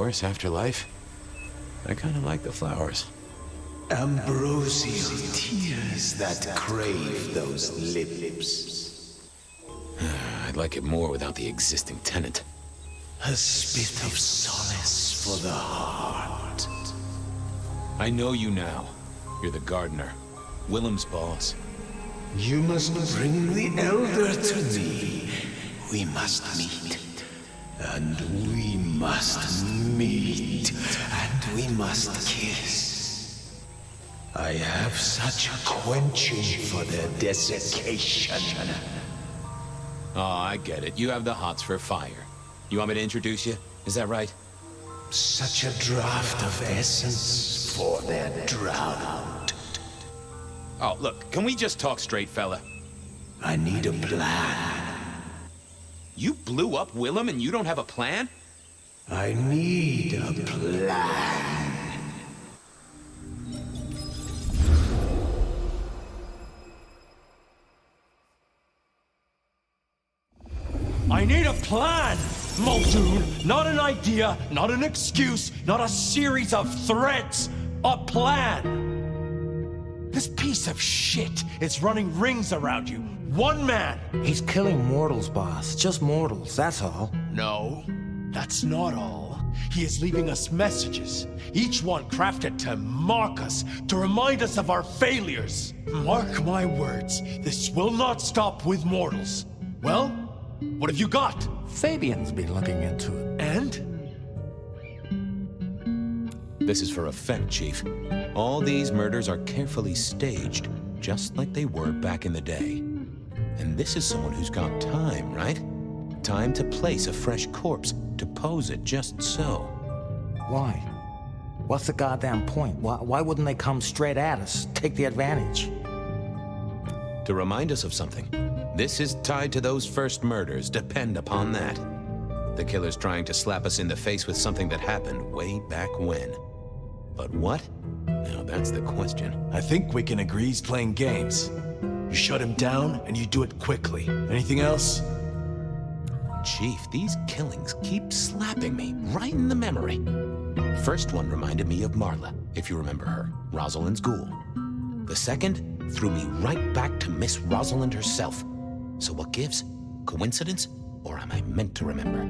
worse afterlife. I kind of like the flowers. Ambrosial tears that crave those lips. I'd like it more without the existing tenant. A spit of solace for the heart. I know you now. You're the gardener. Willem's boss. You must bring the elder to me. We must meet. And we must meet. And we must kiss. I have such a quenching for their desiccation. Oh, I get it. You have the hots for fire. You want me to introduce you? Is that right? Such a draught of essence for their drought. Oh, look, can we just talk straight, fella? I need a plan. You blew up Willem and you don't have a plan? I need a plan. I need a plan, Muldoon. Not an idea, not an excuse, not a series of threats. A plan. This piece of shit is running rings around you. One man. He's killing mortals, boss. Just mortals, that's all. No, that's not all. He is leaving us messages, each one crafted to mock us, to remind us of our failures. Mark my words, this will not stop with mortals. Well, what have you got? Fabian's been looking into it. And? This is for effect, Chief. All these murders are carefully staged, just like they were back in the day. And this is someone who's got time, right? Time to place a fresh corpse, to pose it just so. Why? What's the goddamn point? Why wouldn't they come straight at us, take the advantage? To remind us of something. This is tied to those first murders, depend upon that. The killer's trying to slap us in the face with something that happened way back when. But what? Now that's the question. I think we can agree he's playing games. You shut him down, and you do it quickly. Anything else? Chief, these killings keep slapping me right in the memory. First one reminded me of Marla, if you remember her, Rosalind's ghoul. The second threw me right back to Miss Rosalind herself. So what gives? Coincidence? Or am I meant to remember?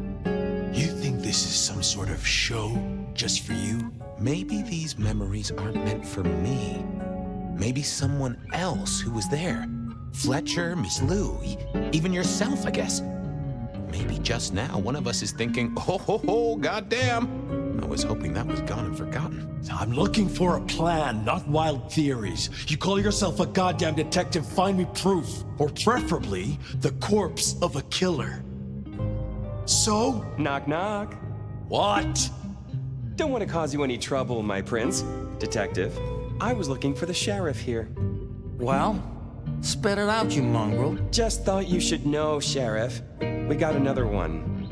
You think this is some sort of show just for you? Maybe these memories aren't meant for me. Maybe someone else who was there. Fletcher, Miss Lou, even yourself, I guess. Maybe just now one of us is thinking, oh, ho, ho, goddamn. I was hoping that was gone and forgotten. I'm looking for a plan, not wild theories. You call yourself a goddamn detective, find me proof. Or preferably, the corpse of a killer. So? Knock, knock. What? Don't want to cause you any trouble, my prince. Detective, I was looking for the sheriff here. Well, spit it out, you mongrel. Just thought you should know, Sheriff. We got another one.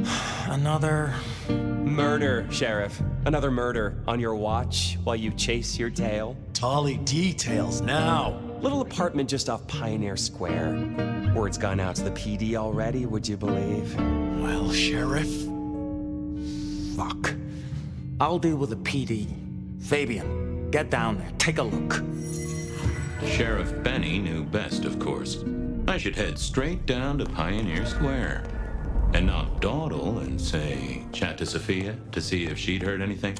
Another... Murder, Sheriff. Another murder on your watch while you chase your tail. Tolly details now. Little apartment just off Pioneer Square. Word's gone out to the PD already, would you believe? Well, Sheriff. Fuck. I'll deal with the PD. Fabian, get down there, take a look. Sheriff Benny knew best, of course. I should head straight down to Pioneer Square. And not dawdle and say, chat to Sophia to see if she'd heard anything.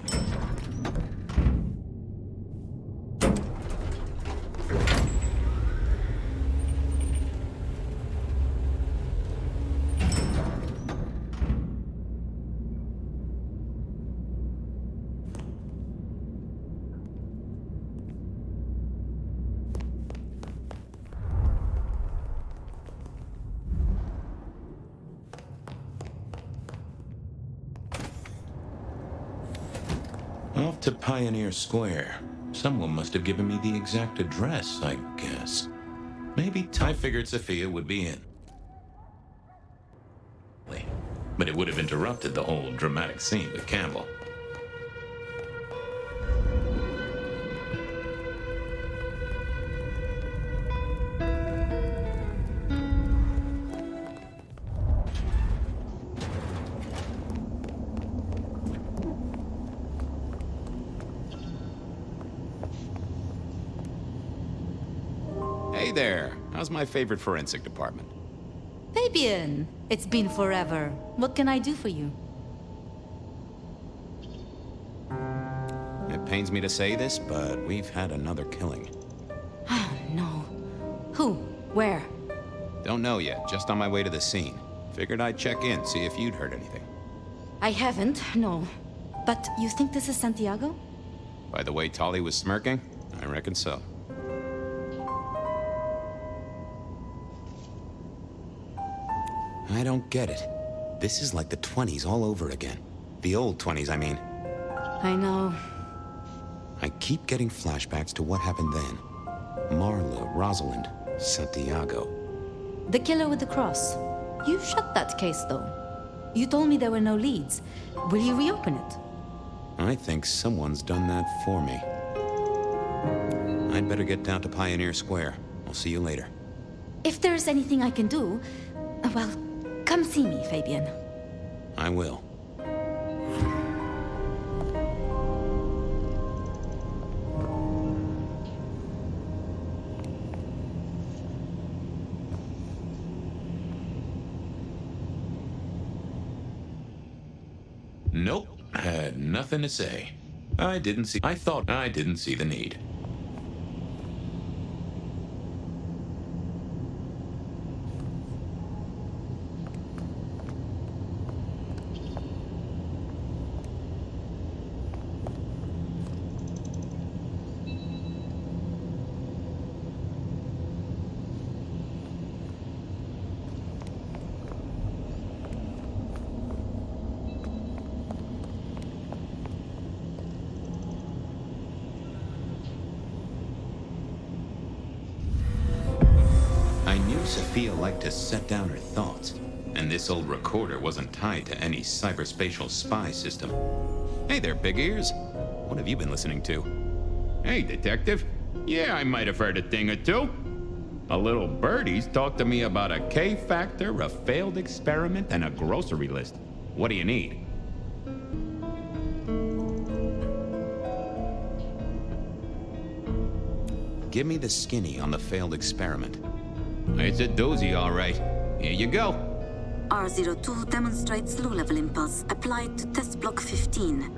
Off to Pioneer Square. Someone must have given me the exact address, I guess. Maybe I figured Sophia would be in. But it would have interrupted the whole dramatic scene with Campbell. Hey there. How's my favorite forensic department? Fabian, it's been forever. What can I do for you? It pains me to say this, but we've had another killing. Oh, no. Who? Where? Don't know yet, just on my way to the scene. Figured I'd check in, see if you'd heard anything. I haven't, no. But you think this is Santiago? By the way Tolly was smirking, I reckon so. I don't get it. This is like the 20s all over again. The old 20s, I mean. I know. I keep getting flashbacks to what happened then. Marla, Rosalind, Santiago. The killer with the cross. You shut that case, though. You told me there were no leads. Will you reopen it? I think someone's done that for me. I'd better get down to Pioneer Square. I'll see you later. If there's anything I can do, well, come see me, Fabian. I will. Nope, had nothing to say. I thought I didn't see the need. I knew Sophia liked to set down her thoughts, and this old recorder wasn't tied to any cyberspatial spy system. Hey there, big ears. What have you been listening to? Hey, detective. Yeah, I might have heard a thing or two. A little birdie's talked to me about a K-factor, a failed experiment, and a grocery list. What do you need? Give me the skinny on the failed experiment. It's a doozy, all right. Here you go. R02 demonstrates low-level impulse applied to test block 15.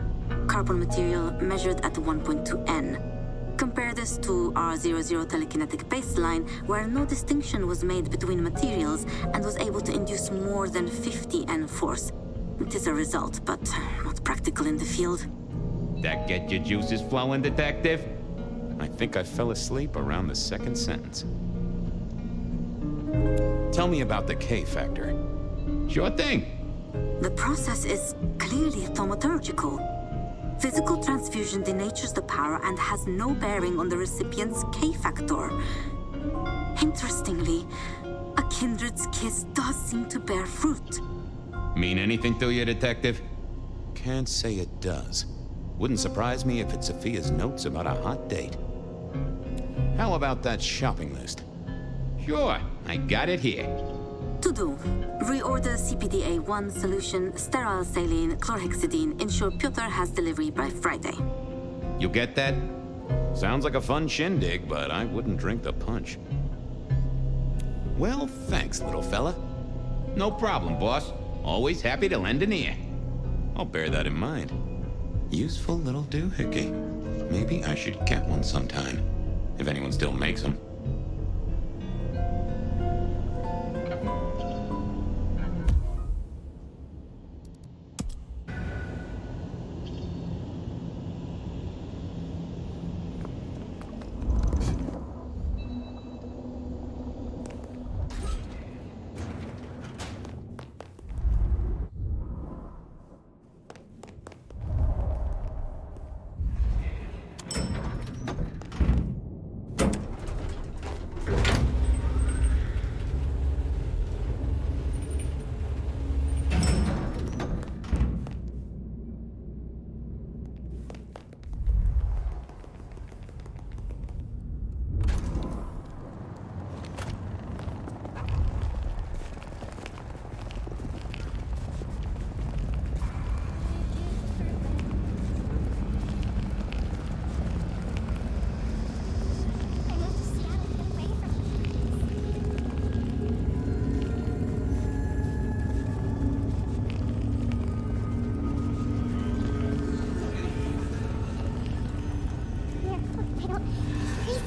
Carbon material measured at 1.2 N. Compare this to R00 telekinetic baseline, where no distinction was made between materials and was able to induce more than 50 N force. It is a result, but not practical in the field. That get your juices flowing, detective? I think I fell asleep around the second sentence. Tell me about the K-factor. Sure thing. The process is clearly thaumaturgical. Physical transfusion denatures the power and has no bearing on the recipient's K-factor. Interestingly, a kindred's kiss does seem to bear fruit. Mean anything to you, detective? Can't say it does. Wouldn't surprise me if it's Sophia's notes about a hot date. How about that shopping list? Sure, I got it here. To do. Reorder CPDA-1 solution, sterile saline, chlorhexidine. Ensure Piotr has delivery by Friday. You get that? Sounds like a fun shindig, but I wouldn't drink the punch. Well, thanks, little fella. No problem, boss. Always happy to lend an ear. I'll bear that in mind. Useful little doohickey. Maybe I should get one sometime, if anyone still makes them. I don't... Please.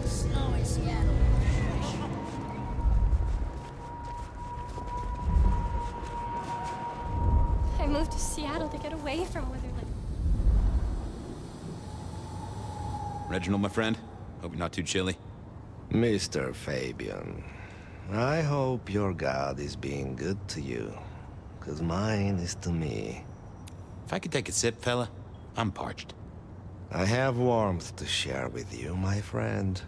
Snow in Seattle. I moved to Seattle to get away from weather like... Reginald, my friend. Hope you're not too chilly. Mr. Fabian, I hope your God is being good to you, 'cause mine is to me. If I could take a sip, fella, I'm parched. I have warmth to share with you, my friend.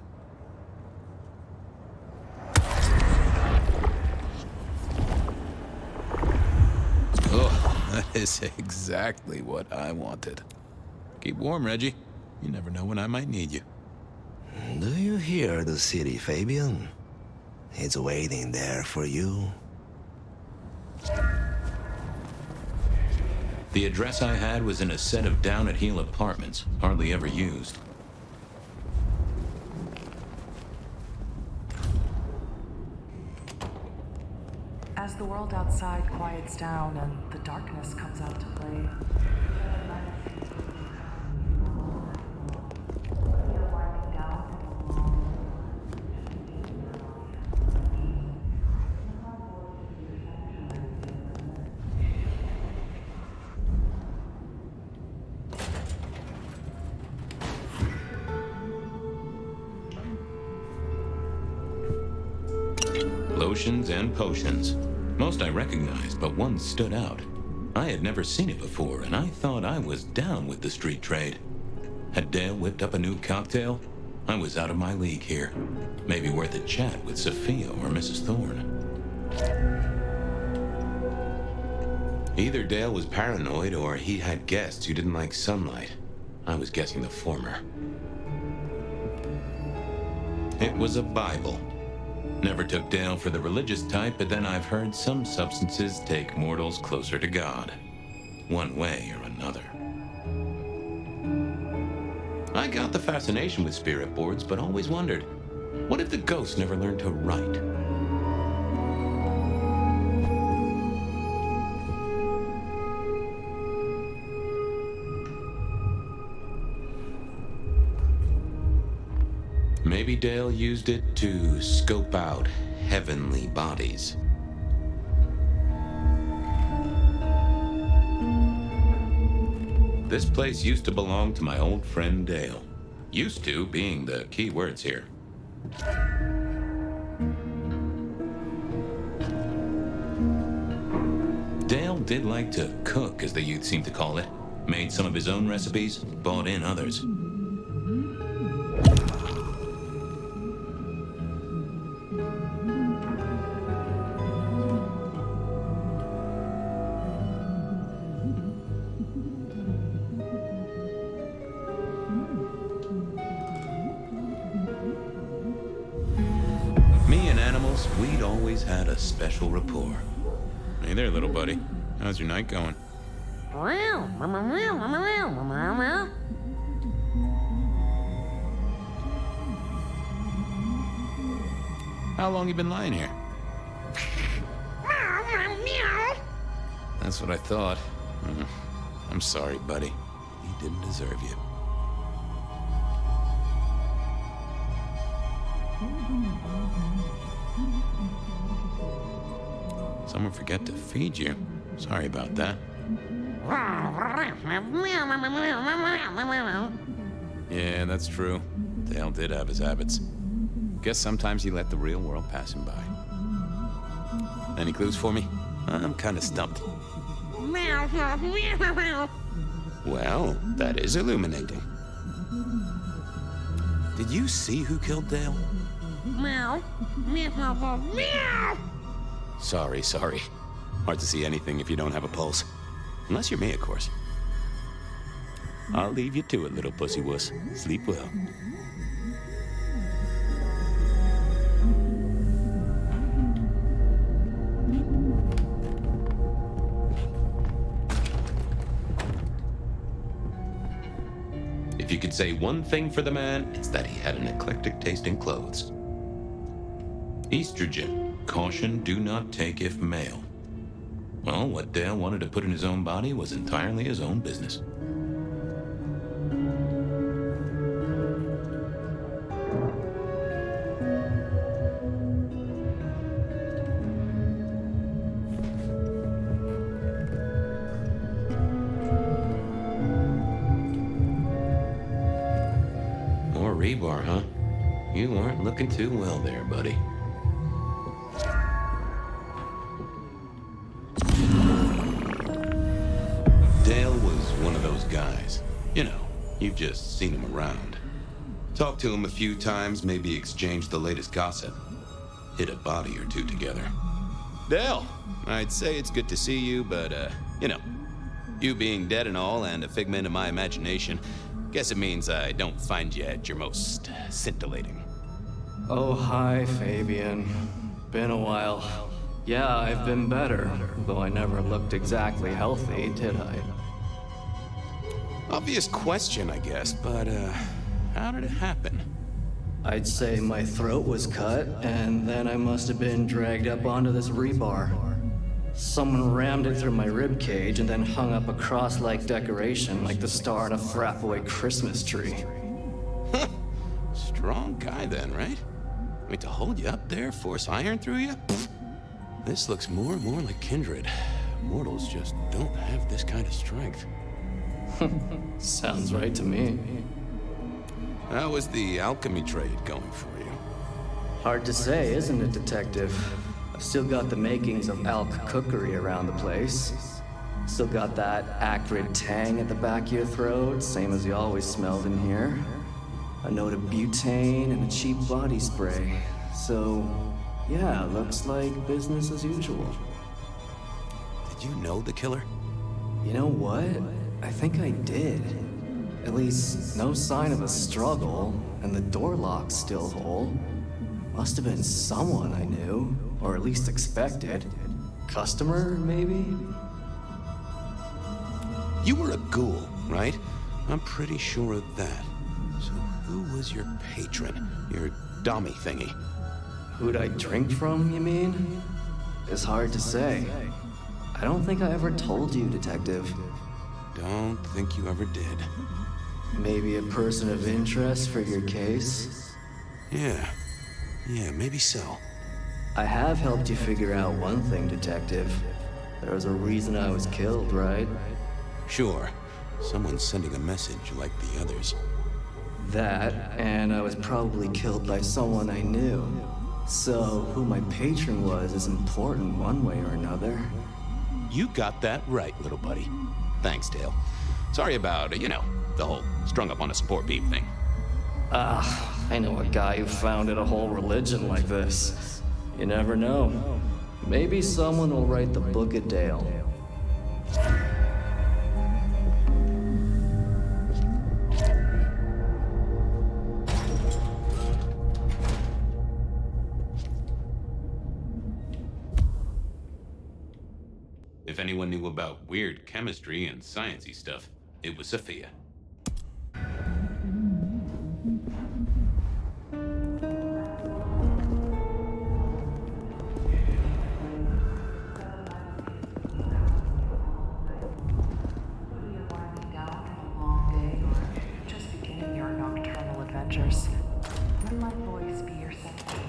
Oh, that is exactly what I wanted. Keep warm, Reggie. You never know when I might need you. Do you hear the city, Fabian? It's waiting there for you. The address I had was in a set of down-at-heel apartments, hardly ever used. As the world outside quiets down and the darkness comes out to play, Lotions and potions. Most I recognized, but one stood out. I had never seen it before, and I thought I was down with the street trade. Had Dale whipped up a new cocktail? I was out of my league here. Maybe worth a chat with Sophia or Mrs. Thorne. Either Dale was paranoid or he had guests who didn't like sunlight. I was guessing the former. It was a Bible. Never took Dale for the religious type, but then I've heard some substances take mortals closer to God. One way or another. I got the fascination with spirit boards, but always wondered, what if the ghosts never learned to write? Maybe Dale used it to scope out heavenly bodies. This place used to belong to my old friend Dale. Used to being the key words here. Dale did like to cook, as the youth seem to call it. Made some of his own recipes, bought in others. We'd always had a special rapport. Hey there, little buddy. How's your night going? How long you been lying here? That's what I thought. I'm sorry, buddy. He didn't deserve you. Someone forget to feed you. Sorry about that. Yeah, that's true. Dale did have his habits. Guess sometimes he let the real world pass him by. Any clues for me? I'm kind of stumped. Well, that is illuminating. Did you see who killed Dale? Sorry. Hard to see anything if you don't have a pulse. Unless you're me, of course. I'll leave you to it, little pussy wuss. Sleep well. If you could say one thing for the man, it's that he had an eclectic taste in clothes. Estrogen. Caution, do not take if male. Well, what Dale wanted to put in his own body was entirely his own business. More rebar, huh? You aren't looking too well there, buddy. Dale was one of those guys. You know, you've just seen him around. Talked to him a few times, maybe exchanged the latest gossip. Hit a body or two together. Dale, I'd say it's good to see you, but, you know, you being dead and all and a figment of my imagination, guess it means I don't find you at your most scintillating. Oh, hi, Fabian. Been a while. Yeah, I've been better, though I never looked exactly healthy, did I? Obvious question, I guess, but, how did it happen? I'd say my throat was cut, and then I must have been dragged up onto this rebar. Someone rammed it through my rib cage and then hung up a cross-like decoration like the star on a throwaway Christmas tree. Strong guy then, right? I mean, to hold you up there, force iron through you? This looks more and more like kindred. Mortals just don't have this kind of strength. Sounds right to me. How was the alchemy trade going for you? Hard to say, isn't it, Detective? I've still got the makings of alch cookery around the place. Still got that acrid tang at the back of your throat, same as you always smelled in here. A note of butane and a cheap body spray. So, yeah, looks like business as usual. Did you know the killer? You know what? I think I did. At least, no sign of a struggle, and the door lock's still whole. Must have been someone I knew, or at least expected. Customer, maybe? You were a ghoul, right? I'm pretty sure of that. So who was your patron? Your dummy thingy? Who'd I drink from, you mean? It's hard to say. I don't think I ever told you, Detective. Don't think you ever did. Maybe a person of interest for your case? Yeah, maybe so. I have helped you figure out one thing, Detective. There was a reason I was killed, right? Sure. Someone's sending a message like the others. That, and I was probably killed by someone I knew. So, who my patron was is important one way or another. You got that right, little buddy. Thanks, Dale. Sorry about, the whole strung up on a support beam thing. I know a guy who founded a whole religion like this. You never know. Maybe someone will write the Book of Dale. If anyone knew about weird chemistry and sciencey stuff, it was Sophia. Just beginning your nocturnal adventures. Let my voice be your second.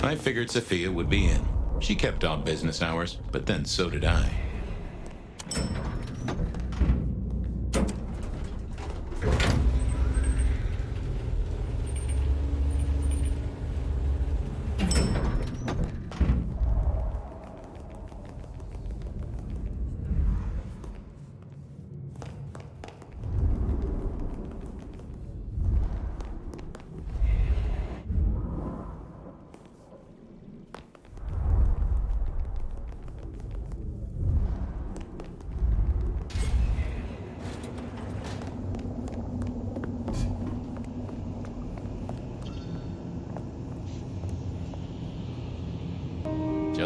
I figured Sophia would be in. She kept odd business hours, but then so did I.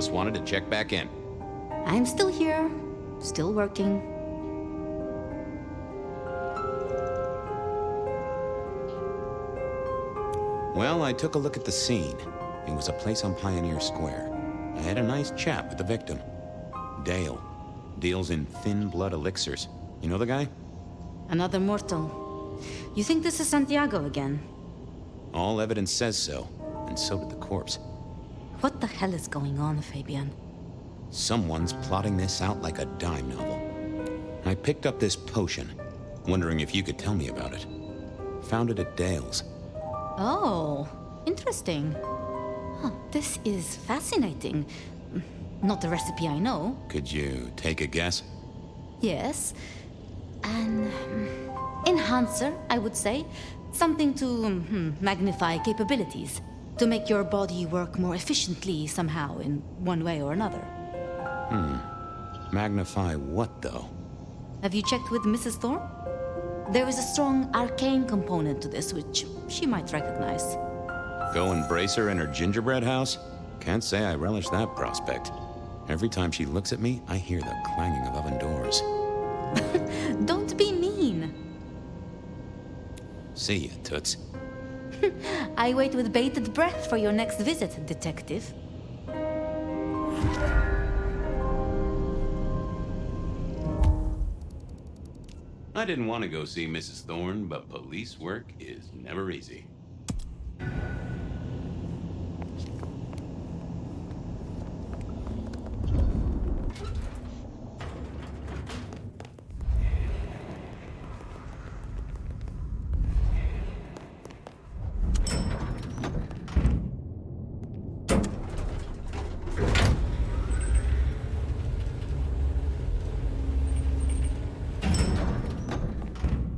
Just wanted to check back in. I'm still here, still working. Well, I took a look at the scene. It was a place on Pioneer Square. I had a nice chat with the victim. Dale. Deals in thin blood elixirs. You know the guy? Another mortal. You think this is Santiago again? All evidence says so, and so did the corpse. What the hell is going on, Fabian? Someone's plotting this out like a dime novel. I picked up this potion, wondering if you could tell me about it. Found it at Dale's. Oh, interesting. Huh, this is fascinating. Not the recipe I know. Could you take a guess? Yes. An enhancer, I would say. Something to magnify capabilities. To make your body work more efficiently somehow, in one way or another. Magnify what, though? Have you checked with Mrs. Thorne? There is a strong arcane component to this, which she might recognize. Go embrace her in her gingerbread house? Can't say I relish that prospect. Every time she looks at me, I hear the clanging of oven doors. Don't be mean. See ya, Toots. I wait with bated breath for your next visit, detective. I didn't want to go see Mrs. Thorne, but police work is never easy.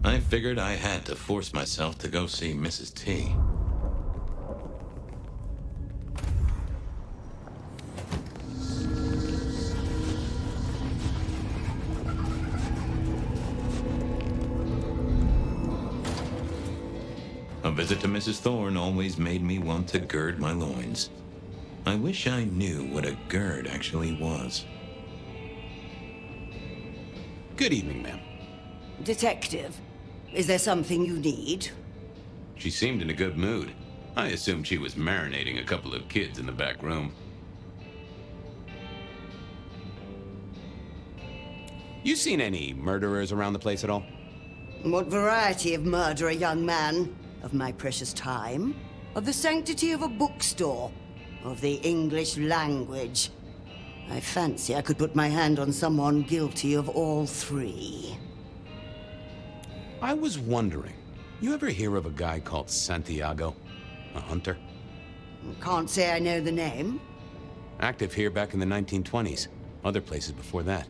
I figured I had to force myself to go see Mrs. T. A visit to Mrs. Thorne always made me want to gird my loins. I wish I knew what a gird actually was. Good evening, ma'am. Detective, is there something you need? She seemed in a good mood. I assumed she was marinating a couple of kids in the back room. You seen any murderers around the place at all? What variety of murder, a young man? Of my precious time? Of the sanctity of a bookstore? Of the English language? I fancy I could put my hand on someone guilty of all three. I was wondering, you ever hear of a guy called Santiago? A hunter? Can't say I know the name. Active here back in the 1920s. Other places before that.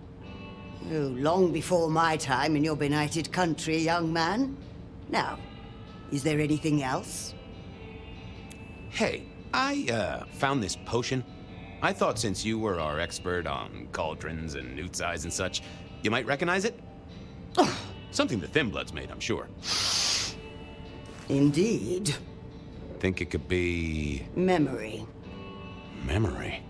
Oh, long before my time in your benighted country, young man. Now, is there anything else? Hey, I found this potion. I thought since you were our expert on cauldrons and newt's eyes and such, you might recognize it? Something the Thin Bloods made, I'm sure. Indeed. Think it could be... Memory. Memory?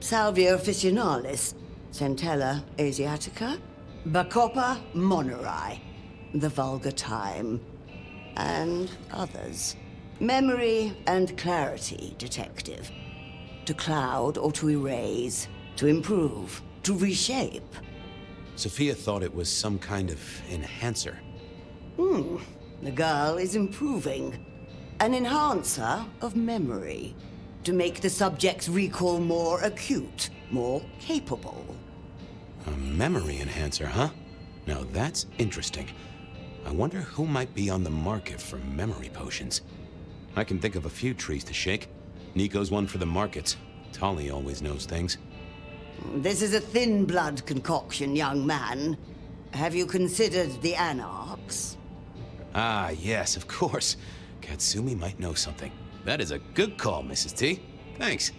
Salvia officinalis, Centella asiatica, Bacopa moneri, the vulgar time, and others. Memory and clarity, detective. To cloud or to erase, to improve, to reshape. Sophia thought it was some kind of enhancer. The girl is improving. An enhancer of memory. To make the subject's recall more acute, more capable. A memory enhancer, huh? Now that's interesting. I wonder who might be on the market for memory potions. I can think of a few trees to shake. Nico's one for the markets. Tolly always knows things. This is a thin blood concoction, young man. Have you considered the Anarchs? Ah, yes, of course. Katsumi might know something. That is a good call, Mrs. T. Thanks.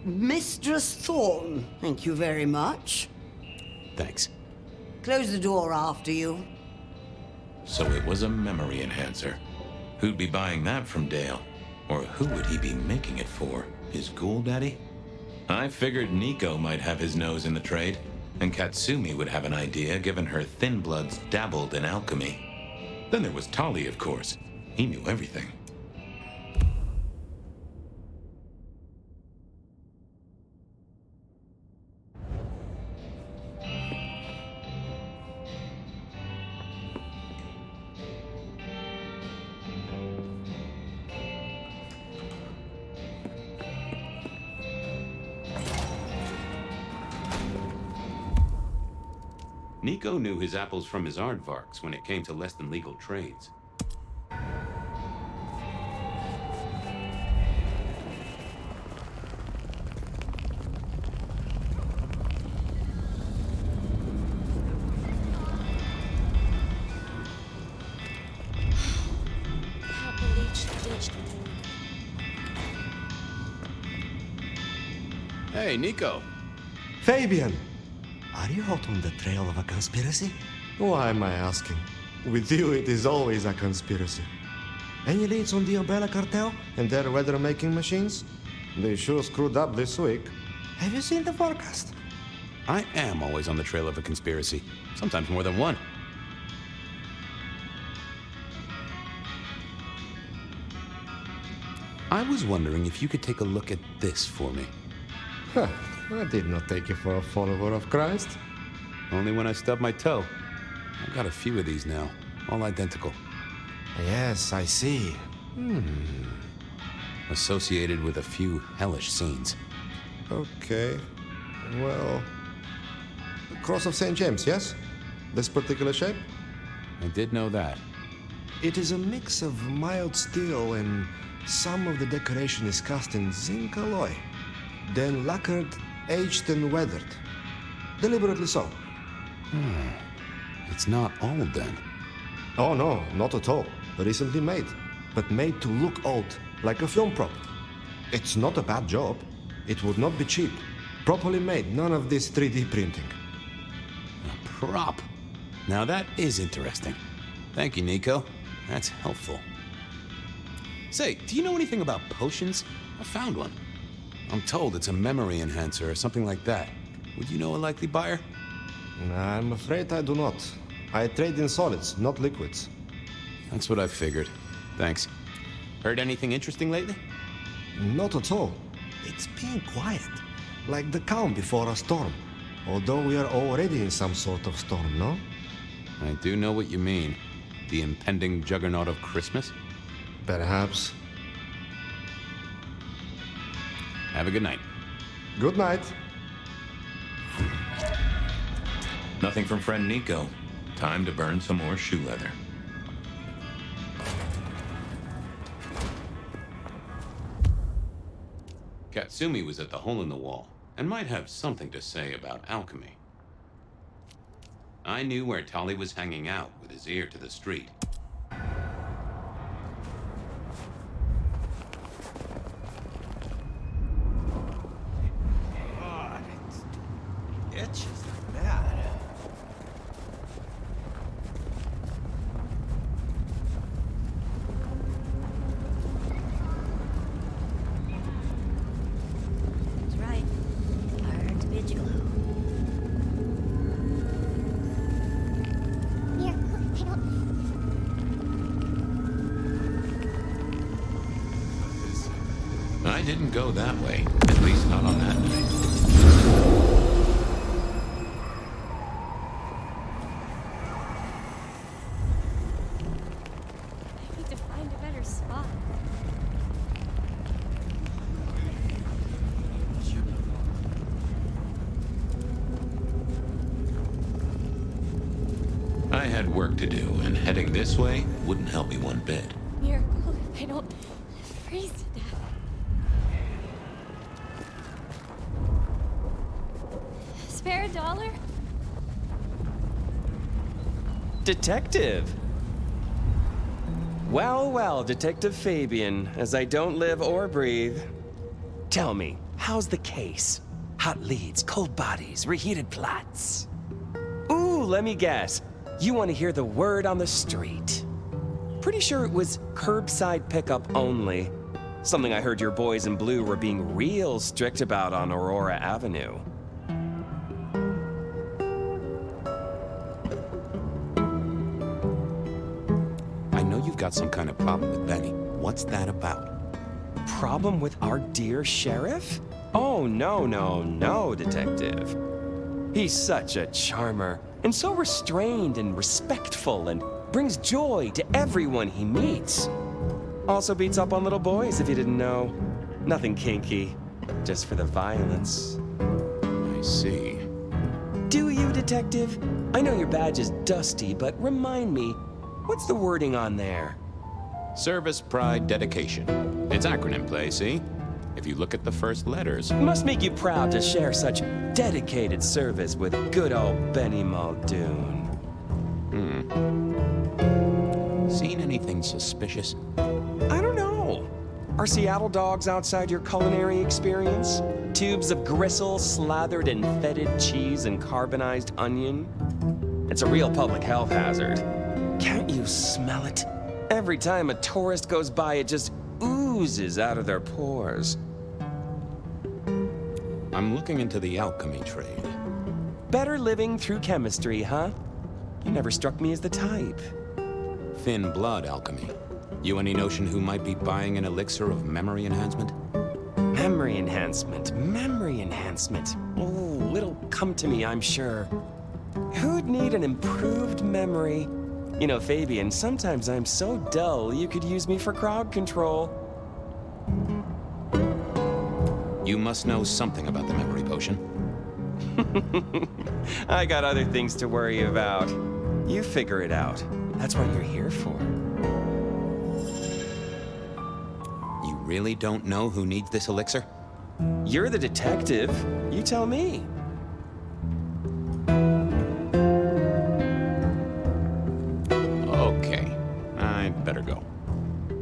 Mistress Thorne, thank you very much. Thanks. Close the door after you. So it was a memory enhancer. Who'd be buying that from Dale? Or who would he be making it for? His ghoul daddy? I figured Nico might have his nose in the trade, and Katsumi would have an idea given her thin bloods dabbled in alchemy. Then there was Tali, of course. He knew everything. Nico knew his apples from his aardvarks when it came to less than legal trades. Hey, Nico. Fabian! Are you hot on the trail of a conspiracy? Why am I asking? With you, it is always a conspiracy. Any leads on the Umbrella Cartel and their weather-making machines? They sure screwed up this week. Have you seen the forecast? I am always on the trail of a conspiracy. Sometimes more than one. I was wondering if you could take a look at this for me. Huh. I did not take you for a follower of Christ. Only when I stubbed my toe. I've got a few of these now, all identical. Yes, I see. Associated with a few hellish scenes. Okay. Well... Cross of St. James, yes? This particular shape? I did know that. It is a mix of mild steel and some of the decoration is cast in zinc alloy. Then lacquered, aged and weathered. Deliberately so. It's not old then. Oh no, not at all. Recently made. But made to look old, like a film prop. It's not a bad job. It would not be cheap. Properly made, none of this 3D printing. A prop? Now that is interesting. Thank you, Nico. That's helpful. Say, do you know anything about potions? I found one. I'm told it's a memory enhancer or something like that. Would you know a likely buyer? I'm afraid I do not. I trade in solids, not liquids. That's what I figured. Thanks. Heard anything interesting lately? Not at all. It's been quiet. Like the calm before a storm. Although we are already in some sort of storm, no? I do know what you mean. The impending juggernaut of Christmas? Perhaps. Have a good night. Good night. Nothing from friend Nico. Time to burn some more shoe leather. Katsumi was at the hole in the wall and might have something to say about alchemy. I knew where Tali was hanging out with his ear to the street. God, it itches like mad. That's right. Hard to be a gigolo. Here, look, hang on. I didn't go that way, at least not on that night. I need to find a better spot. I had work to do, and heading this way wouldn't help me one bit. Miracle, I don't freeze to death. Spare a dollar? Detective! Well, well, Detective Fabian, as I don't live or breathe. Tell me, how's the case? Hot leads, cold bodies, reheated plots. Ooh, let me guess. You want to hear the word on the street. Pretty sure it was curbside pickup only. Something I heard your boys in blue were being real strict about on Aurora Avenue. I know you've got some kind of problem with Benny. What's that about? Problem with our dear sheriff? Oh, no, Detective. He's such a charmer, and so restrained and respectful, and brings joy to everyone he meets. Also beats up on little boys, if you didn't know. Nothing kinky, just for the violence. I see. Do you, Detective? I know your badge is dusty, but remind me, what's the wording on there? Service, pride, dedication. It's acronym play, see? If you look at the first letters. Must make you proud to share such dedicated service with good old Benny Muldoon. Seen anything suspicious? I don't know. Are Seattle dogs outside your culinary experience? Tubes of gristle slathered in fetid cheese and carbonized onion? It's a real public health hazard. Can't you smell it? Every time a tourist goes by, it just oozes out of their pores. I'm looking into the alchemy trade. Better living through chemistry, huh? You never struck me as the type. Thin blood alchemy. You any notion who might be buying an elixir of memory enhancement? Memory enhancement. Oh, it'll come to me, I'm sure. Who'd need an improved memory? You know, Fabian, sometimes I'm so dull you could use me for crowd control. You must know something about the memory potion. I got other things to worry about. You figure it out. That's what you're here for. You really don't know who needs this elixir? You're the detective. You tell me. Okay, I'd better go.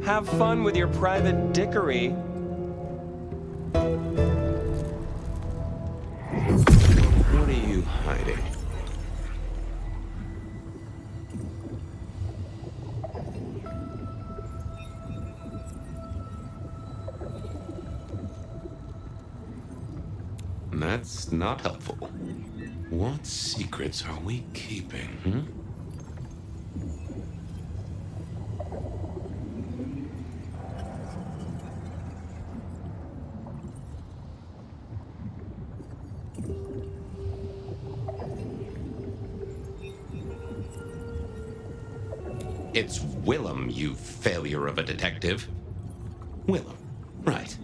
Have fun with your private dickery. What are you hiding? That's not helpful. What secrets are we keeping, It's Willem, you failure of a detective. Willem, right.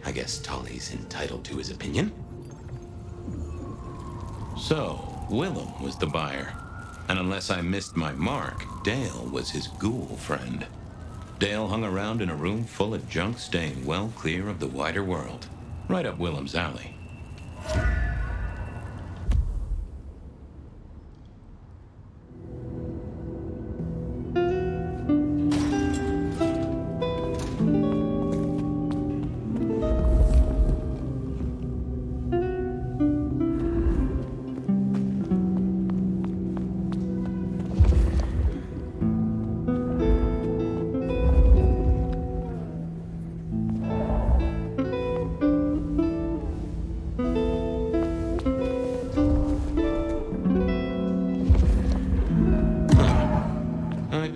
I guess Tolly's entitled to his opinion. So, Willem was the buyer. And unless I missed my mark, Dale was his ghoul friend. Dale hung around in a room full of junk, staying well clear of the wider world. Right up Willem's alley.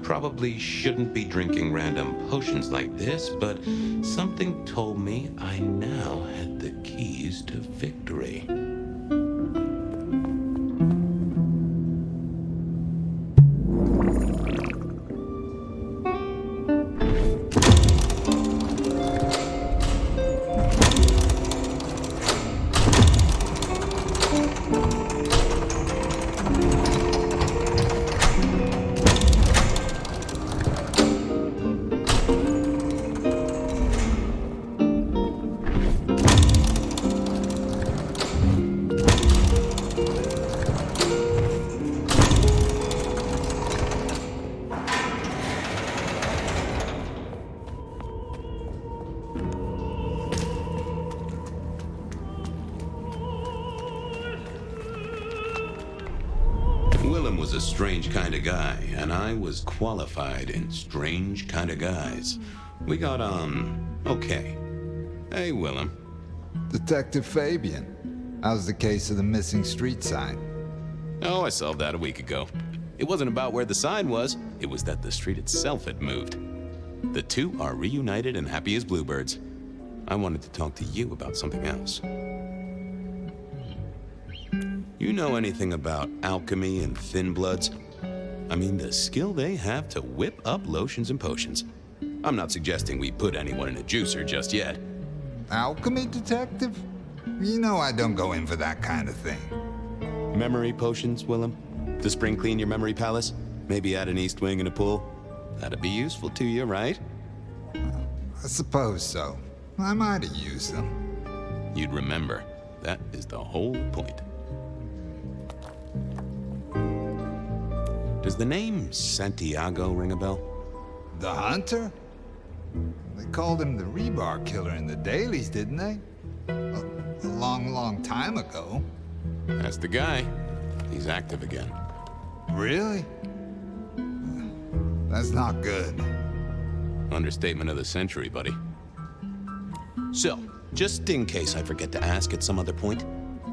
Probably shouldn't be drinking random potions like this, but something told me I now had the keys to victory. Willem was a strange kind of guy, and I was qualified in strange kind of guys. We got on okay. Hey, Willem. Detective Fabian, how's the case of the missing street sign? Oh, I solved that a week ago. It wasn't about where the sign was, it was that the street itself had moved. The two are reunited and happy as bluebirds. I wanted to talk to you about something else. You know anything about alchemy and thin bloods? I mean, the skill they have to whip up lotions and potions. I'm not suggesting we put anyone in a juicer just yet. Alchemy detective? You know I don't go in for that kind of thing. Memory potions, Willem? To spring clean your memory palace? Maybe add an east wing and a pool? That'd be useful to you, right? I suppose so. I might have used them. You'd remember. That is the whole point. Does the name Santiago ring a bell? The hunter? They called him the rebar killer in the dailies, didn't they? A long, long time ago. That's the guy. He's active again. Really? That's not good. Understatement of the century, buddy. So, just in case I forget to ask at some other point,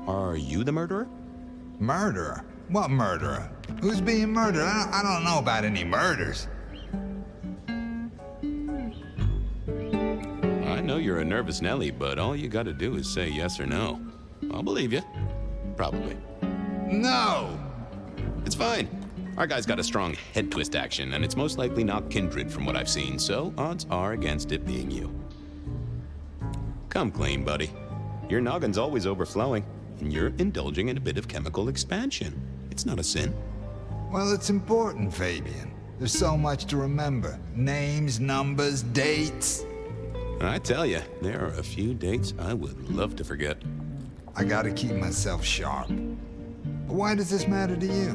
are you the murderer? Murderer? What murderer? Who's being murdered? I don't know about any murders. I know you're a nervous Nelly, but all you gotta do is say yes or no. I'll believe you. Probably. No! It's fine. Our guy's got a strong head twist action, and it's most likely not kindred from what I've seen, so odds are against it being you. Come clean, buddy. Your noggin's always overflowing, and you're indulging in a bit of chemical expansion. It's not a sin. Well, it's important, Fabian. There's so much to remember. Names, numbers, dates. I tell you, there are a few dates I would love to forget. I gotta keep myself sharp. But why does this matter to you?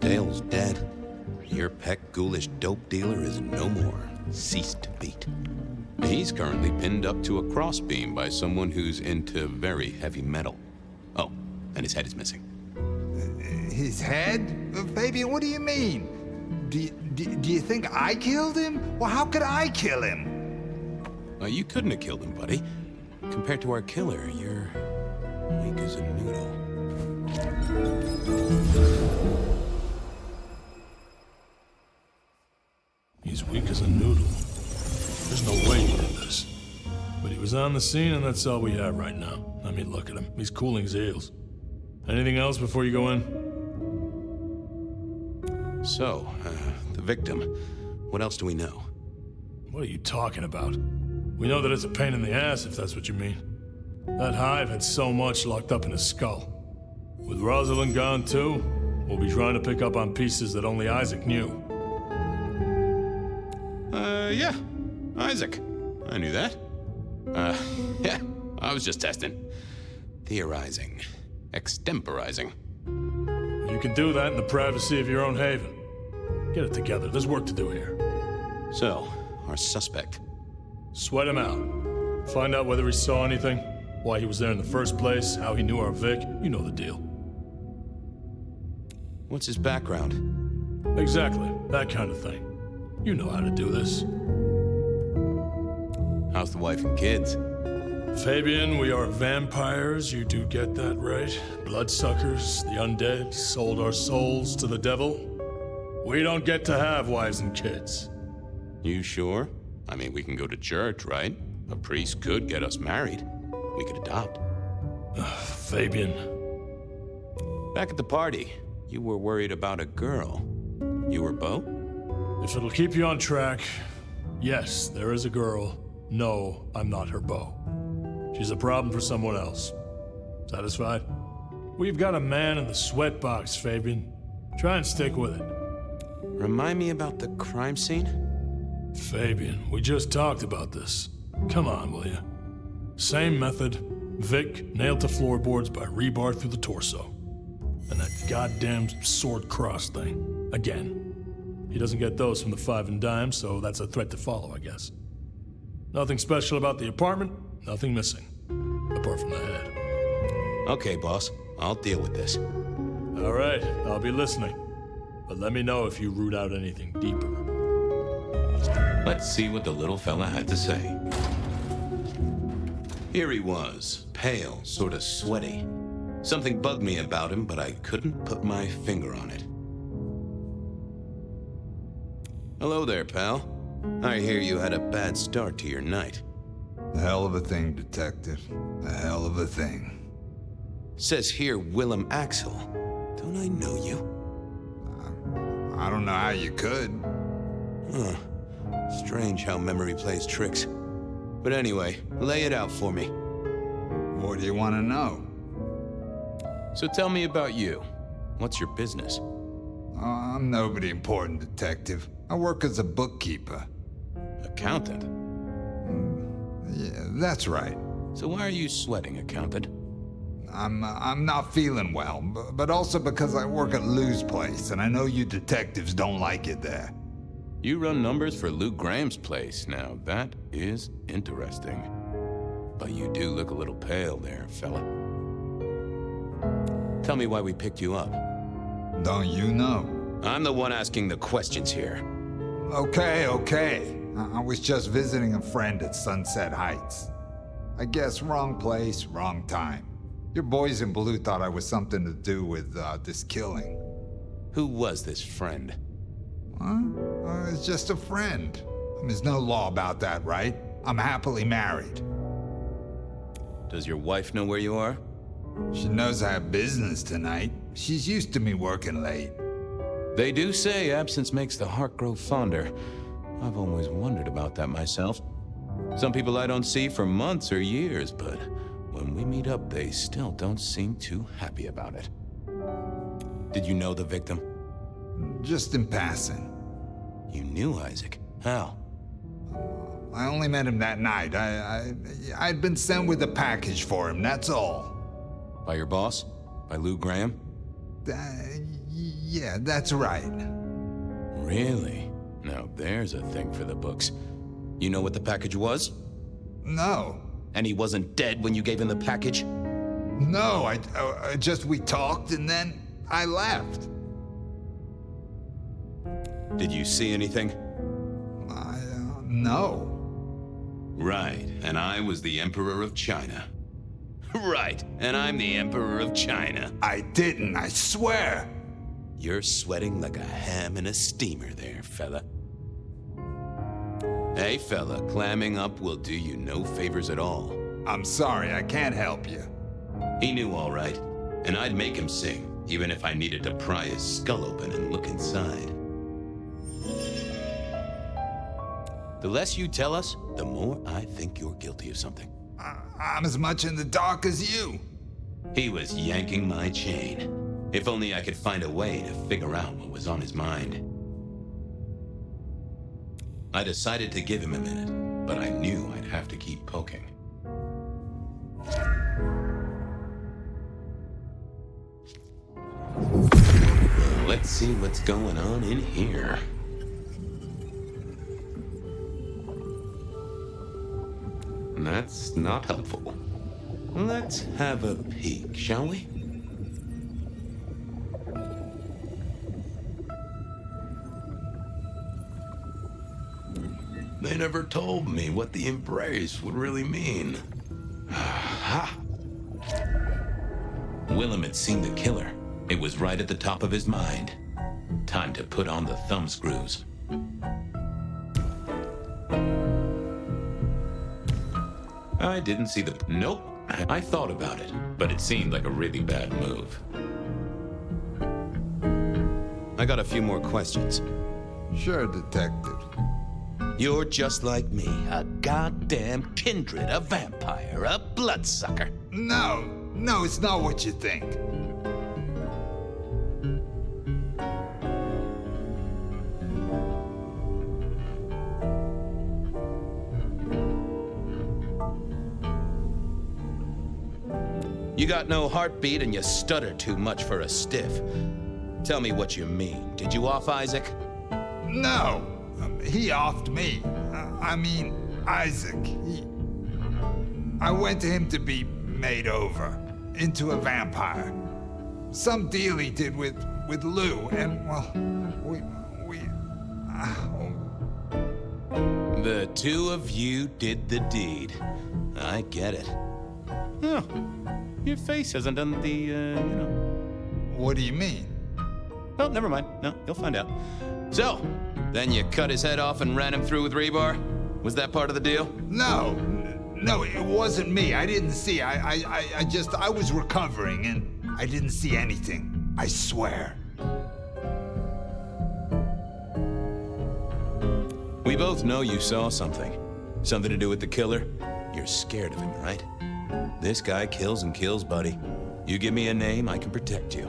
Dale's dead. Your peck ghoulish dope dealer is no more. Ceased to beat. He's currently pinned up to a crossbeam by someone who's into very heavy metal. Oh, and his head is missing. His head? Fabian, what do you mean? Do you think I killed him? Well, how could I kill him? You couldn't have killed him, buddy. Compared to our killer, you're weak as a noodle. He's weak as a noodle. There's no way he did this. But he was on the scene, and that's all we have right now. I mean, look at him. He's cooling his heels. Anything else before you go in? So, the victim. What else do we know? What are you talking about? We know that it's a pain in the ass, if that's what you mean. That hive had so much locked up in his skull. With Rosalind gone too, we'll be trying to pick up on pieces that only Isaac knew. Yeah. Isaac. I knew that. Yeah. I was just testing. Theorizing. Extemporizing. You can do that in the privacy of your own haven. Get it together. There's work to do here. So, our suspect. Sweat him out. Find out whether he saw anything, why he was there in the first place, how he knew our Vic. You know the deal. What's his background? Exactly. That kind of thing. You know how to do this. How's the wife and kids? Fabian, we are vampires, you do get that right. Bloodsuckers, the undead, sold our souls to the devil. We don't get to have wives and kids. You sure? I mean, we can go to church, right? A priest could get us married. We could adopt. Fabian. Back at the party, you were worried about a girl. You were Beau? If it'll keep you on track, yes, there is a girl. No, I'm not her beau. She's a problem for someone else. Satisfied? We've got a man in the sweatbox, Fabian. Try and stick with it. Remind me about the crime scene? Fabian, we just talked about this. Come on, will you? Same method. Vic nailed to floorboards by rebar through the torso. And that goddamn sword cross thing. Again. He doesn't get those from the Five and Dime, so that's a threat to follow, I guess. Nothing special about the apartment, nothing missing. Apart from the head. Okay, boss. I'll deal with this. All right, I'll be listening. But let me know if you root out anything deeper. Let's see what the little fella had to say. Here he was, pale, sort of sweaty. Something bugged me about him, but I couldn't put my finger on it. Hello there, pal. I hear you had a bad start to your night. A hell of a thing, Detective. A hell of a thing. Says here Willem Axel. Don't I know you? I don't know how you could. Huh. Strange how memory plays tricks. But anyway, lay it out for me. What do you want to know? So tell me about you. What's your business? I'm nobody important, Detective. I work as a bookkeeper. Accountant? Yeah, that's right. So why are you sweating, accountant? I'm not feeling well, but also because I work at Lou's place, and I know you detectives don't like it there. You run numbers for Lou Graham's place. Now, that is interesting. But you do look a little pale there, fella. Tell me why we picked you up. Don't you know? I'm the one asking the questions here. Okay. I was just visiting a friend at Sunset Heights. I guess wrong place, wrong time. Your boys in blue thought I was something to do with this killing. Who was this friend? It's just a friend. There's no law about that, right? I'm happily married. Does your wife know where you are? She knows I have business tonight. She's used to me working late. They do say absence makes the heart grow fonder. I've always wondered about that myself. Some people I don't see for months or years, but when we meet up, they still don't seem too happy about it. Did you know the victim? Just in passing. You knew Isaac? How? I only met him that night. I'd been sent with a package for him, that's all. By your boss? By Lou Graham? Yeah, that's right. Really? Now there's a thing for the books. You know what the package was? No. And he wasn't dead when you gave him the package? No, we talked and then I left. Did you see anything? No. Right, and I was the Emperor of China. Right, and I'm the Emperor of China. I didn't, I swear. You're sweating like a ham in a steamer there, fella. Hey, fella, clamming up will do you no favors at all. I'm sorry, I can't help you. He knew all right, and I'd make him sing, even if I needed to pry his skull open and look inside. The less you tell us, the more I think you're guilty of something. I'm as much in the dark as you. He was yanking my chain. If only I could find a way to figure out what was on his mind. I decided to give him a minute, but I knew I'd have to keep poking. Let's see what's going on in here. That's not helpful. Let's have a peek, shall we? They never told me what the embrace would really mean. Ha! Willem had seen the killer. It was right at the top of his mind. Time to put on the thumbscrews. I didn't see the... Nope. I thought about it, but it seemed like a really bad move. I got a few more questions. Sure, Detective. You're just like me, a goddamn kindred, a vampire, a bloodsucker. No, it's not what you think. You got no heartbeat and you stutter too much for a stiff. Tell me what you mean. Did you off Isaac? No, he offed me. I mean, Isaac. I went to him to be made over into a vampire. some deal he did with Lou, and, well, The two of you did the deed. I get it. Oh, your face hasn't done the, What do you mean? Well, never mind. No, you'll find out. So, then you cut his head off and ran him through with rebar? Was that part of the deal? No, it wasn't me. I didn't see. I was recovering, and I didn't see anything. I swear. We both know you saw something. Something to do with the killer? You're scared of him, right? This guy kills and kills, buddy. You give me a name, I can protect you.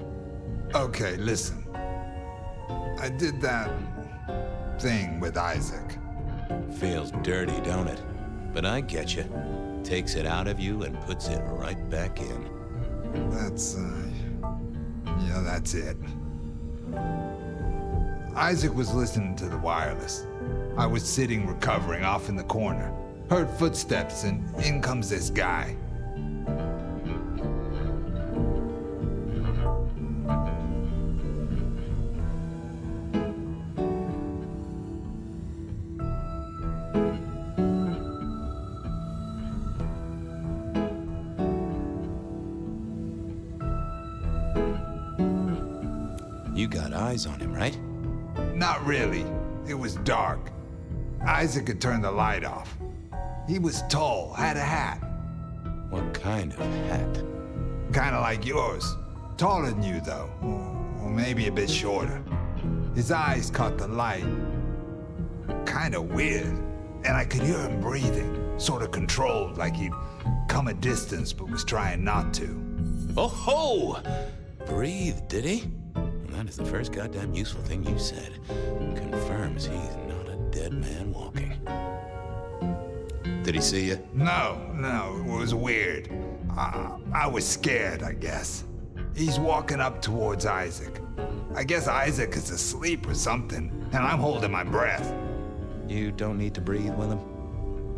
Okay, listen. I did that thing with Isaac. Feels dirty, don't it? But I get you. Takes it out of you and puts it right back in. That's it. Isaac was listening to the wireless. I was sitting recovering off in the corner. Heard footsteps and in comes this guy. You got eyes on him, right? Not really. It was dark. Isaac had turned the light off. He was tall, had a hat. What kind of hat? Kinda like yours. Taller than you, though. Or maybe a bit shorter. His eyes caught the light. Kinda weird. And I could hear him breathing. Sorta controlled, like he'd come a distance but was trying not to. Oh ho! Breathe, did he? Well, that is the first goddamn useful thing you said. Confirms he's not a dead man walking. Did he see you? No, it was weird. I was scared, I guess. He's walking up towards Isaac. I guess Isaac is asleep or something, and I'm holding my breath. You don't need to breathe, Willem?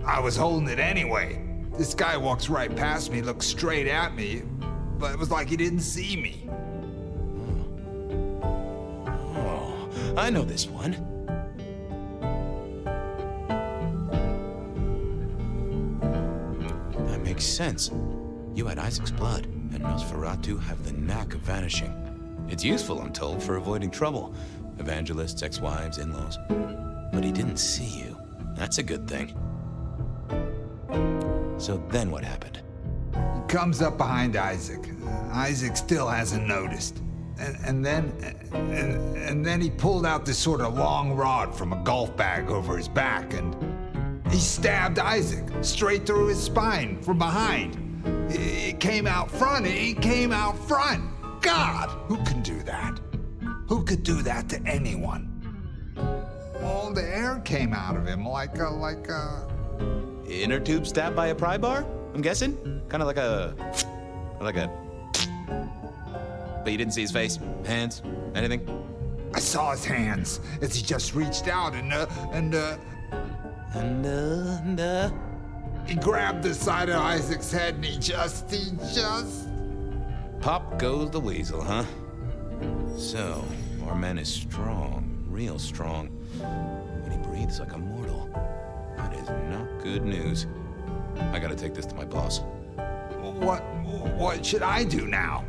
I was holding it anyway. This guy walks right past me, looks straight at me, but it was like he didn't see me. Oh, I know this one. That makes sense. You had Isaac's blood, and Nosferatu have the knack of vanishing. It's useful, I'm told, for avoiding trouble. Evangelists, ex-wives, in-laws. But he didn't see you. That's a good thing. So then what happened? He comes up behind Isaac. Isaac still hasn't noticed. And then he pulled out this sort of long rod from a golf bag over his back, and he stabbed Isaac straight through his spine from behind. It came out front. God, who can do that? Who could do that to anyone? All the air came out of him like a... Inner tube stabbed by a pry bar? I'm guessing? Kind of like a... But you didn't see his face? Hands? Anything? I saw his hands as he just reached out and he grabbed the side of Isaac's head and he just... Pop goes the weasel, huh? So, our man is strong, real strong. But he breathes like a mortal. That is not good news. I gotta take this to my boss. What should I do now?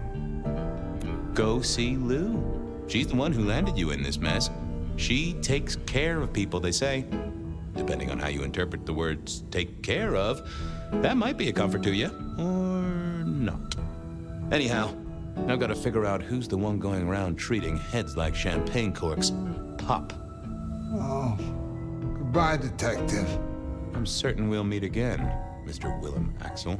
Go see Lou. She's the one who landed you in this mess. She takes care of people, they say. Depending on how you interpret the words take care of, that might be a comfort to you, or not. Anyhow, I've got to figure out who's the one going around treating heads like champagne corks. Pop. Oh, goodbye, detective. I'm certain we'll meet again, Mr. Willem Axel.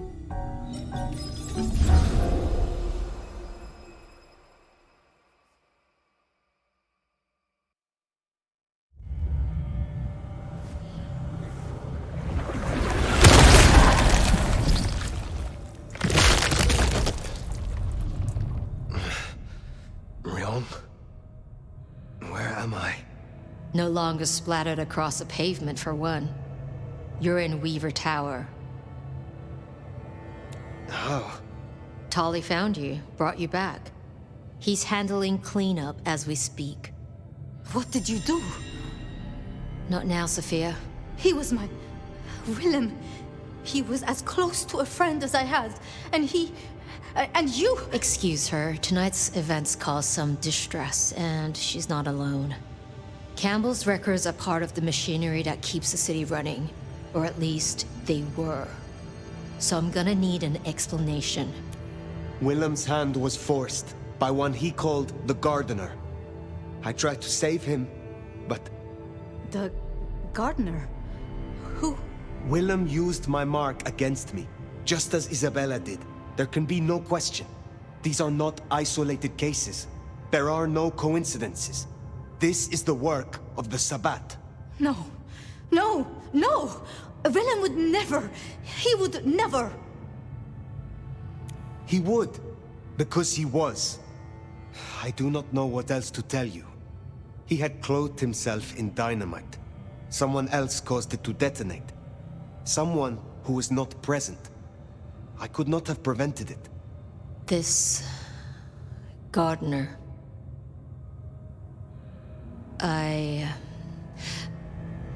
No longer splattered across a pavement, for one. You're in Weaver Tower. Oh. Tolly found you, brought you back. He's handling cleanup as we speak. What did you do? Not now, Sophia. He was my... Willem. He was as close to a friend as I had. And he... and you... Excuse her. Tonight's events caused some distress, and she's not alone. Campbell's records are part of the machinery that keeps the city running. Or at least, they were. So I'm gonna need an explanation. Willem's hand was forced by one he called the Gardener. I tried to save him, but... The... gardener? Who? Willem used my mark against me, just as Isabella did. There can be no question. These are not isolated cases. There are no coincidences. This is the work of the Sabbat. No. No! No! Willem would never... He would never... He would, because he was. I do not know what else to tell you. He had clothed himself in dynamite. Someone else caused it to detonate. Someone who was not present. I could not have prevented it. This... Gardener... I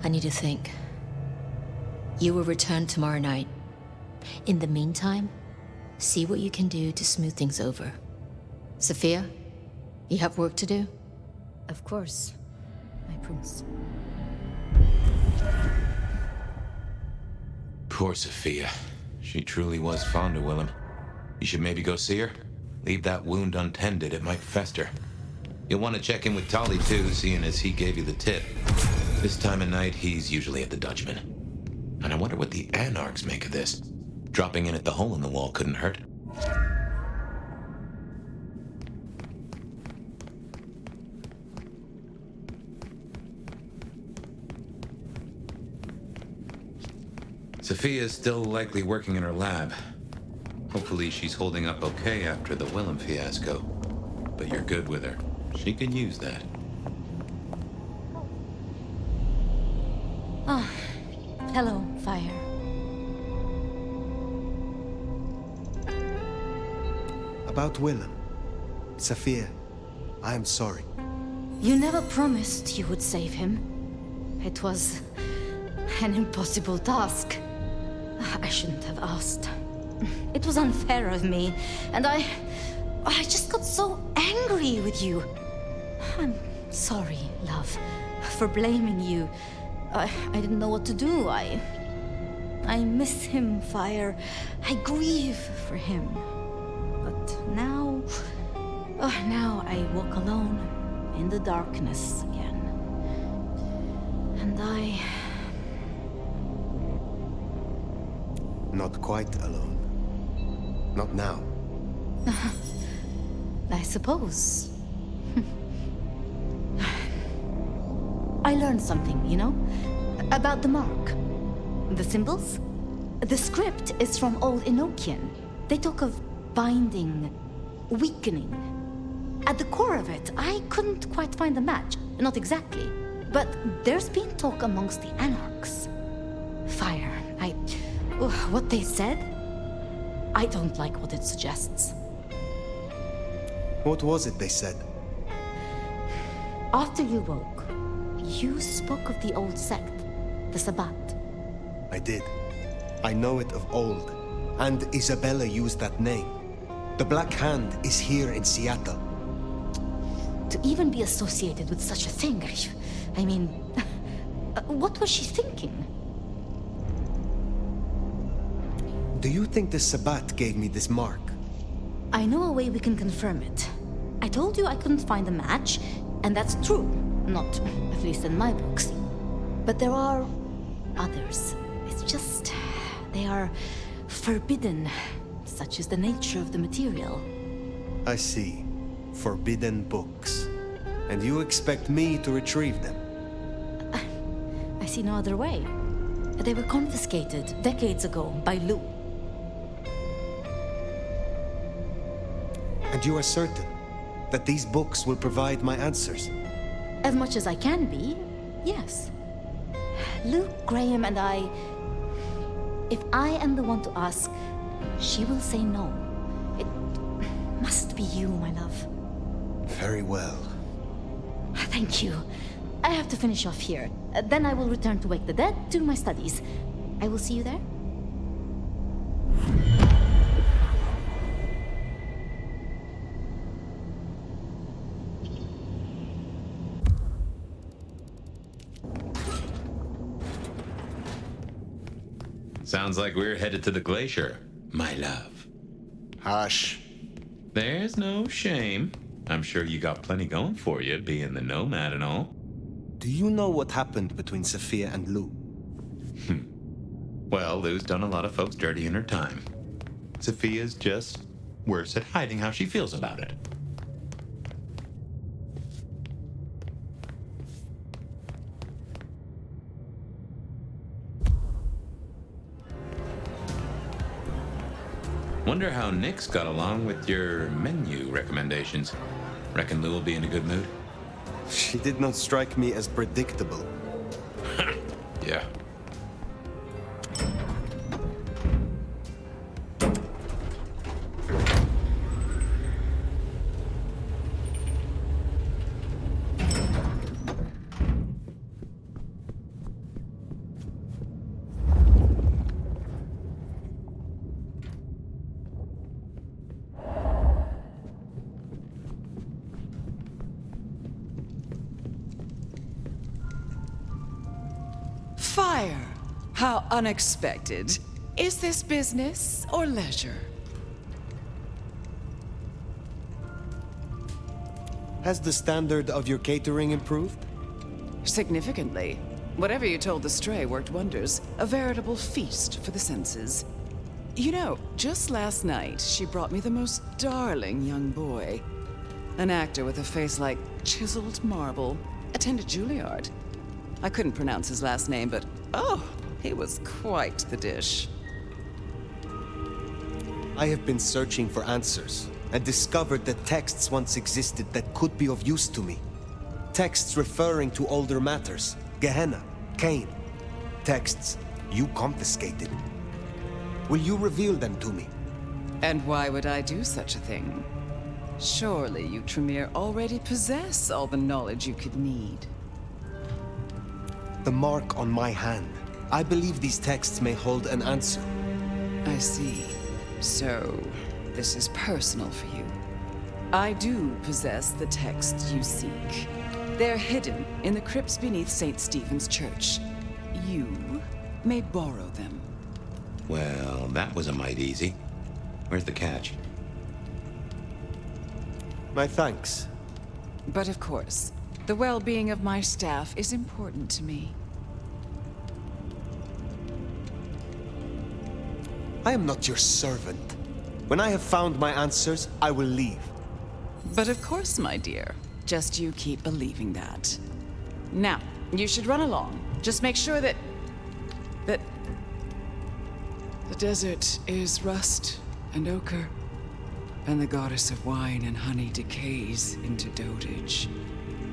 need to think. You will return tomorrow night. In the meantime, see what you can do to smooth things over. Sophia, you have work to do? Of course, my prince. Poor Sophia. She truly was fond of Willem. You should maybe go see her. Leave that wound untended, it might fester. You'll want to check in with Tolly too, seeing as he gave you the tip. This time of night, he's usually at the Dutchman. And I wonder what the Anarchs make of this. Dropping in at the hole in the wall couldn't hurt. Sophia's still likely working in her lab. Hopefully she's holding up okay after the Willem fiasco. But you're good with her. She can use that. Ah, hello, Fire. About Willem. Sophia, I am sorry. You never promised you would save him. It was an impossible task. I shouldn't have asked. It was unfair of me, and I just got so angry with you. I'm sorry, love, for blaming you. I didn't know what to do. I miss him, Fire. I grieve for him. But now I walk alone in the darkness again. And I... Not quite alone. Not now. I suppose. I learned something, you know? About the mark. The symbols? The script is from Old Enochian. They talk of binding, weakening. At the core of it, I couldn't quite find the match. Not exactly. But there's been talk amongst the Anarchs. Fire. What they said? I don't like what it suggests. What was it they said? After you woke, you spoke of the old sect, the Sabbat. I did. I know it of old. And Isabella used that name. The Black Hand is here in Seattle. To even be associated with such a thing, I mean, what was she thinking? Do you think the Sabbat gave me this mark? I know a way we can confirm it. I told you I couldn't find a match, and that's true. Not, at least in my books. But there are others. It's just, they are forbidden. Such is the nature of the material. I see. Forbidden books. And you expect me to retrieve them? I see no other way. They were confiscated decades ago by Lou. And you are certain that these books will provide my answers? As much as I can be, yes. Luke, Graham, and I... If I am the one to ask, she will say no. It must be you, my love. Very well. Thank you. I have to finish off here. Then I will return to Wake the Dead to my studies. I will see you there. Sounds like we're headed to the glacier, my love. Hush. There's no shame. I'm sure you got plenty going for you, being the nomad and all. Do you know what happened between Sophia and Lou? Well, Lou's done a lot of folks dirty in her time. Sophia's just worse at hiding how she feels about it. Wonder how Nick's got along with your menu recommendations. Reckon Lou will be in a good mood? She did not strike me as predictable. Yeah. Fire! How unexpected. Is this business or leisure? Has the standard of your catering improved? Significantly. Whatever you told the stray worked wonders. A veritable feast for the senses. You know, just last night, she brought me the most darling young boy. An actor with a face like chiseled marble. Attended Juilliard. I couldn't pronounce his last name, but oh, he was quite the dish. I have been searching for answers and discovered that texts once existed that could be of use to me. Texts referring to older matters, Gehenna, Cain. Texts you confiscated. Will you reveal them to me? And why would I do such a thing? Surely you, Tremere, already possess all the knowledge you could need. The mark on my hand. I believe these texts may hold an answer. I see. So, this is personal for you. I do possess the texts you seek. They're hidden in the crypts beneath St. Stephen's Church. You may borrow them. Well, that was a mite easy. Where's the catch? My thanks. But of course, the well-being of my staff is important to me. I am not your servant. When I have found my answers, I will leave. But of course, my dear. Just you keep believing that. Now, you should run along. Just make sure that the desert is rust and ochre, and the goddess of wine and honey decays into dotage.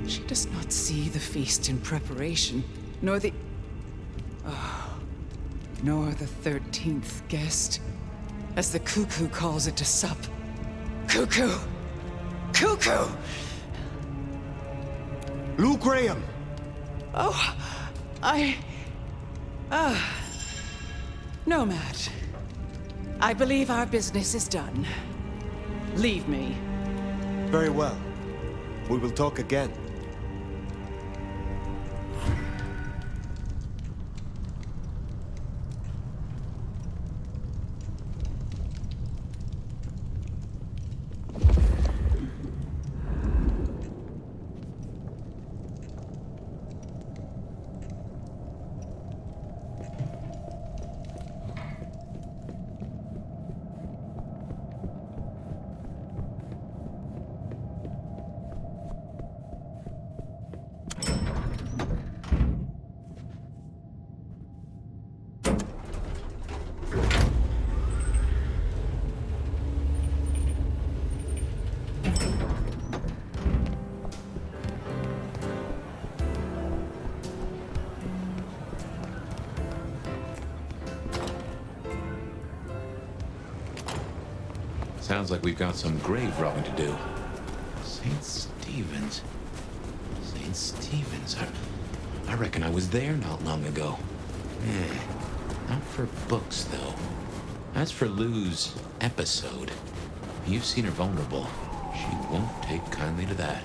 She does not see the feast in preparation, nor the 13th guest, as the cuckoo calls it to sup. Cuckoo! Cuckoo! Lou Graham! Oh, Nomad. I believe our business is done. Leave me. Very well. We will talk again. Sounds like we've got some grave robbing to do. St. Stephen's. St. Stephen's. I reckon I was there not long ago. Not for books, though. As for Lou's episode, you've seen her vulnerable. She won't take kindly to that.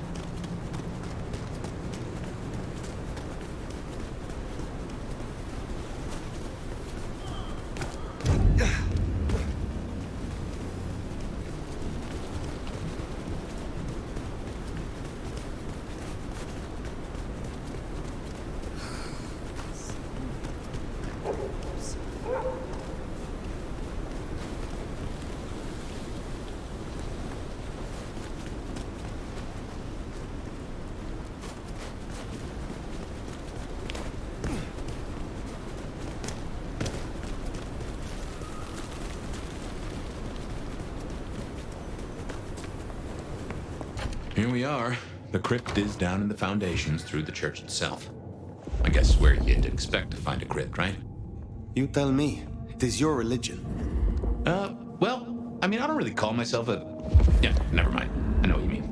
Here we are. The crypt is down in the foundations through the church itself. I guess where you'd expect to find a crypt, right? You tell me. It is your religion. Well, I mean, I don't really call myself a... Yeah, never mind. I know what you mean.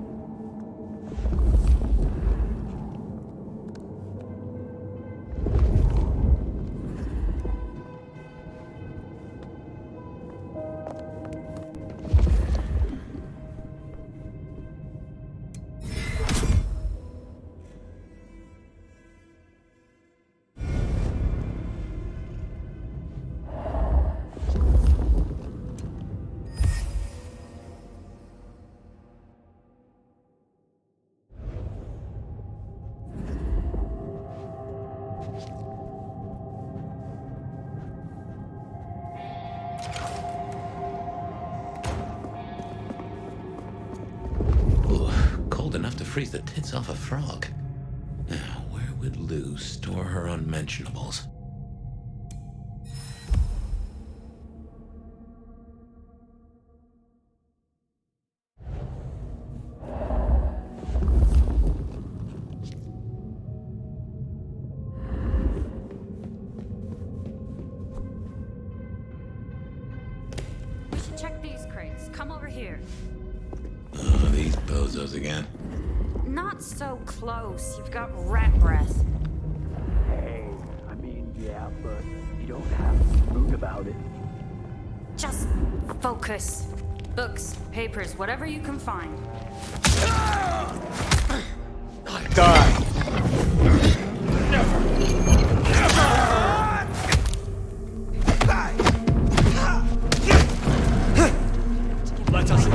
Enough to freeze the tits off a frog. Now, where would Lou store her unmentionables? We should check these crates. Come over here. Oh, these bozos again. Not so close. You've got rat breath. Hey, I mean, yeah, but you don't have to be rude about it. Just focus. Books, papers, whatever you can find. Die! Let us in.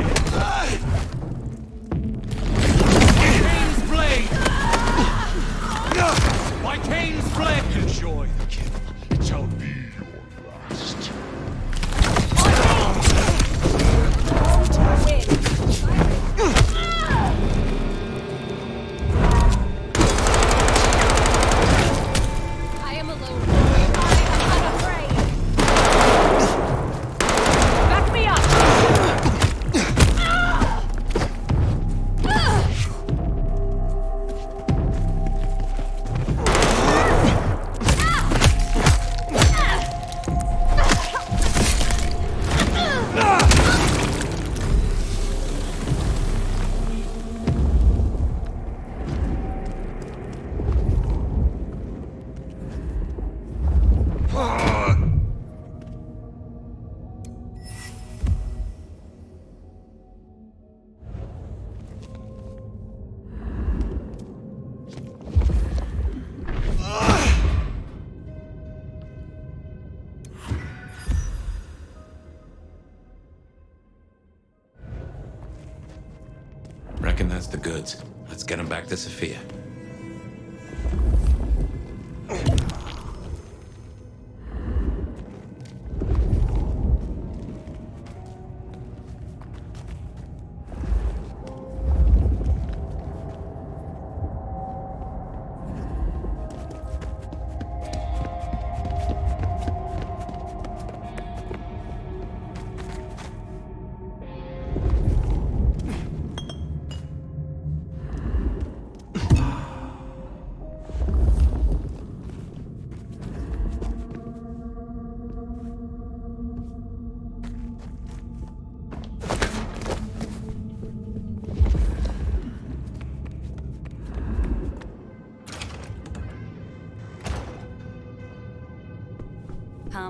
Cain's blade! My Cain's blade! Enjoy the kill. It shall be your last. I am alone. I am unafraid. Back me up! Reckon that's the goods. Let's get them back to Sophia.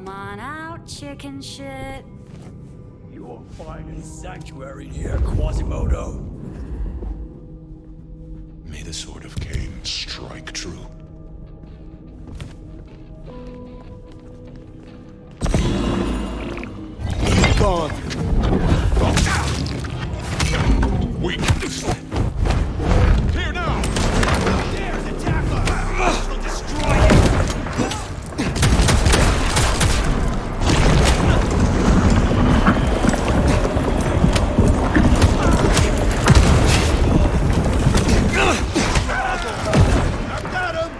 Come on out, chicken shit. You won't find any sanctuary here, Quasimodo. May the sword of Cain strike true. God! Weakness. Here now! Dares attack us! We'll destroy you! I've got him!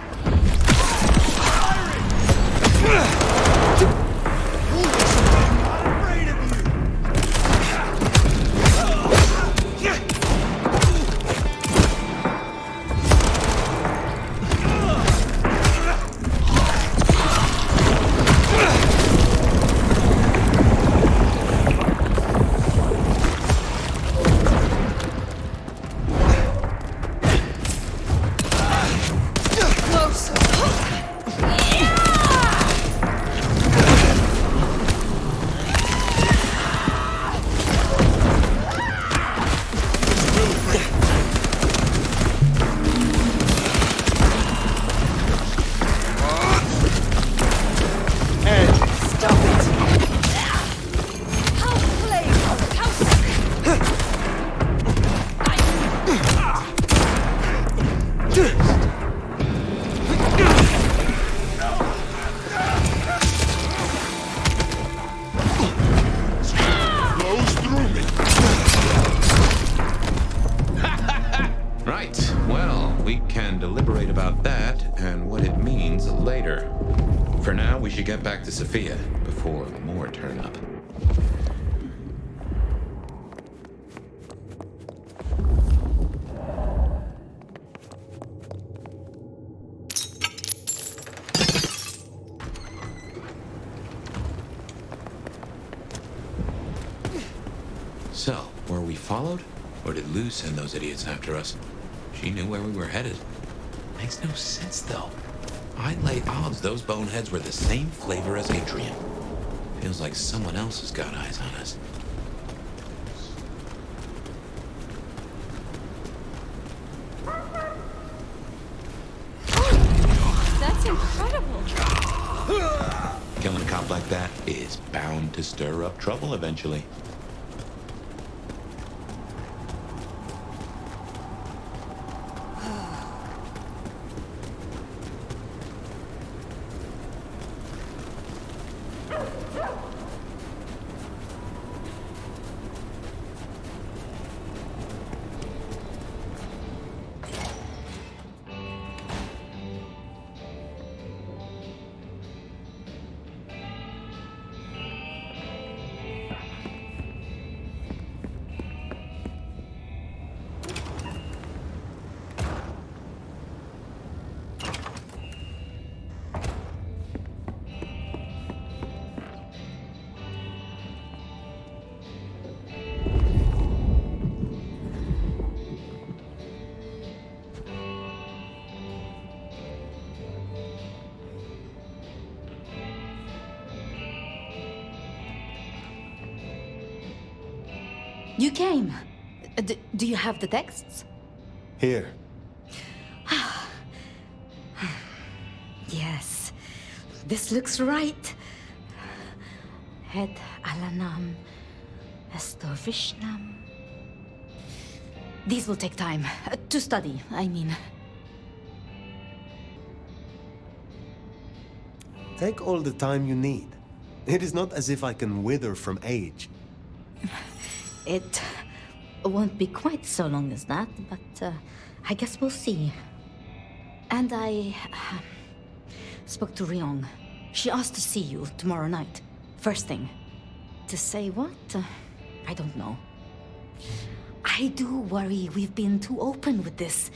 deliberate about that and what it means later. For now, we should get back to Sophia before more turn up. So, were we followed? Or did Lou send those idiots after us? She knew where we were headed. Makes no sense, though. I'd lay odds those boneheads were the same flavor as Adrian. Feels like someone else has got eyes on us. That's incredible. Killing a cop like that is bound to stir up trouble eventually. You came. Do you have the texts? Here. Yes. This looks right. Het Alanam Estovishnam. These will take time. To study, I mean. Take all the time you need. It is not as if I can wither from age. It won't be quite so long as that, but I guess we'll see. And I spoke to Ryong. She asked to see you tomorrow night. First thing. To say what? I don't know. I do worry we've been too open with this.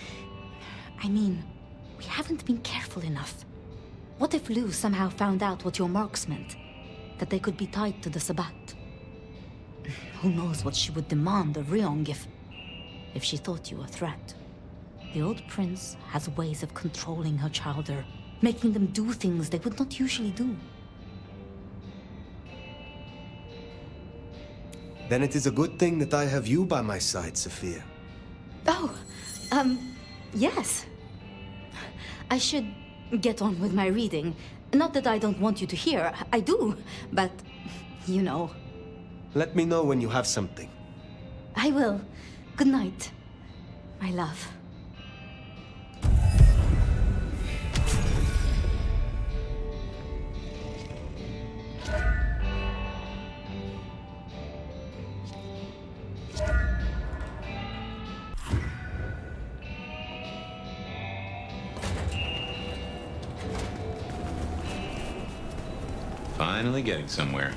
I mean, we haven't been careful enough. What if Lou somehow found out what your marks meant? That they could be tied to the Sabbat? Who knows what she would demand of Ryong if she thought you a threat. The old prince has ways of controlling her chowder, making them do things they would not usually do. Then it is a good thing that I have you by my side, Sophia. Oh, yes. I should get on with my reading. Not that I don't want you to hear. I do, but you know. Let me know when you have something. I will. Good night, my love. Finally getting somewhere.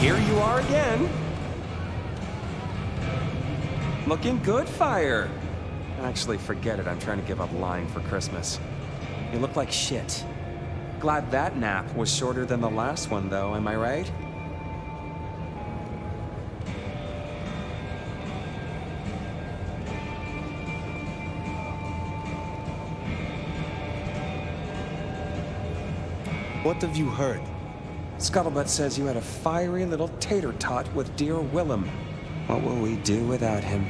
Here you are again. Looking good, Fire. Actually, forget it. I'm trying to give up lying for Christmas. You look like shit. Glad that nap was shorter than the last one, though, am I right? What have you heard? Scuttlebutt says you had a fiery little tater-tot with dear Willem. What will we do without him?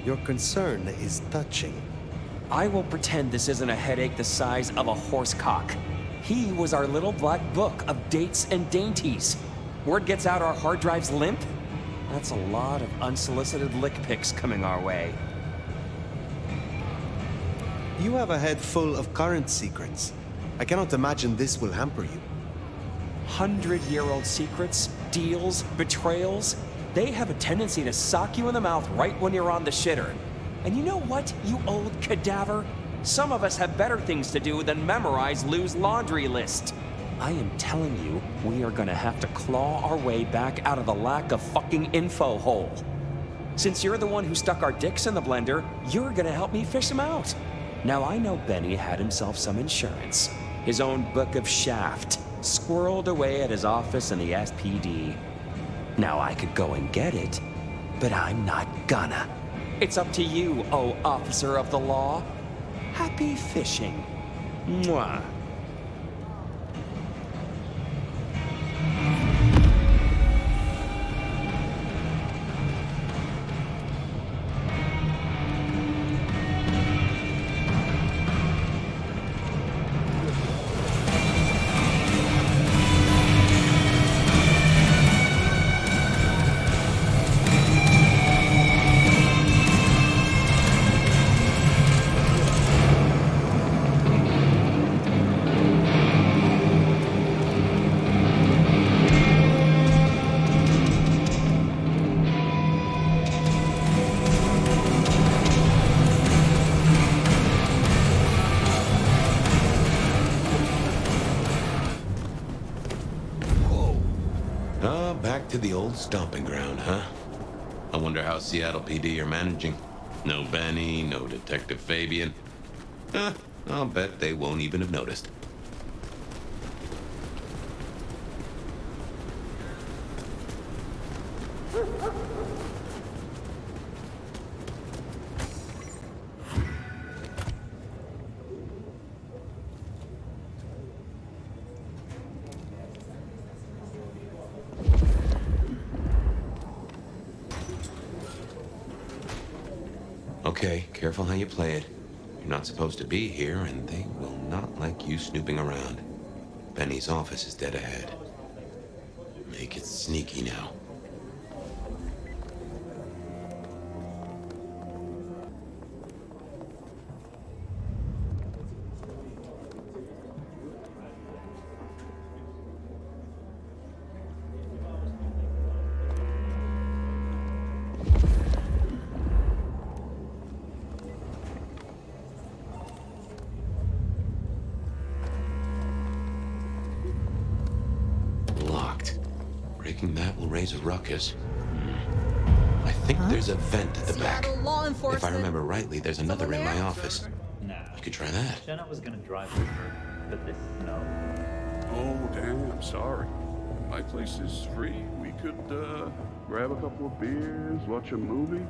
Your concern is touching. I will pretend this isn't a headache the size of a horse cock. He was our little black book of dates and dainties. Word gets out our hard drive's limp? That's a lot of unsolicited lick pics coming our way. You have a head full of current secrets. I cannot imagine this will hamper you. 100-year-old secrets, deals, betrayals, they have a tendency to sock you in the mouth right when you're on the shitter. And you know what, you old cadaver? Some of us have better things to do than memorize Lou's laundry list. I am telling you, we are gonna have to claw our way back out of the lack of fucking info hole. Since you're the one who stuck our dicks in the blender, you're gonna help me fish them out. Now I know Benny had himself some insurance. His own book of Shaft, squirreled away at his office in the SPD. Now I could go and get it, but I'm not gonna. It's up to you, oh officer of the law. Happy fishing. Mwah. back to the old stomping ground, huh? I wonder how Seattle PD are managing. No Benny, no Detective Fabian. I'll bet they won't even have noticed. Okay, careful how you play it. You're not supposed to be here, and they will not like you snooping around. Benny's office is dead ahead. Make it sneaky now. Breaking that will raise a ruckus. I think there's a vent at the back. Law If I remember rightly, there's another in my office. Nah. You could try that. Jenna was gonna drive with her, but this, no. Oh, damn, sorry. My place is free. We could, grab a couple of beers, watch a movie.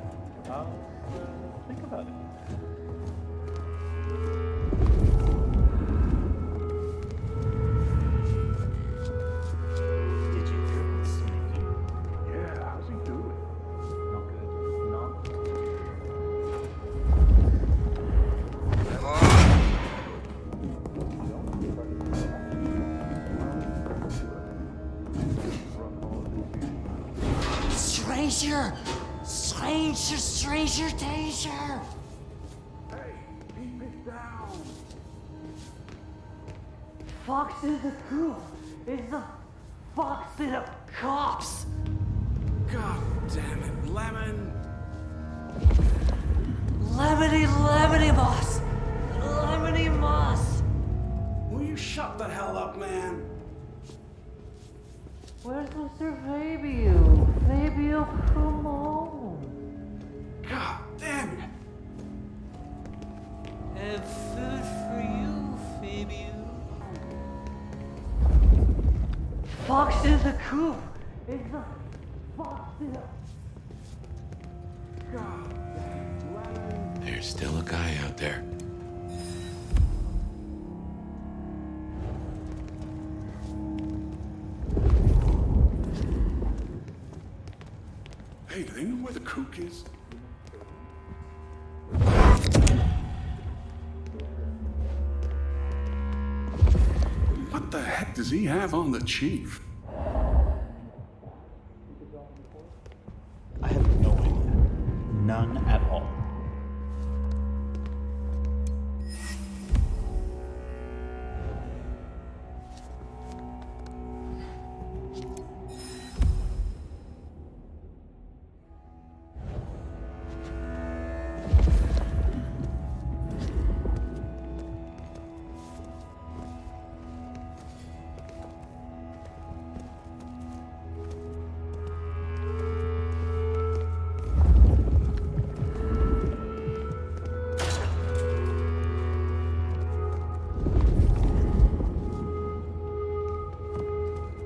Think about it. Stranger danger! Hey, keep it down! Fox is the crew! It's the Fox to the cops! God damn it, Lemon! Lemony Moss! Lemony Moss! Will you shut the hell up, man? Where's Mr. Fabio? Fabio, come on! God damn it! And food for you, Fabio. Fox is the coop. It's the Fox in the... God damn. There's still a guy out there. Hey, do they know where the kook is? What the heck does he have on the chief? I have no idea. None at all.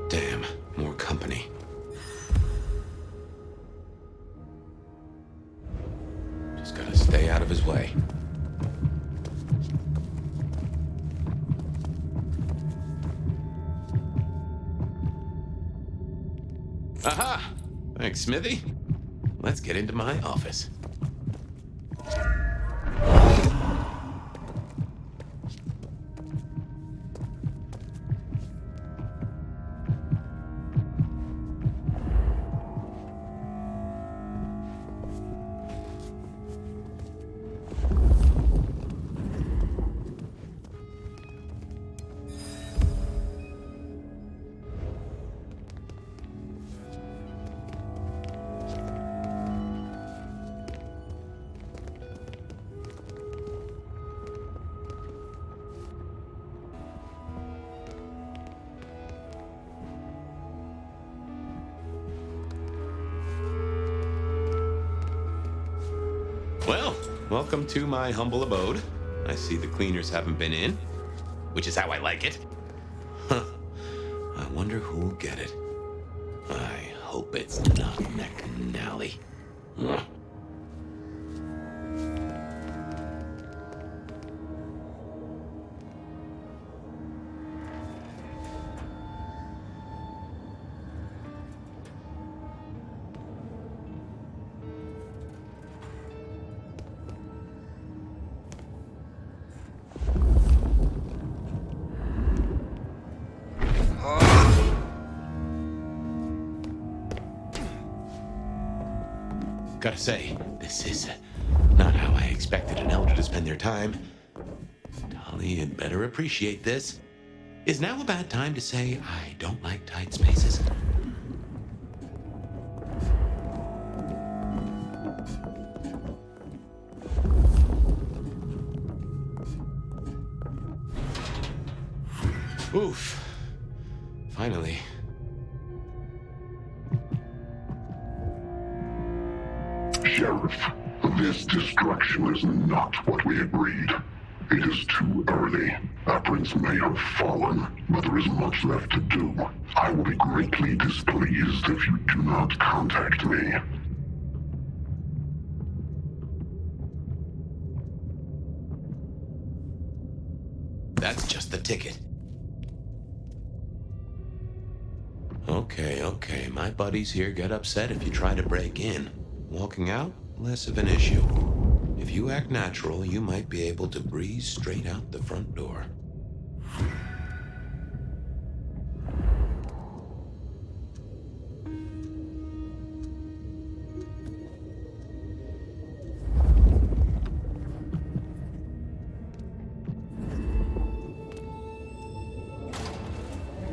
Damn, more company. Just gotta stay out of his way. Aha! Thanks, Smithy. Let's get into my office. Well, welcome to my humble abode. I see the cleaners haven't been in, which is how I like it. Huh. I wonder who'll get it. I hope it's not McNally. Ugh. Gotta say, this is not how I expected an elder to spend their time. Tali had better appreciate this. Is now a bad time to say I don't like tight spaces? Oof. Finally. Sheriff, this destruction is not what we agreed. It is too early. Our prince may have fallen, but there is much left to do. I will be greatly displeased if you do not contact me. That's just the ticket. Okay, my buddies here get upset if you try to break in. Walking out, less of an issue. If you act natural, you might be able to breeze straight out the front door.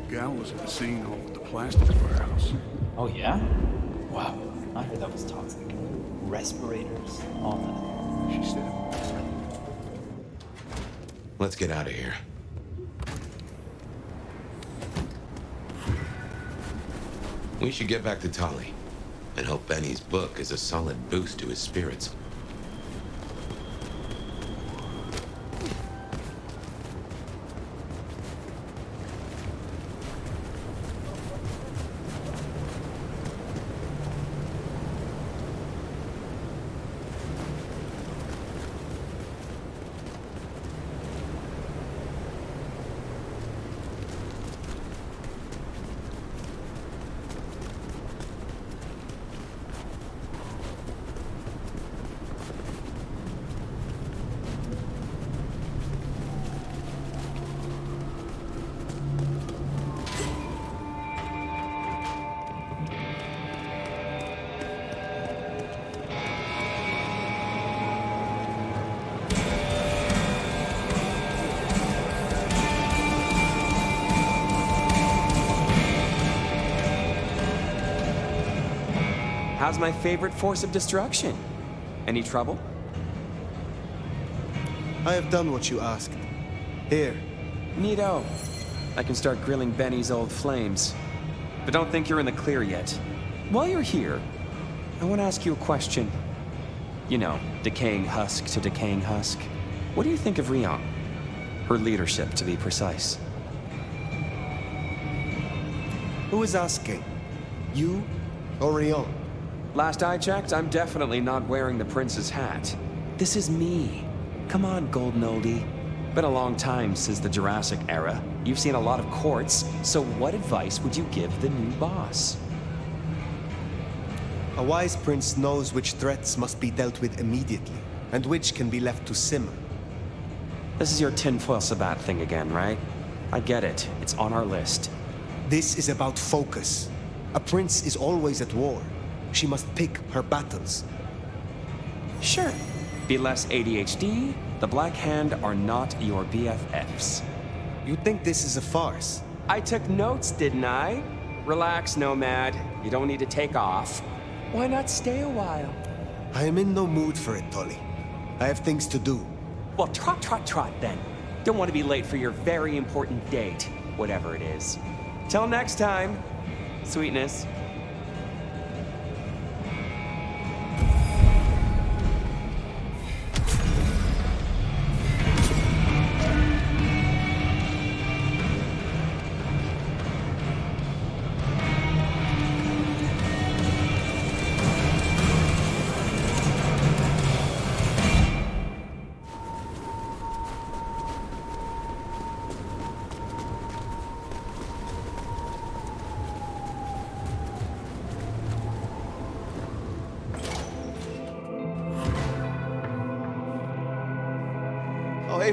Gal was at the scene over the plastics warehouse. Oh, yeah? Wow. I heard that was toxic. Respirators, all that. She said. Let's get out of here. We should get back to Tali and hope Benny's book is a solid boost to his spirits. How's my favorite force of destruction? Any trouble? I have done what you asked. Here. Neato. I can start grilling Benny's old flames. But don't think you're in the clear yet. While you're here, I want to ask you a question. You know, decaying husk to decaying husk. What do you think of Rion? Her leadership, to be precise. Who is asking? You or Rion? Last I checked, I'm definitely not wearing the prince's hat. This is me. Come on, golden oldie. Been a long time since the Jurassic era. You've seen a lot of courts, so what advice would you give the new boss? A wise prince knows which threats must be dealt with immediately, and which can be left to simmer. This is your tinfoil Sabat thing again, right? I get it. It's on our list. This is about focus. A prince is always at war. She must pick her battles. Sure. Be less ADHD. The Black Hand are not your BFFs. You think this is a farce? I took notes, didn't I? Relax, Nomad. You don't need to take off. Why not stay a while? I am in no mood for it, Tolly. I have things to do. Well, trot then. Don't want to be late for your very important date, whatever it is. Till next time, sweetness.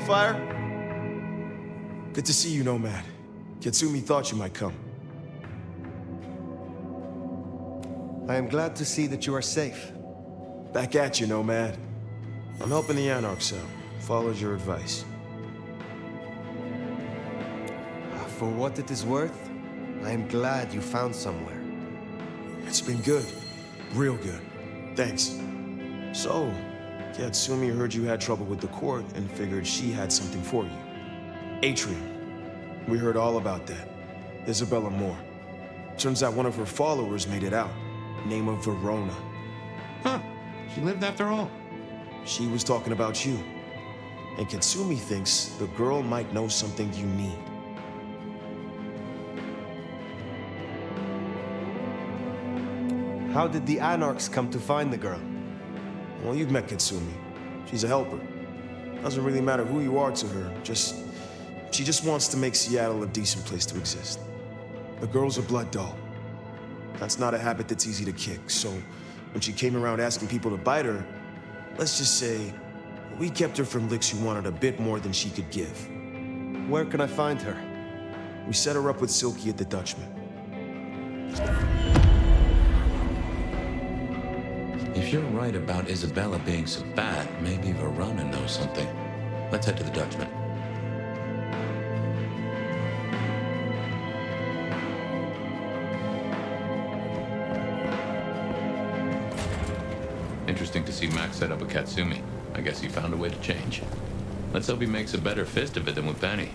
okay, Fire? Good to see you, Nomad. Katsumi thought you might come. I am glad to see that you are safe. Back at you, Nomad. I'm helping the Anarchs out. Followed your advice. For what it is worth, I am glad you found somewhere. It's been good. Real good. Thanks. So, Katsumi heard you had trouble with the court and figured she had something for you. Atrium. We heard all about that. Isabella Moore. Turns out one of her followers made it out. Name of Verona. Huh. She lived after all. She was talking about you. And Katsumi thinks the girl might know something you need. How did the Anarchs come to find the girl? Well, you've met Katsumi. She's a helper. Doesn't really matter who you are to her, she just wants to make Seattle a decent place to exist. The girl's a blood doll. That's not a habit that's easy to kick, so when she came around asking people to bite her, let's just say, we kept her from licks who wanted a bit more than she could give. Where can I find her? We set her up with Silky at the Dutchman. If you're right about Isabella being so bad, maybe Verona knows something. Let's head to the Dutchman. Interesting to see Max set up with Katsumi. I guess he found a way to change. Let's hope he makes a better fist of it than with Benny.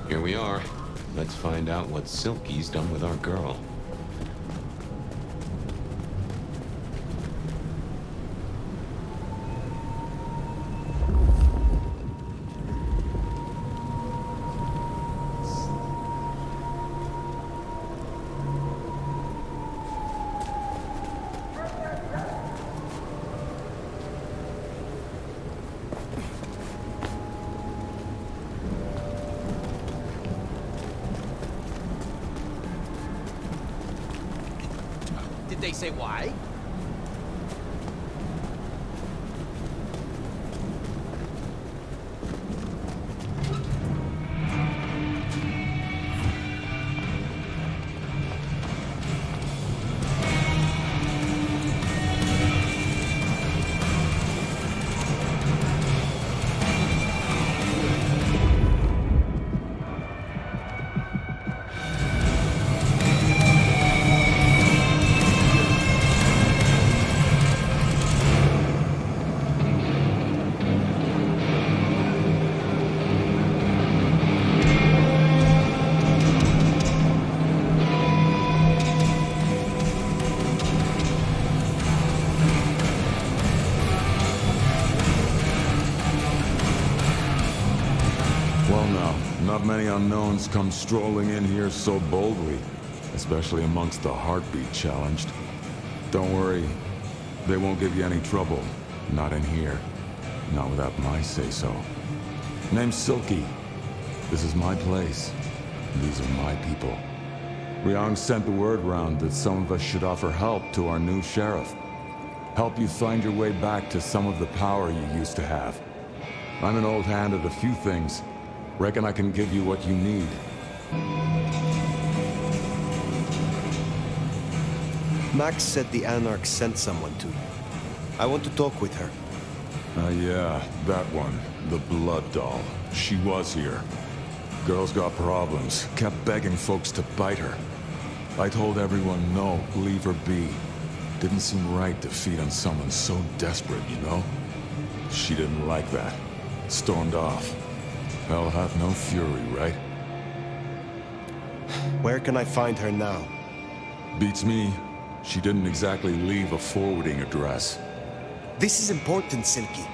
Here we are. Let's find out what Silky's done with our girl. Did they say why? Not many unknowns come strolling in here so boldly, especially amongst the heartbeat challenged. Don't worry, they won't give you any trouble. Not in here. Not without my say-so. Name's Silky. This is my place. These are my people. Ryong sent the word round that some of us should offer help to our new sheriff. Help you find your way back to some of the power you used to have. I'm an old hand at a few things. Reckon I can give you what you need. Max said the Anarchs sent someone to you. I want to talk with her. Yeah, that one. The blood doll. She was here. Girl's got problems. Kept begging folks to bite her. I told everyone no, leave her be. Didn't seem right to feed on someone so desperate, you know? She didn't like that. Stormed off. Hell hath no fury, right? Where can I find her now? Beats me. She didn't exactly leave a forwarding address. This is important, Silky.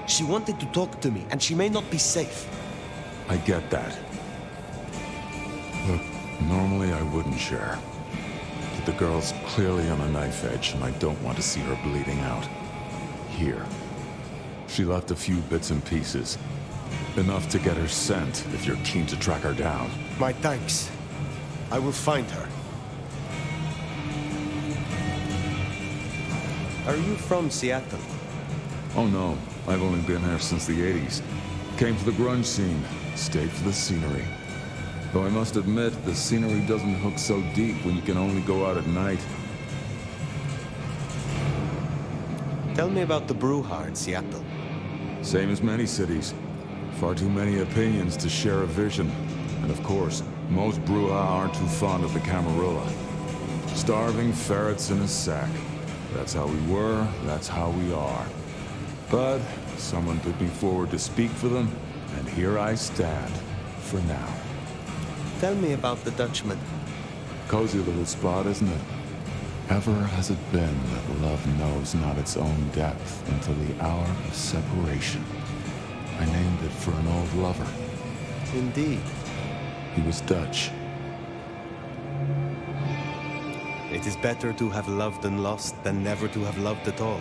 She wanted to talk to me, and she may not be safe. I get that. Look, normally I wouldn't share. But the girl's clearly on a knife edge, and I don't want to see her bleeding out. Here. She left a few bits and pieces. Enough to get her sent, if you're keen to track her down. My thanks. I will find her. Are you from Seattle? Oh no, I've only been here since the 80s. Came for the grunge scene, stayed for the scenery. Though I must admit, the scenery doesn't hook so deep when you can only go out at night. Tell me about the brouhaha in Seattle. Same as many cities. Far too many opinions to share a vision. And of course, most brouhaha aren't too fond of the Camarilla. Starving ferrets in a sack. That's how we were, that's how we are. But someone put me forward to speak for them, and here I stand, for now. Tell me about the Dutchman. Cozy little spot, isn't it? Ever has it been that love knows not its own depth until the hour of separation. I named it for an old lover. Indeed. He was Dutch. It is better to have loved and lost than never to have loved at all.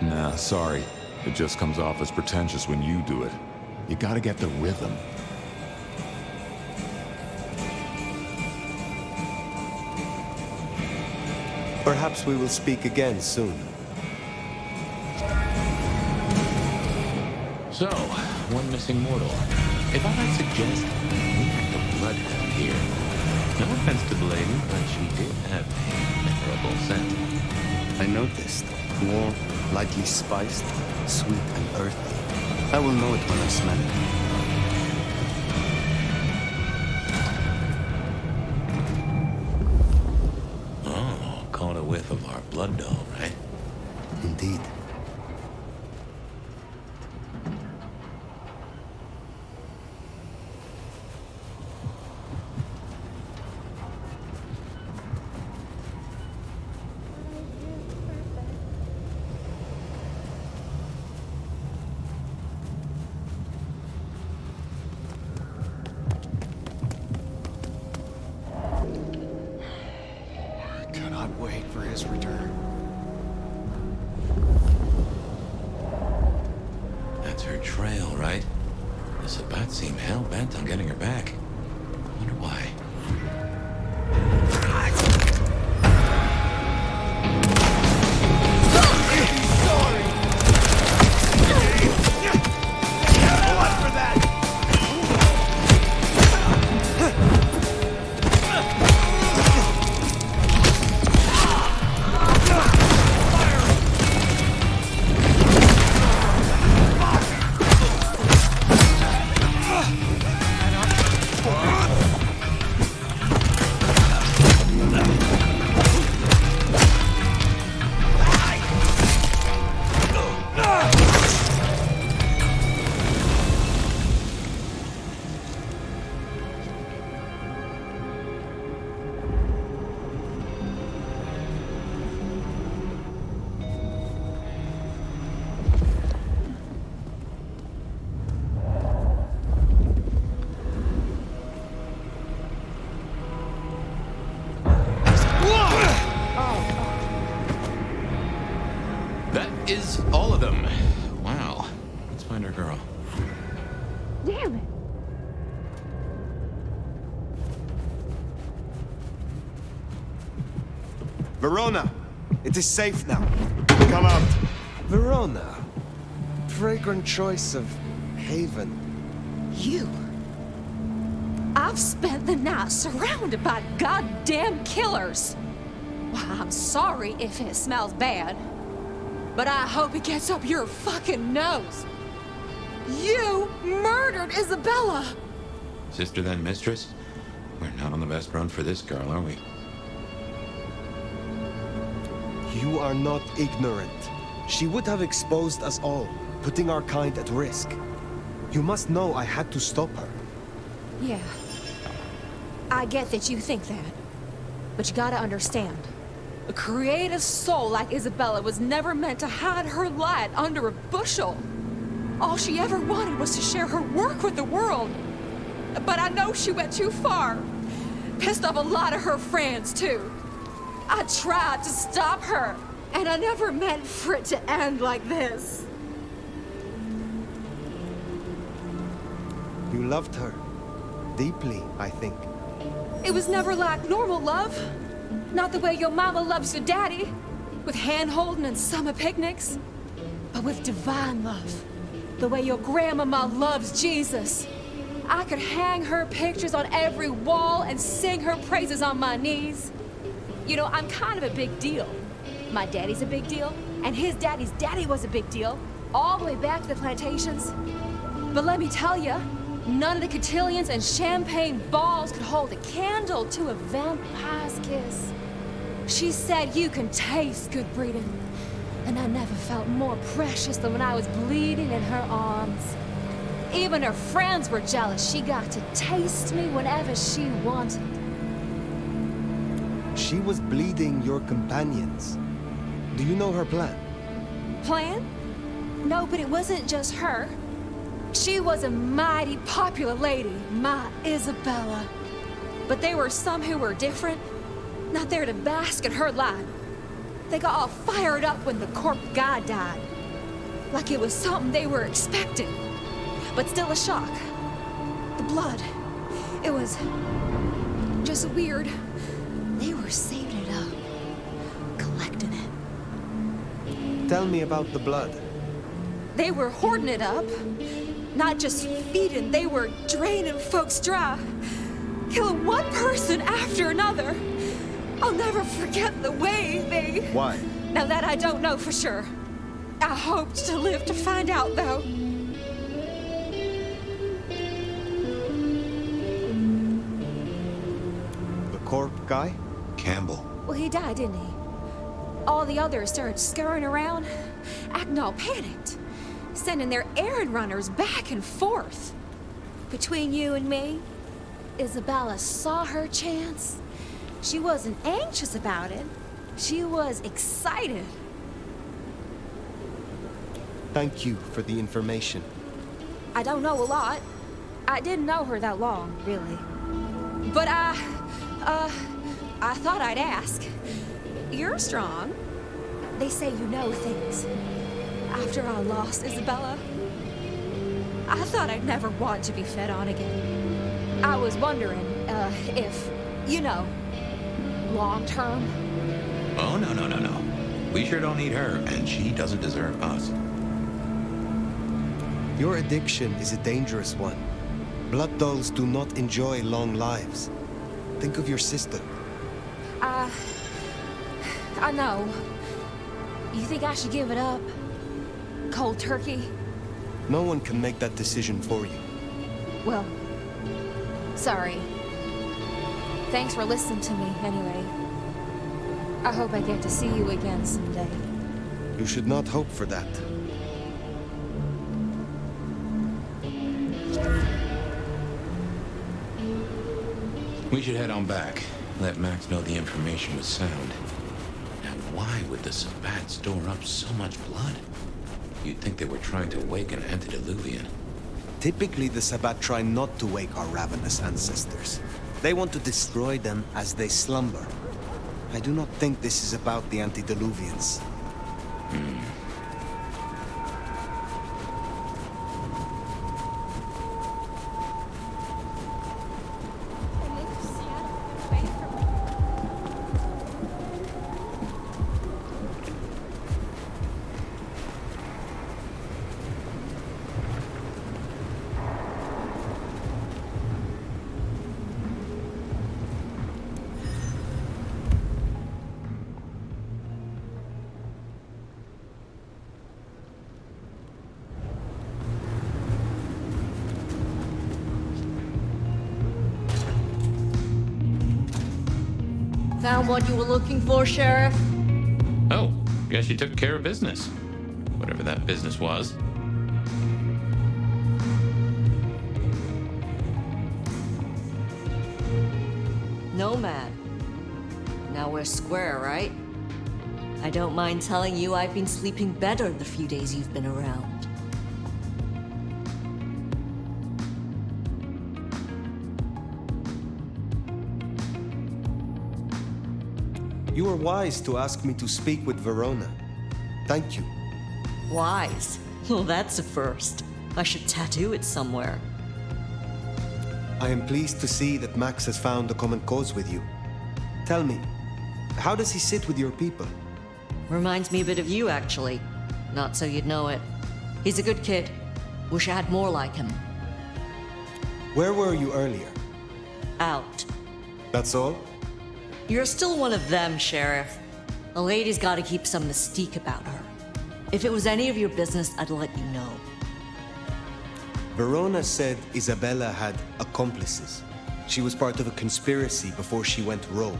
Nah, sorry. It just comes off as pretentious when you do it. You gotta get the rhythm. Perhaps we will speak again soon. So, one missing mortal. If I might suggest, we have a bloodhound here. No offense to the lady, but she did have a memorable scent. I noticed. Warm, lightly spiced, sweet and earthy. I will know it when I smell it. Caught a whiff of our blood doll, right? Indeed. Wait for his return. That's her trail, right? The Sabbats seem hell-bent on getting her back. Wonder why. Is all of them. Wow. Let's find our girl. Damn it. Verona! It is safe now. Come out. Verona. Fragrant choice of haven. You. I've spent the night surrounded by goddamn killers. Why, I'm sorry if it smells bad. but I hope it gets up your fucking nose. You murdered Isabella! Sister then mistress? We're not on the best run for this girl, are we? You are not ignorant. She would have exposed us all, putting our kind at risk. You must know I had to stop her. Yeah. I get that you think that. But you gotta understand. A creative soul like Isabella was never meant to hide her light under a bushel. All she ever wanted was to share her work with the world. But I know she went too far. Pissed off a lot of her friends, too. I tried to stop her, and I never meant for it to end like this. You loved her. Deeply, I think. It was never like normal love. Not the way your mama loves your daddy, with hand-holding and summer picnics. But with divine love. The way your grandmama loves Jesus. I could hang her pictures on every wall and sing her praises on my knees. You know, I'm kind of a big deal. My daddy's a big deal, and his daddy's daddy was a big deal, all the way back to the plantations. But let me tell you, none of the cotillions and champagne balls could hold a candle to a vampire's kiss. She said you can taste good breeding, and I never felt more precious than when I was bleeding in her arms. Even her friends were jealous. She got to taste me whenever she wanted. She was bleeding your companions. Do you know her plan? Plan? No, but it wasn't just her. She was a mighty popular lady, my Isabella. But there were some who were different, not there to bask in her light. They got all fired up when the corp guy died. Like it was something they were expecting. But still a shock. The blood. It was just weird. They were saving it up. Collecting it. Tell me about the blood. They were hoarding it up. Not just feeding, they were draining folks dry. Killing one person after another. I'll never forget the way they... Why? Now that I don't know for sure. I hoped to live to find out, though. The corp guy? Campbell. Well, he died, didn't he? All the others started scurrying around, acting all panicked, sending their errand runners back and forth. Between you and me, Isabella saw her chance. She wasn't anxious about it. She was excited. Thank you for the information. I don't know a lot. I didn't know her that long, really. But I thought I'd ask. You're strong. They say you know things. After I lost Isabella, I thought I'd never want to be fed on again. I was wondering, if, you know, long term. Oh, no. We sure don't need her, and she doesn't deserve us. Your addiction is a dangerous one. Blood dolls do not enjoy long lives. Think of your sister. I know. You think I should give it up? Cold turkey? No one can make that decision for you. Well, sorry. Thanks for listening to me, anyway. I hope I get to see you again someday. You should not hope for that. We should head on back. Let Max know the information was sound. Now, why would the Sabbat store up so much blood? You'd think they were trying to wake an antediluvian. Typically, the Sabbat try not to wake our ravenous ancestors. They want to destroy them as they slumber. I do not think this is about the antediluvians. Found what you were looking for, Sheriff? Oh, guess you took care of business. Whatever that business was. Nomad. Now we're square, right? I don't mind telling you I've been sleeping better the few days you've been around. You were wise to ask me to speak with Verona. Thank you. Wise? Well, that's a first. I should tattoo it somewhere. I am pleased to see that Max has found a common cause with you. Tell me, how does he sit with your people? Reminds me a bit of you, actually. Not so you'd know it. He's a good kid. Wish I had more like him. Where were you earlier? Out. That's all? You're still one of them, Sheriff. A lady's gotta keep some mystique about her. If it was any of your business, I'd let you know. Verona said Isabella had accomplices. She was part of a conspiracy before she went rogue.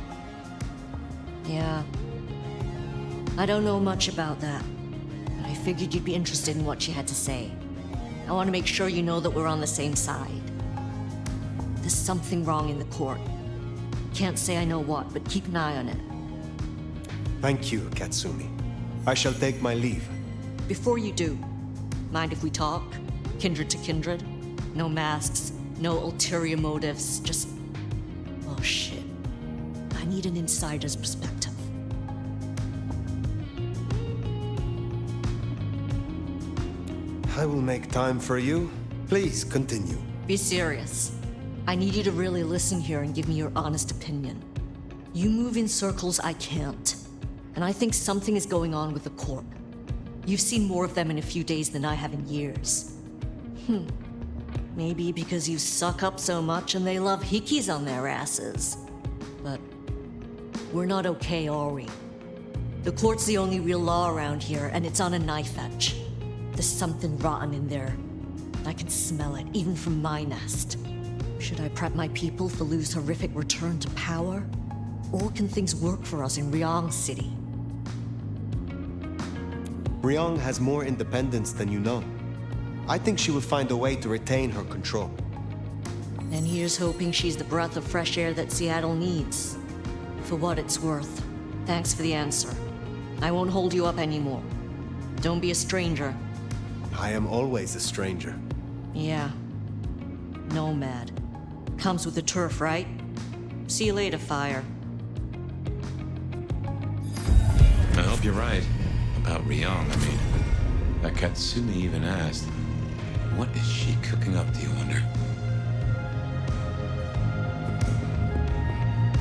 Yeah. I don't know much about that, but I figured you'd be interested in what she had to say. I want to make sure you know that we're on the same side. There's something wrong in the court. Can't say I know what, but keep an eye on it. Thank you, Katsumi. I shall take my leave. Before you do, mind if we talk? Kindred to kindred? No masks, no ulterior motives, just... Oh shit. I need an insider's perspective. I will make time for you. Please continue. Be serious. I need you to really listen here and give me your honest opinion. You move in circles I can't, and I think something is going on with the Corp. You've seen more of them in a few days than I have in years. Maybe because you suck up so much and they love hikis on their asses. But we're not okay, are we? The court's the only real law around here, and it's on a knife edge. There's something rotten in there. I can smell it, even from my nest. Should I prep my people for Lu's horrific return to power? Or can things work for us in Ryong City? Ryong has more independence than you know. I think she will find a way to retain her control. And here's hoping she's the breath of fresh air that Seattle needs. For what it's worth, thanks for the answer. I won't hold you up anymore. Don't be a stranger. I am always a stranger. Yeah. Nomad. Comes with the turf, right? See you later, Fire. I hope you're right. About Ryong, I mean. That Katsumi even asked, what is she cooking up, do you wonder?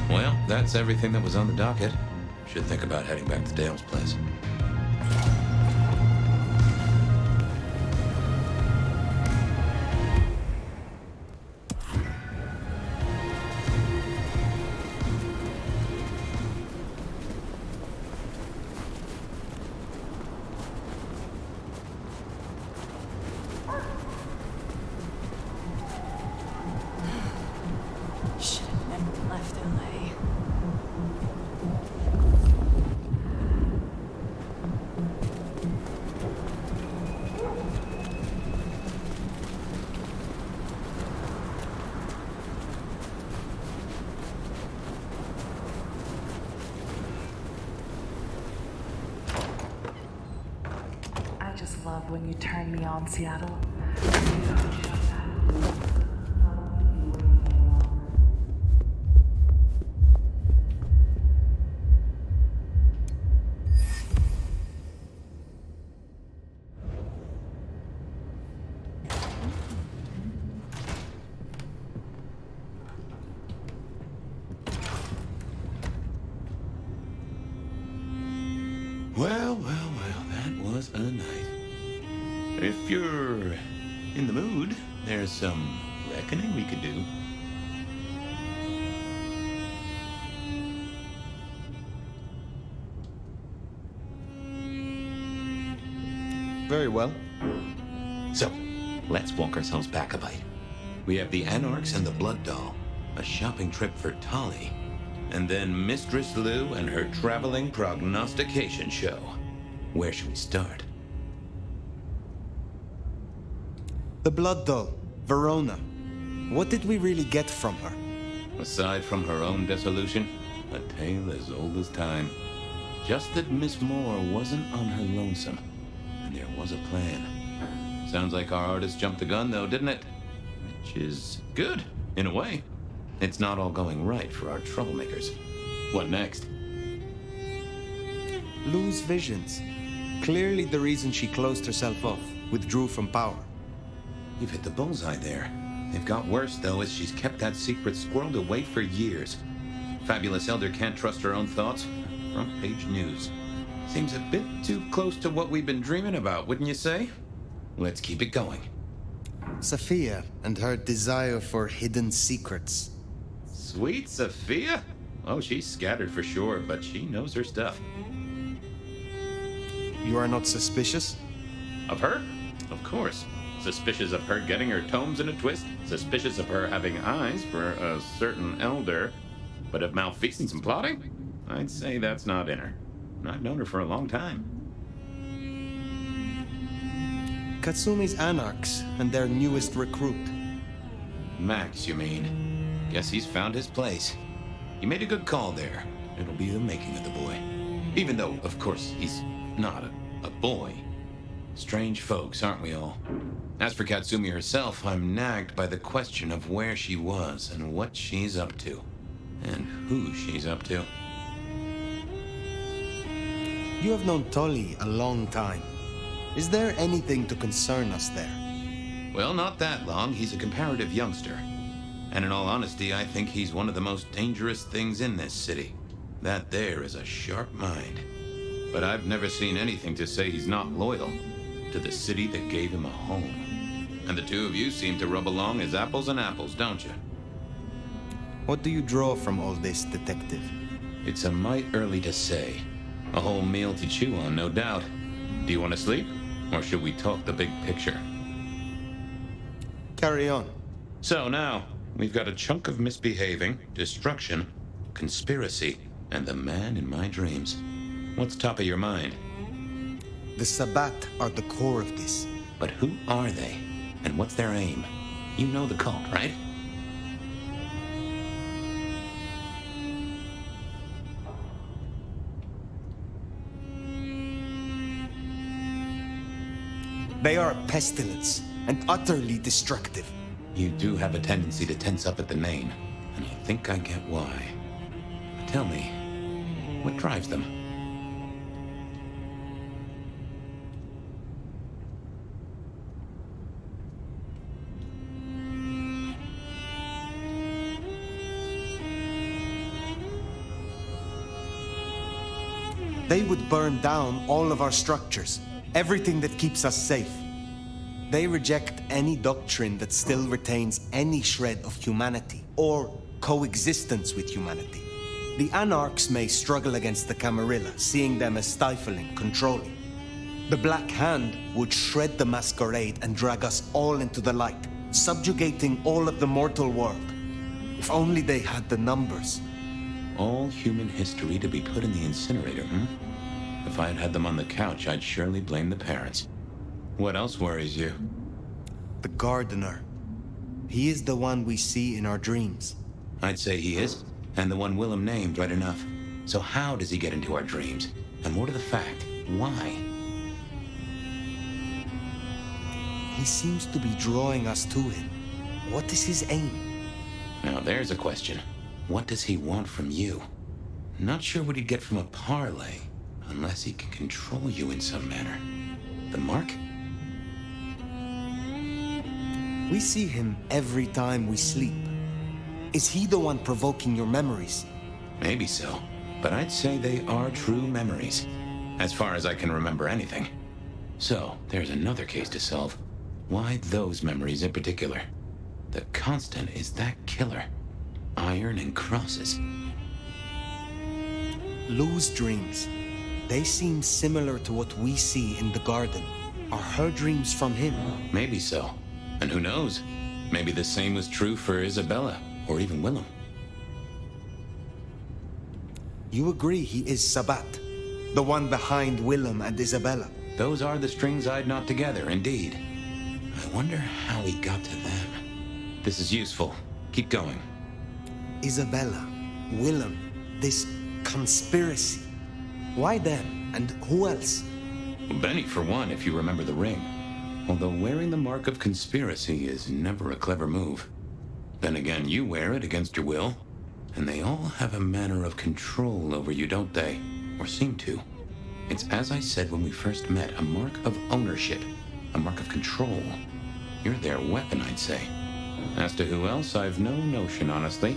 Well, that's everything that was on the docket. Should think about heading back to Dale's place. I just love when you turn me on, Seattle. Well, that was a night. If you're in the mood, there's some reckoning we could do. Very well. So, let's walk ourselves back a bite. We have the Anarchs and the Blood Doll, a shopping trip for Tali, And then Mistress Lou and her traveling prognostication show. Where should we start? The Blood Doll, Verona. What did we really get from her? Aside from her own dissolution, a tale as old as time. Just that Miss Moore wasn't on her lonesome, and there was a plan. Sounds like our artist jumped the gun, though, didn't it? Which is good, in a way. It's not all going right for our troublemakers. What next? Lou's visions. Clearly the reason she closed herself off, withdrew from power. You've hit the bullseye there. They've got worse, though, as she's kept that secret squirreled away for years. Fabulous Elder can't trust her own thoughts. Front page news. Seems a bit too close to what we've been dreaming about, wouldn't you say? Let's keep it going. Sophia and her desire for hidden secrets. Sweet Sophia? Oh, she's scattered for sure, but she knows her stuff. You are not suspicious? Of her? Of course. Suspicious of her getting her tomes in a twist. Suspicious of her having eyes for a certain elder. But of malfeasance and plotting? I'd say that's not in her. I've known her for a long time. Katsumi's Anarchs and their newest recruit. Max, you mean? Guess he's found his place. You made a good call there. It'll be the making of the boy. Even though, of course, he's not a boy. Strange folks, aren't we all? As for Katsumi herself, I'm nagged by the question of where she was and what she's up to. And who she's up to. You have known Tolly a long time. Is there anything to concern us there? Well, not that long. He's a comparative youngster. And in all honesty, I think he's one of the most dangerous things in this city. That there is a sharp mind. But I've never seen anything to say he's not loyal to the city that gave him a home. And the two of you seem to rub along as apples and apples, don't you? What do you draw from all this, detective? It's a mite early to say. A whole meal to chew on, no doubt. Do you want to sleep? Or should we talk the big picture? Carry on. So now, we've got a chunk of misbehaving, destruction, conspiracy, and the man in my dreams. What's top of your mind? The Sabbat are the core of this. But who are they? And what's their aim? You know the cult, right? They are a pestilence and utterly destructive. You do have a tendency to tense up at the name, and I think I get why. Tell me, what drives them? They would burn down all of our structures, everything that keeps us safe. They reject any doctrine that still retains any shred of humanity or coexistence with humanity. The Anarchs may struggle against the Camarilla, seeing them as stifling, controlling. The Black Hand would shred the Masquerade and drag us all into the light, subjugating all of the mortal world. If only they had the numbers. All human history to be put in the incinerator, If I had had them on the couch, I'd surely blame the parents. What else worries you? The Gardener. He is the one we see in our dreams. I'd say he is, and the one Willem named right enough. So how does he get into our dreams? And more to the fact, why? He seems to be drawing us to him. What is his aim? Now there's a question. What does he want from you? Not sure what he'd get from a parlay, unless he can control you in some manner. The Mark? We see him every time we sleep. Is he the one provoking your memories? Maybe so, but I'd say they are true memories, as far as I can remember anything. So, there's another case to solve. Why those memories in particular? The constant is that killer. Iron and crosses. Lou's dreams. They seem similar to what we see in the garden. Are her dreams from him? Maybe so. And who knows? Maybe the same was true for Isabella, or even Willem. You agree he is Sabat, the one behind Willem and Isabella? Those are the strings I'd knot together, indeed. I wonder how he got to them. This is useful. Keep going. Isabella, Willem, this conspiracy. Why them? And who else? Benny, for one, if you remember the ring. Although wearing the mark of conspiracy is never a clever move. Then again, you wear it against your will. And they all have a manner of control over you, don't they? Or seem to. It's as I said when we first met, a mark of ownership. A mark of control. You're their weapon, I'd say. As to who else, I've no notion, honestly.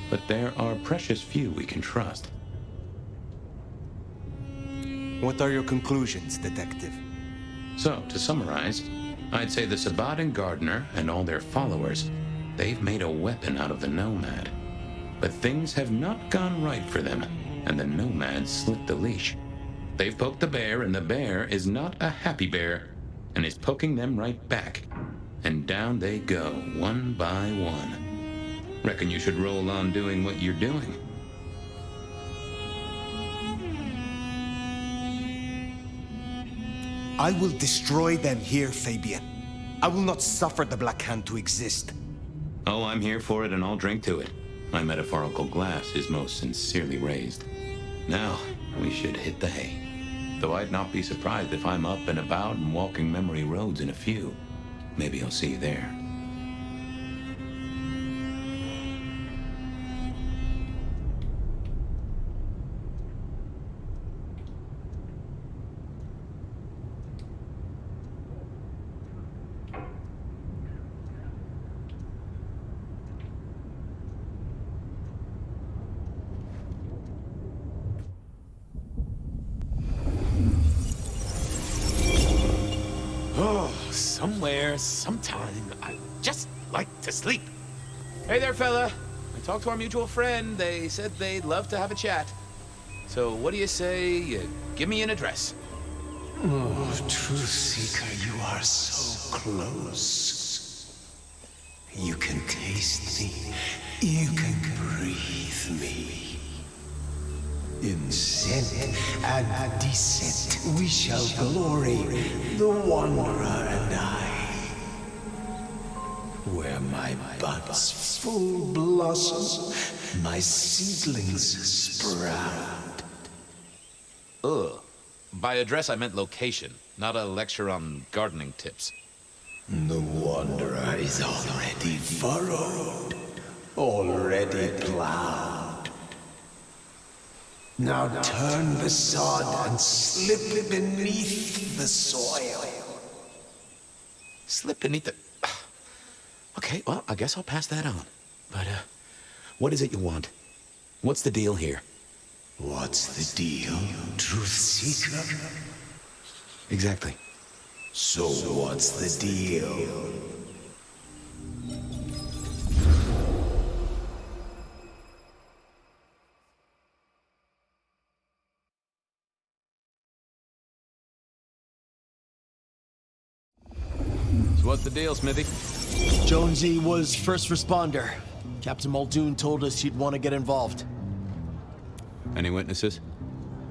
But there are precious few we can trust. What are your conclusions, Detective? So, to summarize, I'd say the Sabat and Gardner and all their followers, they've made a weapon out of the Nomad. But things have not gone right for them, and the Nomad slit the leash. They've poked the bear, and the bear is not a happy bear, and is poking them right back. And down they go, one by one. Reckon you should roll on doing what you're doing. I will destroy them here, Fabian. I will not suffer the Black Hand to exist. Oh, I'm here for it, and I'll drink to it. My metaphorical glass is most sincerely raised. Now, we should hit the hay. Though I'd not be surprised if I'm up and about and walking memory roads in a few. Maybe I'll see you there. Somewhere, sometime, I just like to sleep. Hey there, fella. I talked to our mutual friend. They said they'd love to have a chat. So what do you say you give me an address? Oh, Truth Seeker, you are so close. You can taste me. You can breathe me. In scent and descent we shall glory, the Wanderer and I. Where my buds full blossom, my seedlings sprout. Ugh. By address, I meant location, not a lecture on gardening tips. The Wanderer is already furrowed, already plowed. Now turn the sod and slip beneath the soil. Slip beneath the... Okay, well, I guess I'll pass that on. But, what is it you want? What's the deal here? What's the deal, Truth Seeker? Exactly. So what's the deal? So what's the deal, Smithy? Jonesy was first responder. Captain Muldoon told us he'd want to get involved. Any witnesses?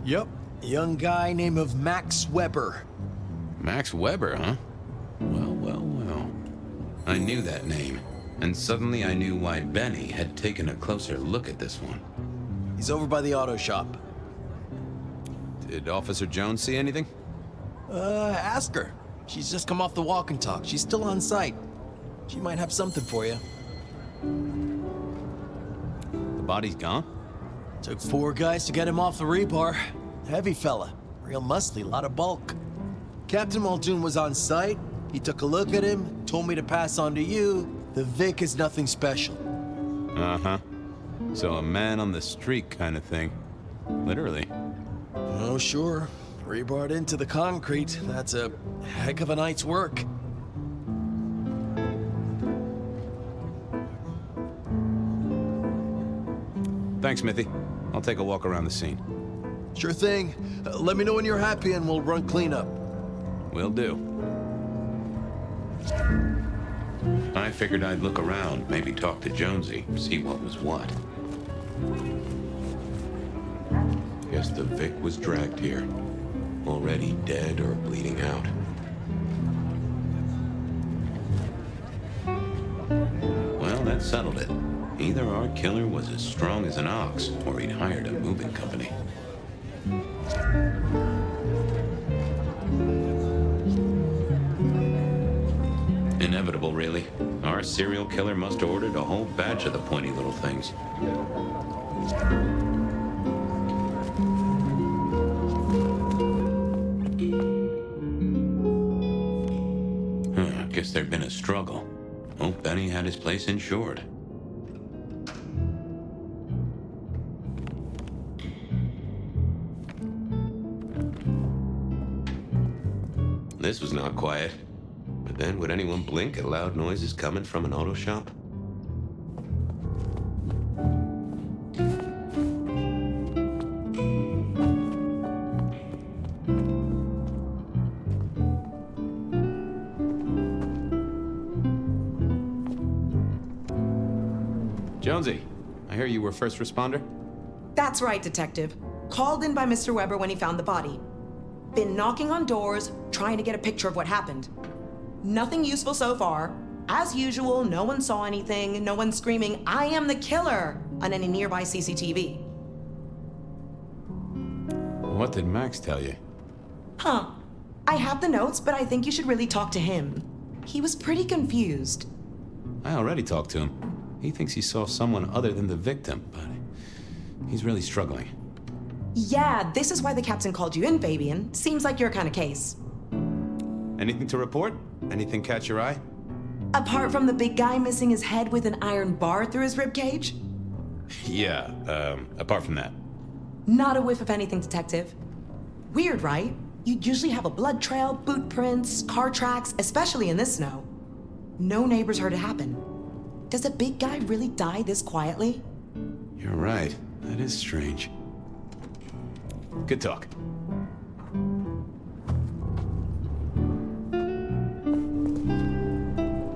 Yep. A young guy named of Max Weber. Max Weber, huh? Well, well, well. I knew that name, and suddenly I knew why Benny had taken a closer look at this one. He's over by the auto shop. Did Officer Jones see anything? Ask her. She's just come off the walk and talk. She's still on site. She might have something for you. The body's gone? Took 4 guys to get him off the rebar. Heavy fella. Real muscly, lot of bulk. Captain Muldoon was on site. He took a look at him, told me to pass on to you. The Vic is nothing special. Uh-huh. So a man on the street kind of thing. Literally. Oh, sure. Rebarred into the concrete. That's a heck of a night's work. Thanks, Smithy. I'll take a walk around the scene. Sure thing. Let me know when you're happy and we'll run cleanup. Will do. I figured I'd look around, maybe talk to Jonesy, see what was what. Guess the Vic was dragged here. Already dead or bleeding out. Well, that settled it. Either our killer was as strong as an ox, or he'd hired a moving company. Inevitable, really. Our serial killer must have ordered a whole batch of the pointy little things. Guess there'd been a struggle. Hope Benny had his place insured. This was not quiet. But then, would anyone blink at loud noises coming from an auto shop? Jonesy, I hear you were first responder? That's right, Detective. Called in by Mr. Weber when he found the body. Been knocking on doors, trying to get a picture of what happened. Nothing useful so far. As usual, no one saw anything, no one screaming, "I am the killer," on any nearby CCTV. What did Max tell you? Huh. I have the notes, but I think you should really talk to him. He was pretty confused. I already talked to him. He thinks he saw someone other than the victim, but he's really struggling. Yeah, this is why the captain called you in, Fabian. Seems like your kind of case. Anything to report? Anything catch your eye? Apart from the big guy missing his head with an iron bar through his ribcage? Yeah, apart from that. Not a whiff of anything, Detective. Weird, right? You'd usually have a blood trail, boot prints, car tracks, especially in this snow. No neighbors heard it happen. Does a big guy really die this quietly? You're right. That is strange. Good talk.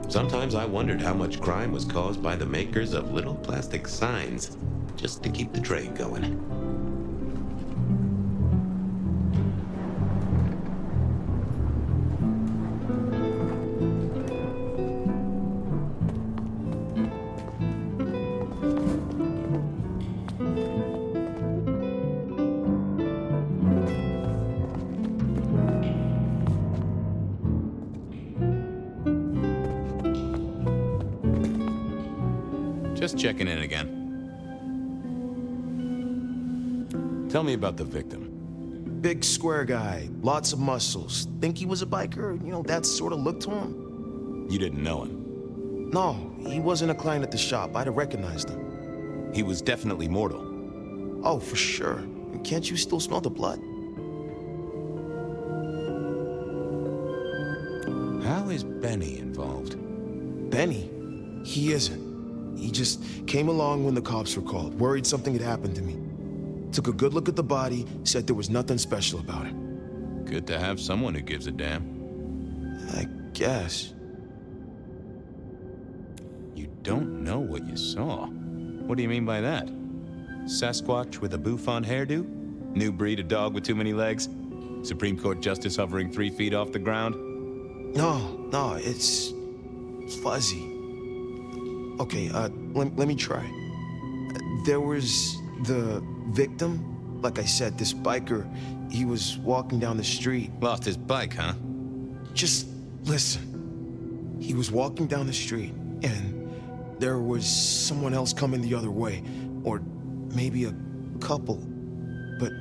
Sometimes I wondered how much crime was caused by the makers of little plastic signs, just to keep the trade going. Just checking in again. Tell me about the victim. Big square guy, lots of muscles. Think he was a biker? You know, that sort of look to him? You didn't know him? No, he wasn't a client at the shop. I'd have recognized him. He was definitely mortal. Oh, for sure. Can't you still smell the blood? How is Benny involved? Benny? He isn't. He just came along when the cops were called, worried something had happened to me. Took a good look at the body, said there was nothing special about it. Good to have someone who gives a damn. I guess. You don't know what you saw. What do you mean by that? Sasquatch with a bouffant hairdo? New breed of dog with too many legs? Supreme Court justice hovering 3 feet off the ground? No, it's fuzzy. Okay, let me try. There was the victim. Like I said, this biker, he was walking down the street. Lost his bike, huh? Just listen. He was walking down the street, and there was someone else coming the other way. Or maybe a couple. But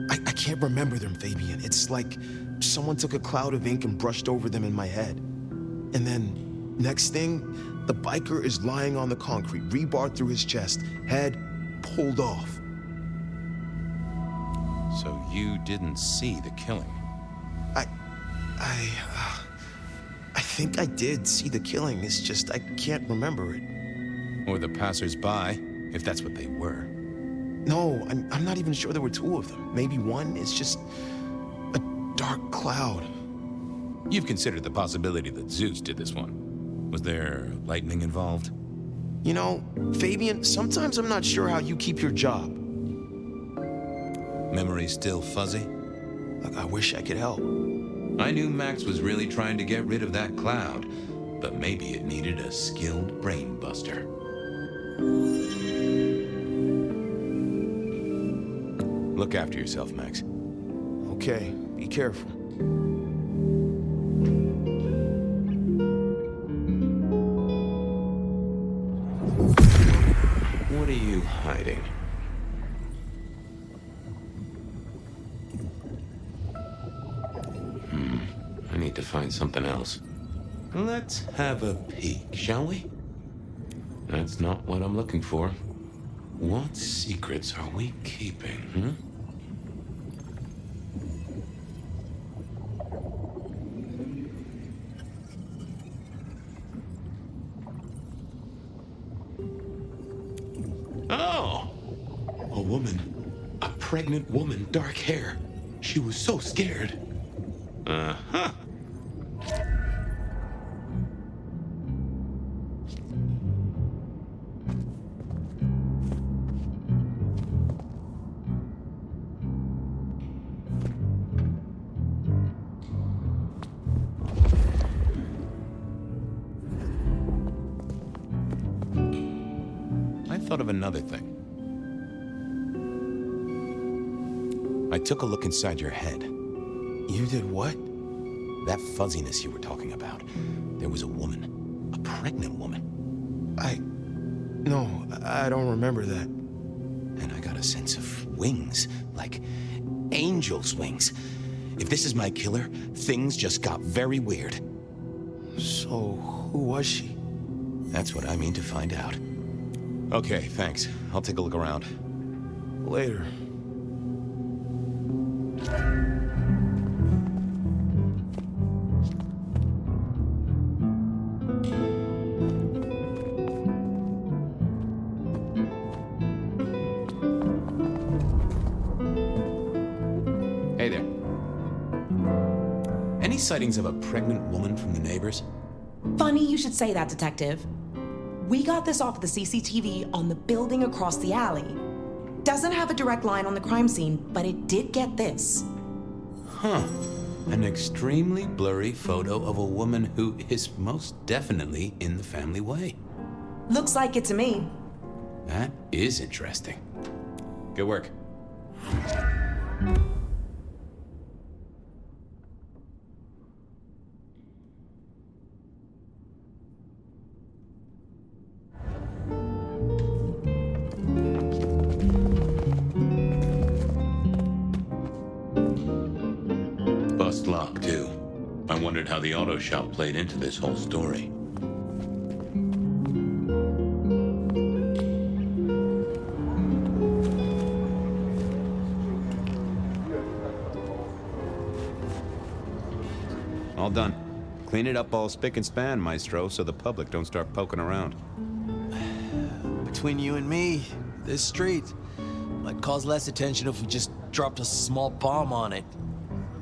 I can't remember them, Fabian. It's like someone took a cloud of ink and brushed over them in my head. And then, next thing, the biker is lying on the concrete, rebar through his chest, head pulled off. So you didn't see the killing? I think I did see the killing. It's just I can't remember it. Or the passers-by, if that's what they were. No, I'm not even sure there were 2 of them. Maybe one. It's just a dark cloud. You've considered the possibility that Zeus did this one. Was there lightning involved? You know, Fabian, sometimes I'm not sure how you keep your job. Memory still fuzzy? Look, I wish I could help. I knew Max was really trying to get rid of that cloud, but maybe it needed a skilled brain buster. Look after yourself, Max. Okay, be careful. What are you hiding? I need to find something else. Let's have a peek, shall we? That's not what I'm looking for. What secrets are we keeping, Oh! A woman. A pregnant woman, dark hair. She was so scared. Uh-huh. I thought of another thing. I took a look inside your head. You did what? That fuzziness you were talking about. There was a woman. A pregnant woman. No, I don't remember that. And I got a sense of wings. Like angel's wings. If this is my killer, things just got very weird. So, who was she? That's what I mean to find out. Okay, thanks. I'll take a look around. Later. Hey there. Any sightings of a pregnant woman from the neighbors? Funny you should say that, Detective. We got this off the CCTV on the building across the alley. Doesn't have a direct line on the crime scene, but it did get this. Huh. An extremely blurry photo of a woman who is most definitely in the family way. Looks like it to me. That is interesting. Good work. Bust lock, too. I wondered how the auto shop played into this whole story. All done. Clean it up all spick and span, Maestro, so the public don't start poking around. Between you and me, this street might cause less attention if we just dropped a small bomb on it.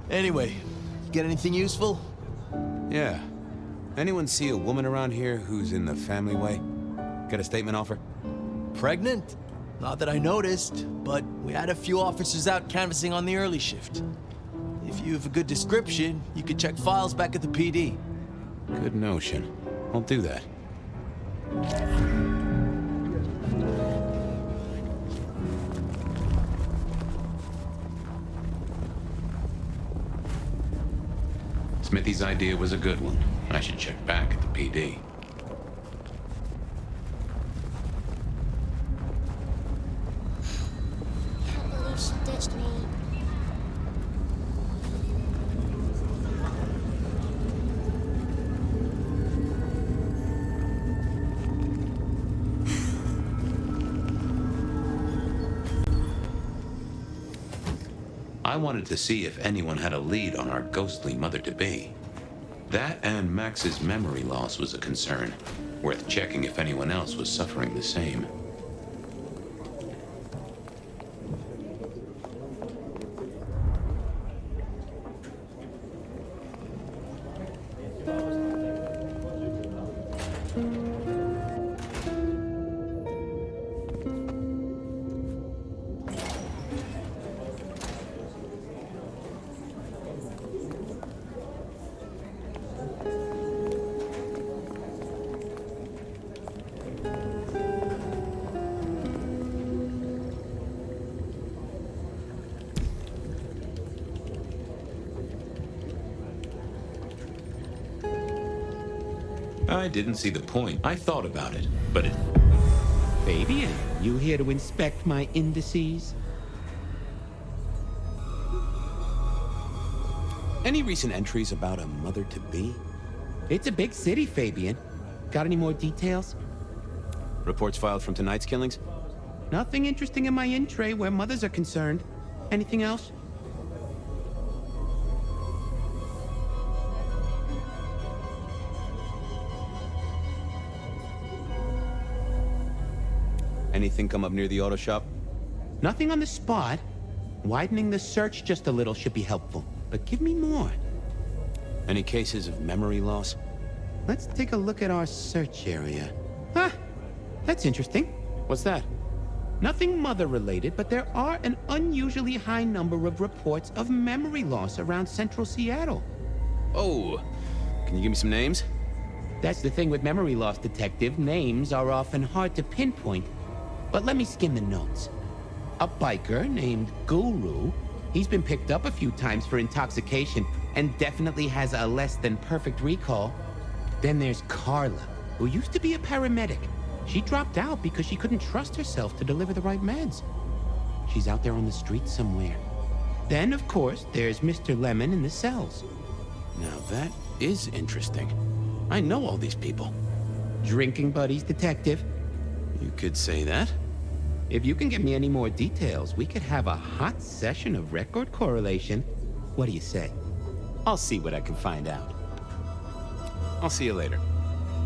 Anyway, you get anything useful? Yeah. Anyone see a woman around here who's in the family way? Got a statement offer? Pregnant? Not that I noticed, but we had a few officers out canvassing on the early shift. If you have a good description, you could check files back at the PD. Good notion. I'll do that. Smithy's idea was a good one. I should check back at the PD. Can't believe she ditched me. I wanted to see if anyone had a lead on our ghostly mother-to-be. That and Max's memory loss was a concern, worth checking if anyone else was suffering the same. I didn't see the point. I thought about it, but it... Fabian, you here to inspect my indices? Any recent entries about a mother-to-be? It's a big city, Fabian. Got any more details? Reports filed from tonight's killings? Nothing interesting in my in-tray where mothers are concerned. Anything else? Anything come up near the auto shop? Nothing on the spot. Widening the search just a little should be helpful, but give me more. Any cases of memory loss? Let's take a look at our search area. Ah, that's interesting. What's that? Nothing mother-related, but there are an unusually high number of reports of memory loss around central Seattle. Oh, can you give me some names? That's the thing with memory loss, Detective. Names are often hard to pinpoint. But let me skim the notes. A biker named Guru. He's been picked up a few times for intoxication and definitely has a less than perfect recall. Then there's Carla, who used to be a paramedic. She dropped out because she couldn't trust herself to deliver the right meds. She's out there on the streets somewhere. Then, of course, there's Mr. Lemon in the cells. Now that is interesting. I know all these people. Drinking buddies, Detective. You could say that. If you can get me any more details, we could have a hot session of record correlation. What do you say? I'll see what I can find out. I'll see you later.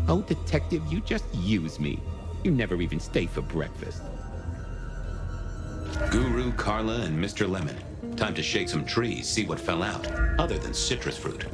Oh, Detective, you just use me. You never even stay for breakfast. Guru, Carla, and Mr. Lemon. Time to shake some trees, see what fell out, other than citrus fruit.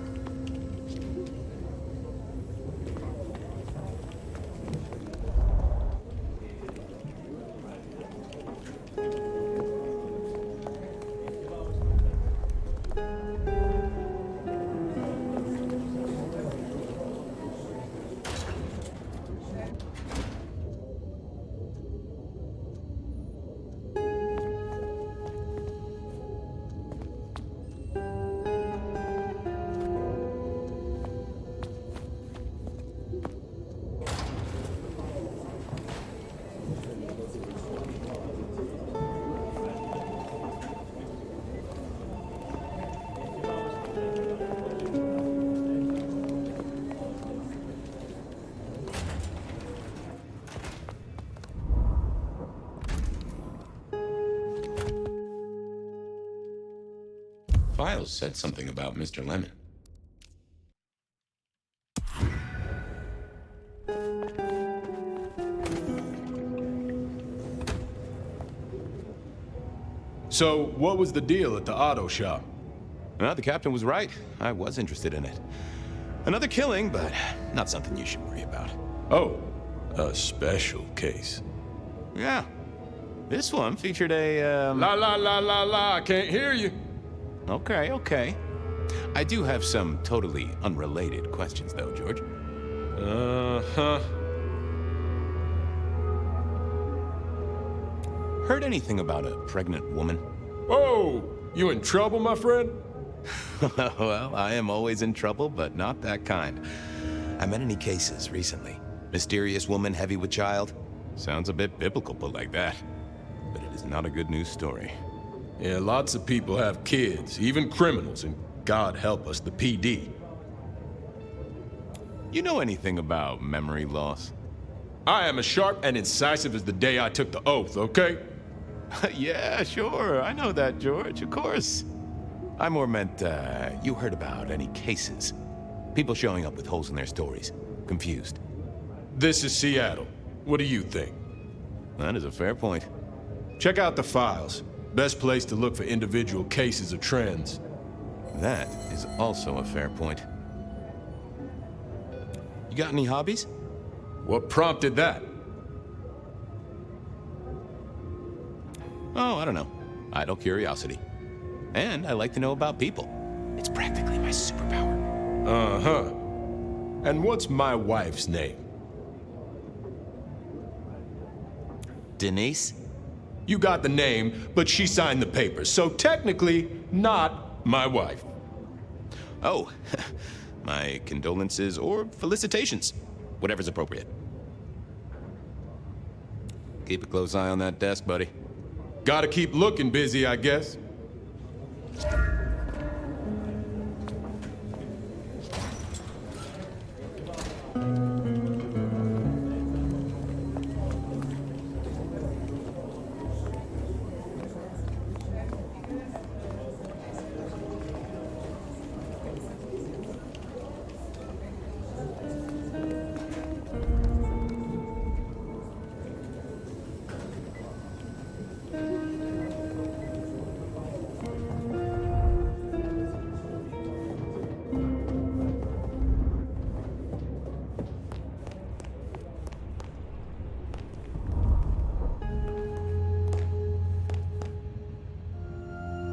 Files said something about Mr. Lemon. So, what was the deal at the auto shop? Well, the captain was right. I was interested in it. Another killing, but not something you should worry about. Oh, a special case. Yeah. This one featured a, La la la la la, I can't hear you. Okay, okay. I do have some totally unrelated questions, though, George. Uh-huh. Heard anything about a pregnant woman? Whoa! You in trouble, my friend? Well, I am always in trouble, but not that kind. I met any cases recently. Mysterious woman heavy with child? Sounds a bit biblical put like that. But it is not a good news story. Yeah, lots of people have kids, even criminals, and God help us, the PD. You know anything about memory loss? I am as sharp and incisive as the day I took the oath, okay? Yeah, sure. I know that, George, of course. I more meant, you heard about any cases. People showing up with holes in their stories. Confused. This is Seattle. What do you think? That is a fair point. Check out the files. Best place to look for individual cases or trends. That is also a fair point. You got any hobbies? What prompted that? Oh, I don't know. Idle curiosity. And I like to know about people. It's practically my superpower. Uh-huh. And what's my wife's name? Denise? You got the name, but she signed the papers, so technically not my wife. Oh, my condolences or felicitations. whatever's appropriate. Keep a close eye on that desk, buddy. Gotta keep looking busy, I guess.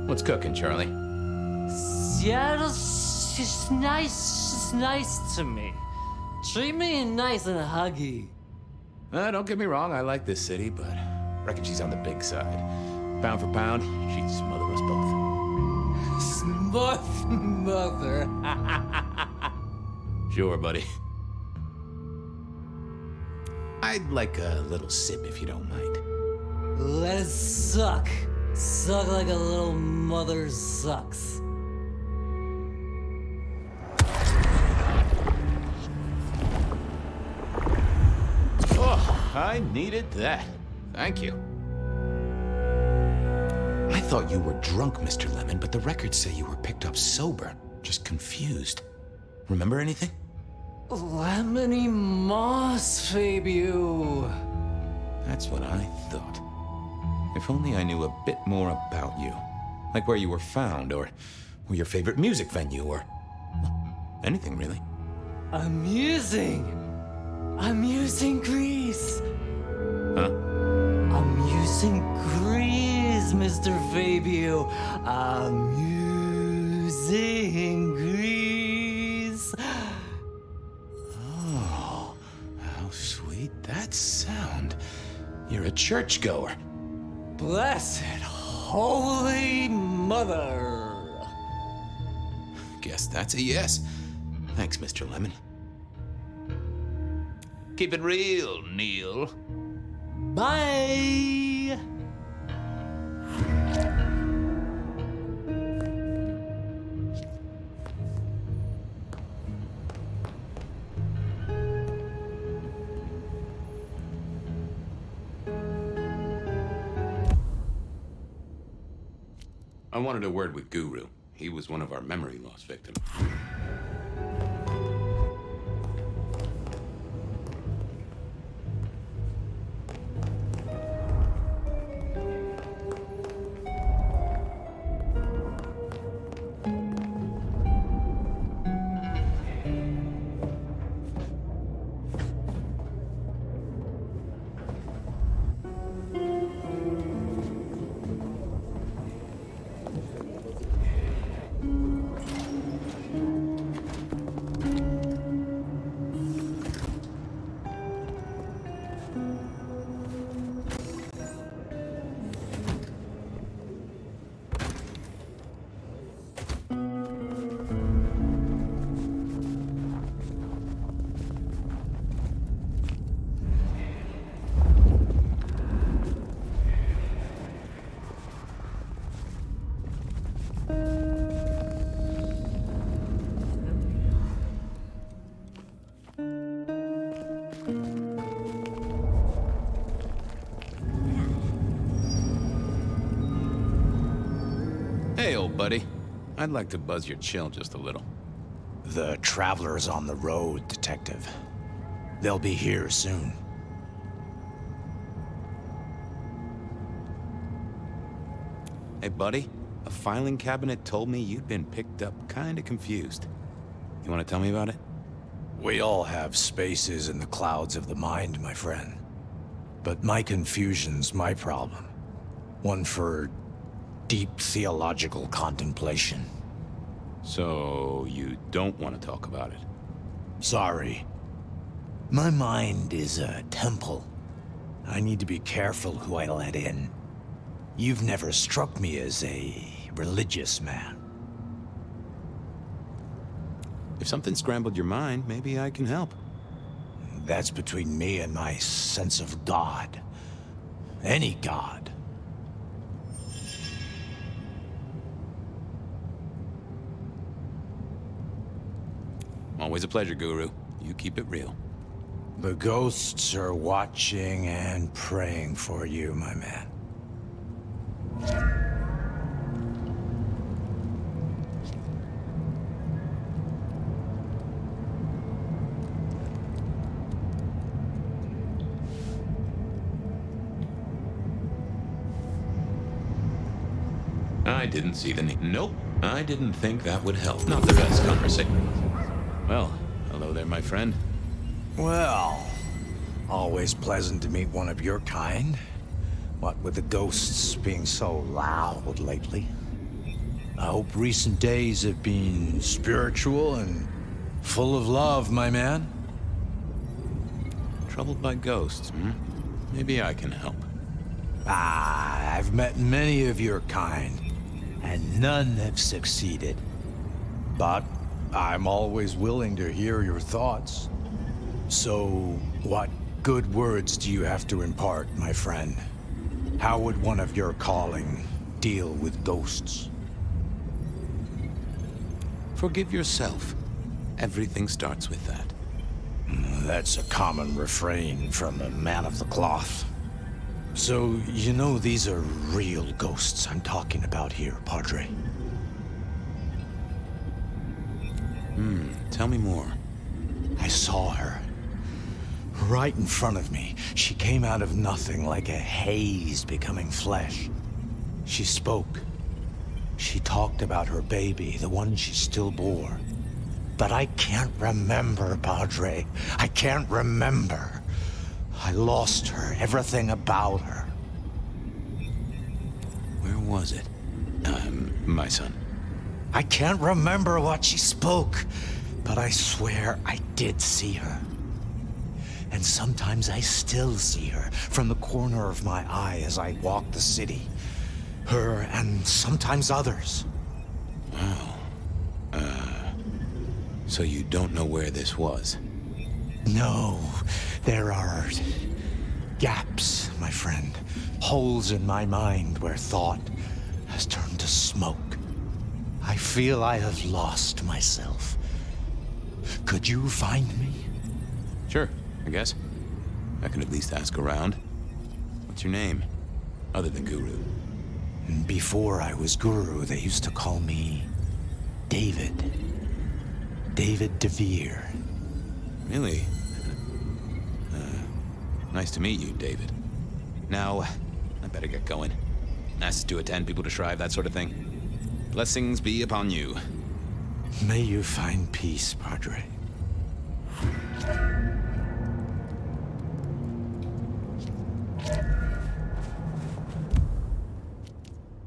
What's cooking, Charlie? Seattle's just nice to me. Treat me nice and huggy. Don't get me wrong, I like this city, but I reckon she's on the big side. Pound for pound, she'd smother us both. Mother. Sure, buddy. I'd like a little sip if you don't mind. Let it suck. Suck like a little mother sucks. Oh, I needed that. Thank you. I thought you were drunk, Mr. Lemon, but the records say you were picked up sober. Just confused. Remember anything? Lemony moss, Fabio. That's what I thought. If only I knew a bit more about you. Like where you were found, or your favorite music venue, or anything really. Amusing Grease. Huh? Amusing Grease, Mr. Fabio. Amusing Grease. Oh, how sweet that sound. You're a churchgoer. Blessed Holy Mother. Guess that's a yes. Thanks, Mr. Lemon. Keep it real, Neil. Bye. I wanted a word with Guru. He was one of our memory loss victims. Hey, old buddy. I'd like to buzz your chill just a little. The traveler's on the road, Detective. They'll be here soon. Hey, buddy. A filing cabinet told me you'd been picked up kinda confused. You wanna tell me about it? We all have spaces in the clouds of the mind, my friend. But my confusion's my problem. One for deep theological contemplation. So, you don't want to talk about it? Sorry. My mind is a temple. I need to be careful who I let in. You've never struck me as a religious man. If something scrambled your mind, maybe I can help. That's between me and my sense of God. Any God. Always a pleasure, Guru. You keep it real. The ghosts are watching and praying for you, my man. I didn't see the need. Nope, I didn't think that would help. Not the best conversation. Well, hello there, my friend. Well, always pleasant to meet one of your kind. What with the ghosts being so loud lately. I hope recent days have been spiritual and full of love, my man. Troubled by ghosts, hmm? Maybe I can help. I've met many of your kind, and none have succeeded. But I'm always willing to hear your thoughts. So, what good words do you have to impart, my friend? How would one of your calling deal with ghosts? Forgive yourself. Everything starts with that. That's a common refrain from a man of the cloth. So, you know these are real ghosts I'm talking about here, Padre. Tell me more. I saw her. Right in front of me. She came out of nothing, like a haze becoming flesh. She spoke. She talked about her baby, the one she still bore. But I can't remember, Padre. I can't remember. I lost her, everything about her. Where was it? My son. I can't remember what she spoke, but I swear I did see her. And sometimes I still see her from the corner of my eye as I walk the city. Her and sometimes others. Wow. So you don't know where this was? No, there are gaps, my friend. Holes in my mind where thought has turned to smoke. I feel I have lost myself. Could you find me? Sure, I guess. I can at least ask around. What's your name? Other than Guru. Before I was Guru, they used to call me David. David DeVere. Really? Nice to meet you, David. Now, I better get going. Asked to attend, people to shrive, that sort of thing. Blessings be upon you. May you find peace, Padre.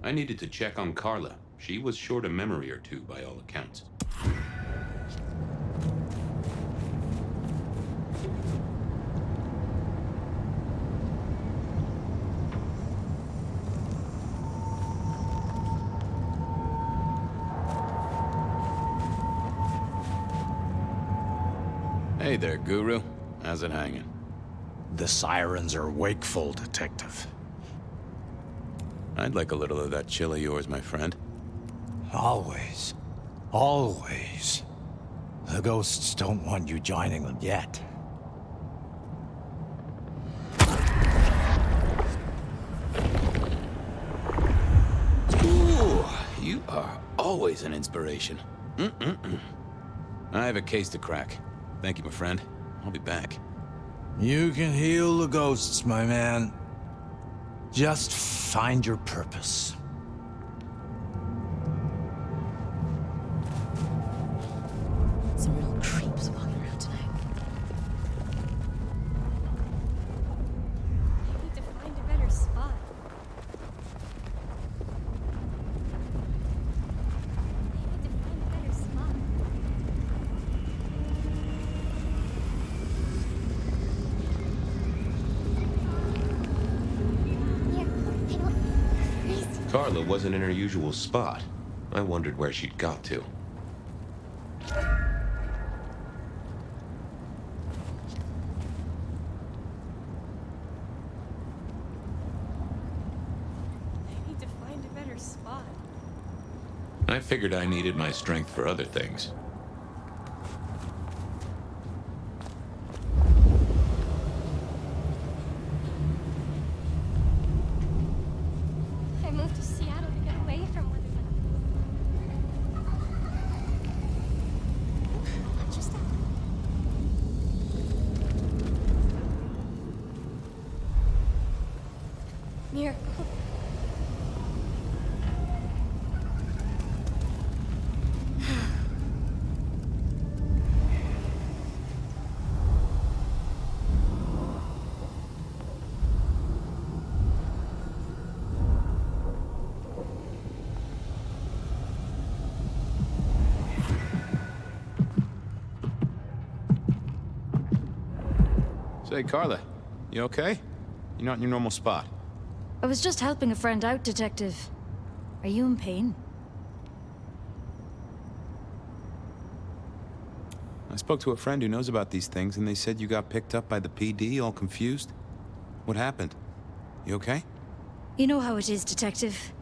I needed to check on Carla. She was short a memory or two, by all accounts. Hey there, Guru. How's it hanging? The sirens are wakeful, Detective. I'd like a little of that chill of yours, my friend. Always. Always. The ghosts don't want you joining them yet. Ooh, you are always an inspiration. I have a case to crack. Thank you, my friend. I'll be back. You can heal the ghosts, my man. Just find your purpose. Some real creeps walking around tonight. I need to find a better spot. Carla wasn't in her usual spot. I wondered where she'd got to. I figured I needed my strength for other things. I moved to Seattle to get away from one another. Just Miracle. Say, Carla, you okay? You're not in your normal spot. I was just helping a friend out, Detective. Are you in pain? I spoke to a friend who knows about these things, and they said you got picked up by the PD, all confused. What happened? You okay? You know how it is, Detective.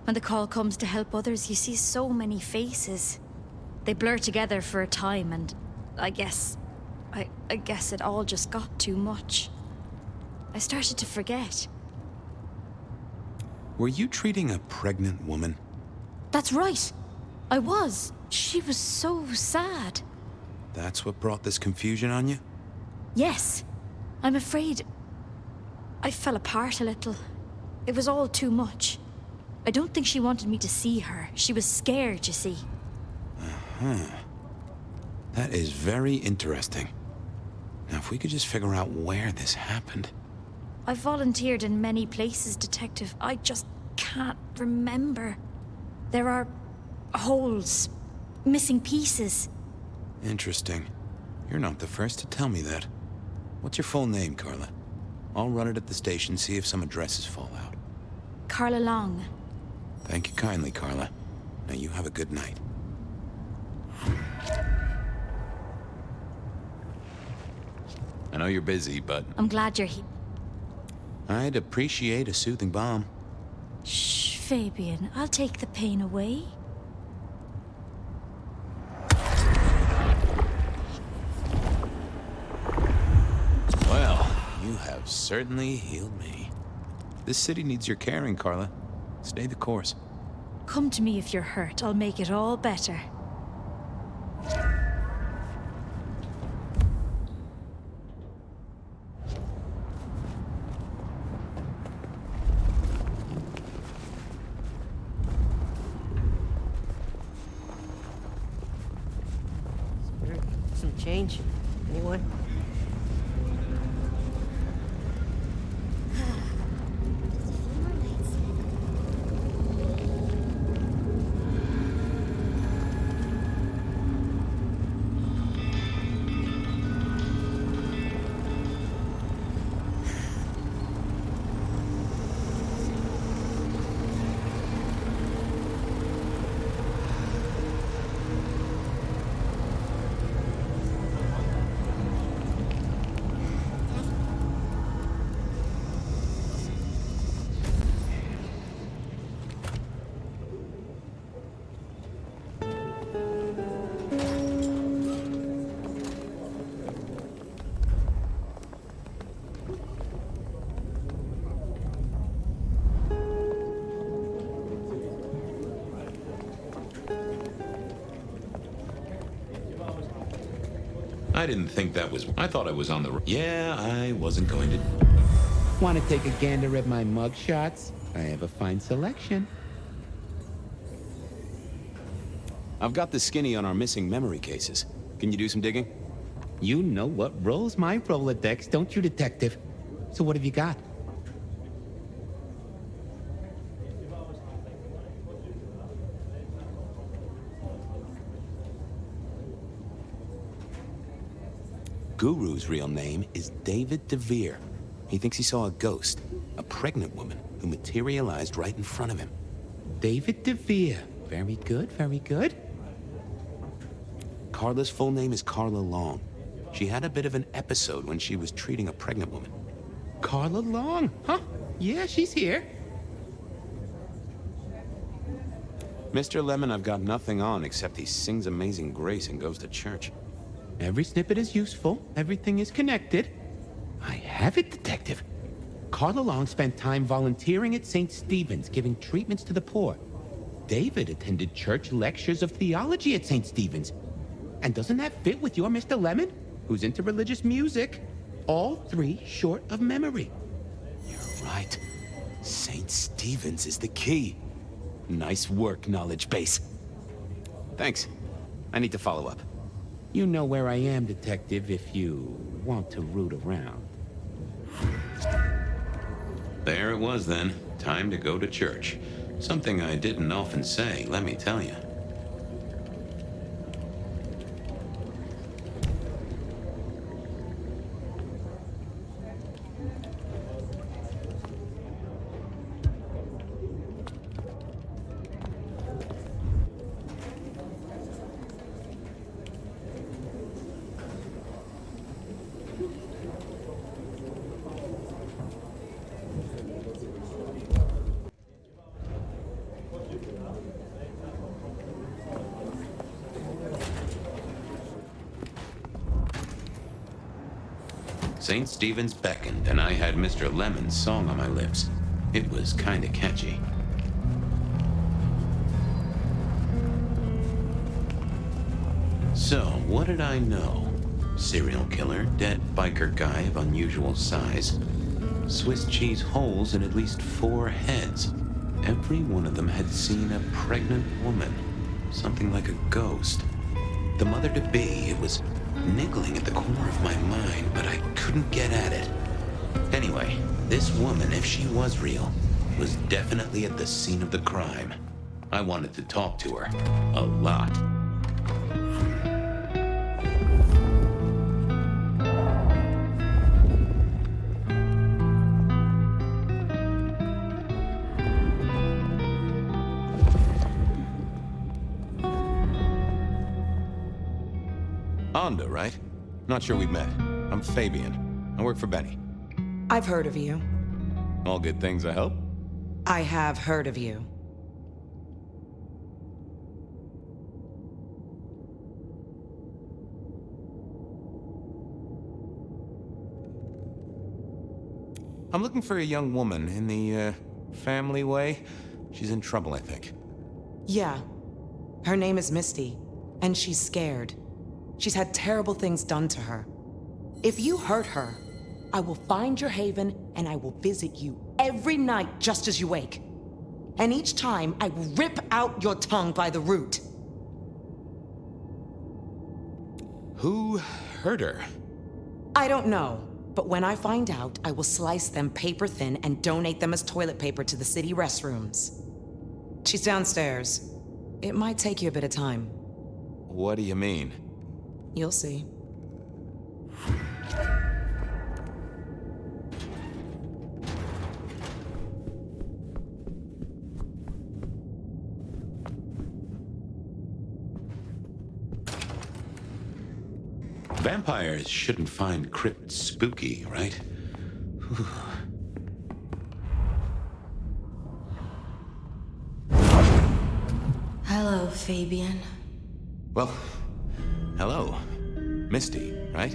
When the call comes to help others, you see so many faces. They blur together for a time, and I guess it all just got too much. I started to forget. Were you treating a pregnant woman? That's right. I was. She was so sad. That's what brought this confusion on you? Yes. I'm afraid I fell apart a little. It was all too much. I don't think she wanted me to see her. She was scared, you see. Uh-huh. That is very interesting. Now, if we could just figure out where this happened. I've volunteered in many places, Detective. I just can't remember. There are holes, missing pieces. Interesting. You're not the first to tell me that. What's your full name, Carla? I'll run it at the station, see if some addresses fall out. Carla Long. Thank you kindly, Carla. Now you have a good night. I know you're busy, but I'm glad you're here. I'd appreciate a soothing balm. Shh, Fabian. I'll take the pain away. Well, you have certainly healed me. This city needs your caring, Carla. Stay the course. Come to me if you're hurt. I'll make it all better. Some change. Anyone? I didn't think that was... I thought I was on the... Yeah, I wasn't going to... Want to take a gander at my mug shots? I have a fine selection. I've got the skinny on our missing memory cases. Can you do some digging? You know what rolls my Rolodex, don't you, Detective? So what have you got? Guru's real name is David DeVere. He thinks he saw a ghost, a pregnant woman who materialized right in front of him. David DeVere. Very good, very good. Carla's full name is Carla Long. She had a bit of an episode when she was treating a pregnant woman. Carla Long, huh? Yeah, she's here. Mr. Lemon, I've got nothing on except he sings Amazing Grace and goes to church. Every snippet is useful. Everything is connected. I have it, Detective. Carla Long spent time volunteering at St. Stephen's, giving treatments to the poor. David attended church lectures of theology at St. Stephen's. And doesn't that fit with your Mr. Lemon, who's into religious music? All three short of memory. You're right. St. Stephen's is the key. Nice work, knowledge base. Thanks. I need to follow up. You know where I am, Detective, if you want to root around. There it was then. Time to go to church. Something I didn't often say, let me tell you. St. Stephen's beckoned, and I had Mr. Lemon's song on my lips. It was kinda catchy. So, what did I know? Serial killer, dead biker guy of unusual size. Swiss cheese holes in at least 4 heads. Every one of them had seen a pregnant woman. Something like a ghost. The mother-to-be, it was niggling at the corner of my mind, but I couldn't get at it. Anyway, this woman, if she was real, was definitely at the scene of the crime. I wanted to talk to her. A lot. Onda, right? Not sure we've met. I'm Fabian. I work for Benny. I've heard of you. All good things, I hope? I have heard of you. I'm looking for a young woman in the, family way. She's in trouble, I think. Yeah. Her name is Misty, and she's scared. She's had terrible things done to her. If you hurt her, I will find your haven and I will visit you every night just as you wake. And each time, I will rip out your tongue by the root. Who hurt her? I don't know, but when I find out, I will slice them paper thin and donate them as toilet paper to the city restrooms. She's downstairs. It might take you a bit of time. What do you mean? You'll see. Vampires shouldn't find crypts spooky, right? Hello, Fabian. Well, hello. Misty, right?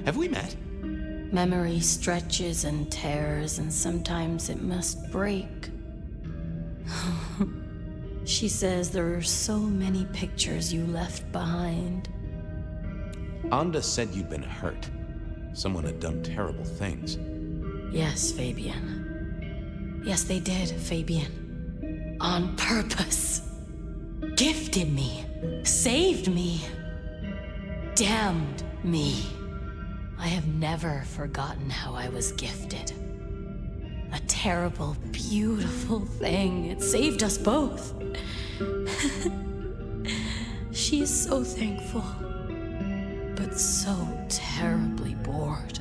Have we met? Memory stretches and tears, and sometimes it must break. She says there are so many pictures you left behind. Onda said you'd been hurt. Someone had done terrible things. Yes, Fabian. Yes, they did, Fabian. On purpose. Gifted me. Saved me. Damned me. I have never forgotten how I was gifted. A terrible, beautiful thing. It saved us both. She is so thankful, but so terribly bored.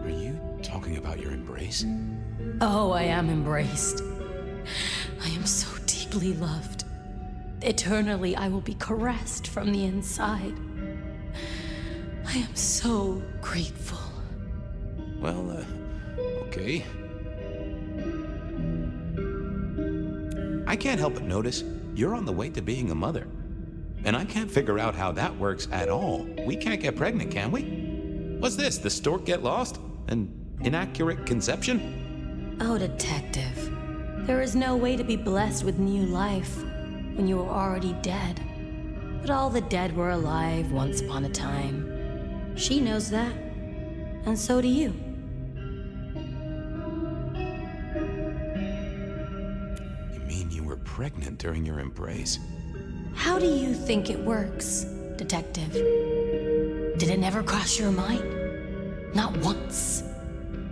Are you talking about your embrace? Oh, I am embraced. I am so deeply loved. Eternally, I will be caressed from the inside. I am so grateful. Well, okay. I can't help but notice you're on the way to being a mother. And I can't figure out how that works at all. We can't get pregnant, can we? What's this, the stork get lost? An inaccurate conception? Oh, Detective. There is no way to be blessed with new life when you are already dead. But all the dead were alive once upon a time. She knows that. And so do you. You mean you were pregnant during your embrace? How do you think it works, Detective? Did it never cross your mind? Not once.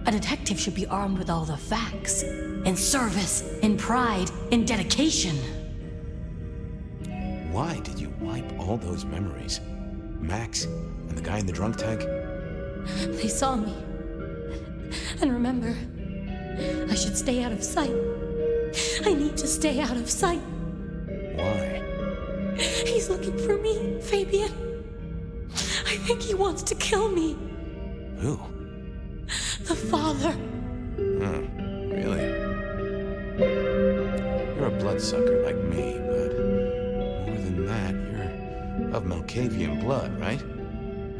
A detective should be armed with all the facts. In service, in pride, in dedication. Why did you wipe all those memories? Max and the guy in the drunk tank? They saw me. And remember, I should stay out of sight. I need to stay out of sight. Why? He's looking for me, Fabian. I think he wants to kill me. Who? The father. Really? You're a bloodsucker like me, but more than that, you're of Malkavian blood, right?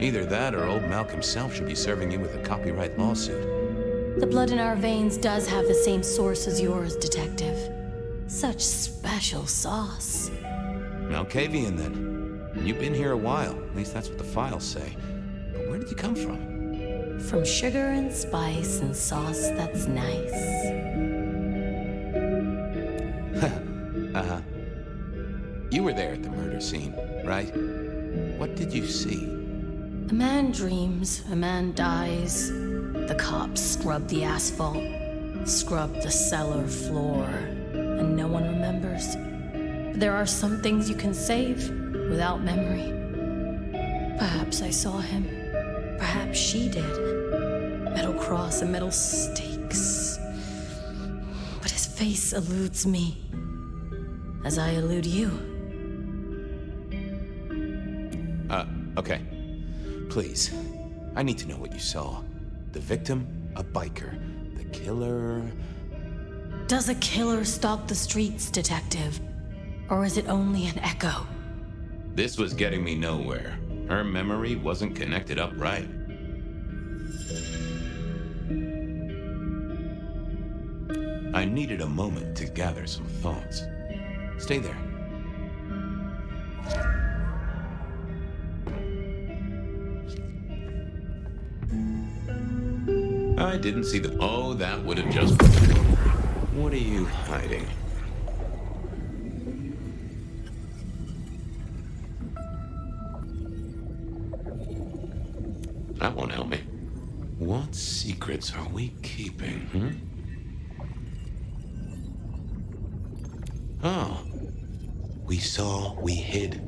Either that or old Malk himself should be serving you with a copyright lawsuit. The blood in our veins does have the same source as yours, Detective. Such special sauce. Malkavian, then. You've been here a while. At least that's what the files say. But where did you come from? From sugar and spice and sauce that's nice. You were there at the murder scene, right? What did you see? A man dreams, a man dies. The cops scrub the asphalt, scrub the cellar floor, and no one remembers. There are some things you can save without memory. Perhaps I saw him. Perhaps she did. Metal cross and metal stakes. But his face eludes me, as I elude you. Okay. Please. I need to know what you saw. The victim, a biker. The killer... Does a killer stalk the streets, Detective? Or is it only an echo? This was getting me nowhere. Her memory wasn't connected up right. I needed a moment to gather some thoughts. Stay there. I didn't see the... Oh, that would have just... What are you hiding? That won't help me. What secrets are we keeping, Oh. We saw, we hid.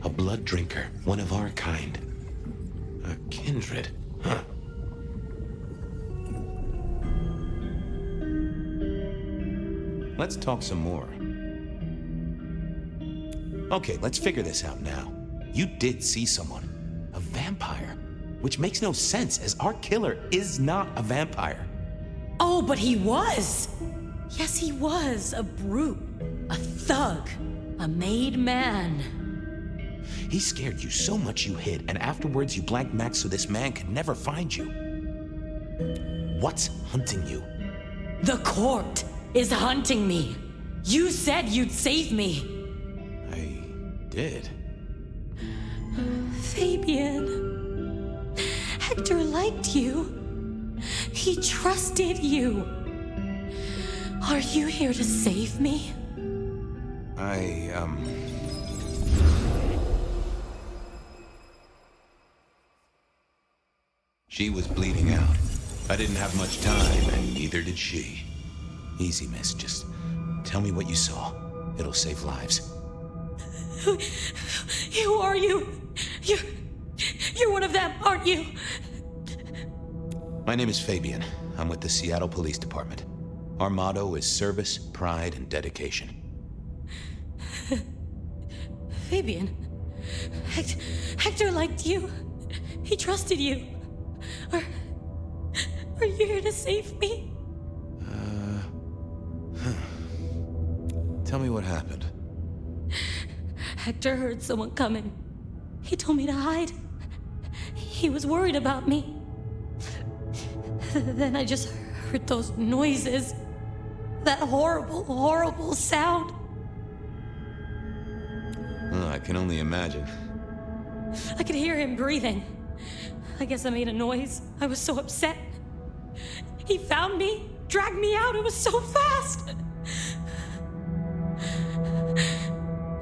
A blood drinker, one of our kind. A kindred, huh? Let's talk some more. Okay, let's figure this out now. You did see someone. A vampire. Which makes no sense, as our killer is not a vampire. Oh, but he was! Yes, he was. A brute. A thug. A made man. He scared you so much you hid, and afterwards you blanked Max so this man could never find you. What's hunting you? The court is hunting me. You said you'd save me. I did. Fabian. Hector liked you. He trusted you. Are you here to save me? She was bleeding out. I didn't have much time, and neither did she. Easy, miss. Just tell me what you saw. It'll save lives. Who are you? You're one of them, aren't you? My name is Fabian. I'm with the Seattle Police Department. Our motto is service, pride, and dedication. Fabian, Hector liked you. He trusted you. Are you here to save me? Tell Tell me what happened. Hector heard someone coming. He told me to hide. He was worried about me. Then I just heard those noises. That horrible, horrible sound. Oh, I can only imagine. I could hear him breathing. I guess I made a noise. I was so upset. He found me, dragged me out. It was so fast.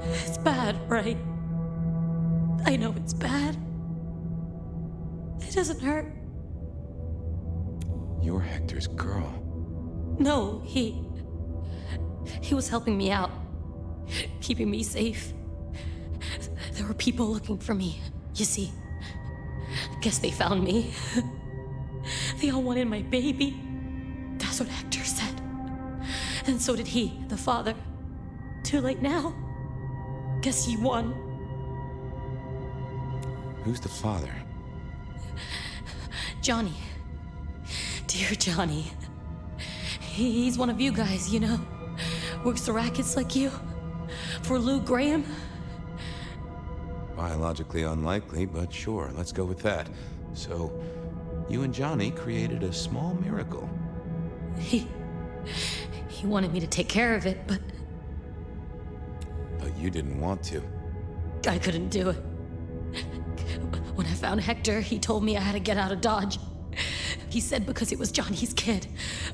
It's bad, right? I know it's bad. It doesn't hurt. You're Hector's girl. No, he was helping me out, keeping me safe. There were people looking for me, you see. Guess they found me. They all wanted my baby. That's what Hector said. And so did he, the father. Too late now. Guess he won. Who's the father? Johnny. Dear Johnny. He's one of you guys, you know. Works the rackets like you. For Lou Graham. Biologically unlikely, but sure, let's go with that. So, you and Johnny created a small miracle. He wanted me to take care of it, but you didn't want to. I couldn't do it. When I found Hector, he told me I had to get out of Dodge. He said because it was Johnny's kid,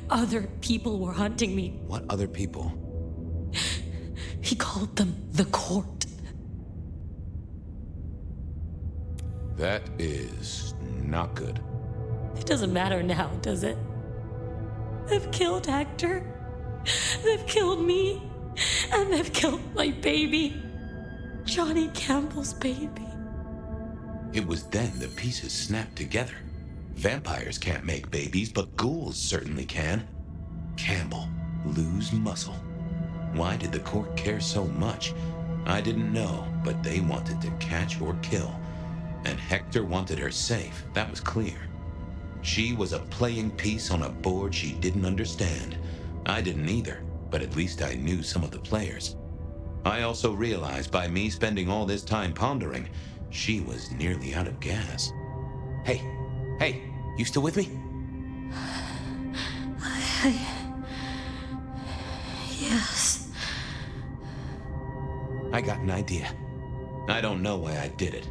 other people were hunting me. What other people? He called them the court. That is not good. It doesn't matter now, does it? They've killed Hector. They've killed me. And they've killed my baby. Johnny Campbell's baby. It was then the pieces snapped together. Vampires can't make babies, but ghouls certainly can. Campbell, Lou's muscle. Why did the court care so much? I didn't know, but they wanted to catch or kill. And Hector wanted her safe, that was clear. She was a playing piece on a board she didn't understand. I didn't either, but at least I knew some of the players. I also realized by me spending all this time pondering, she was nearly out of gas. Hey, you still with me? Yes. I got an idea. I don't know why I did it.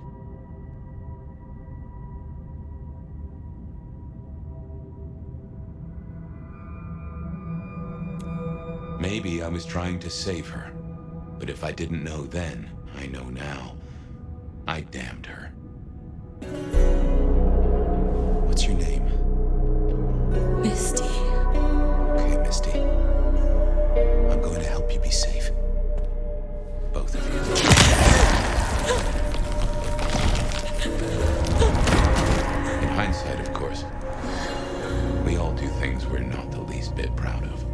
Maybe I was trying to save her. But if I didn't know then, I know now. I damned her. What's your name? Misty. Okay, Misty. I'm going to help you be safe. Both of you. In hindsight, of course. We all do things we're not the least bit proud of.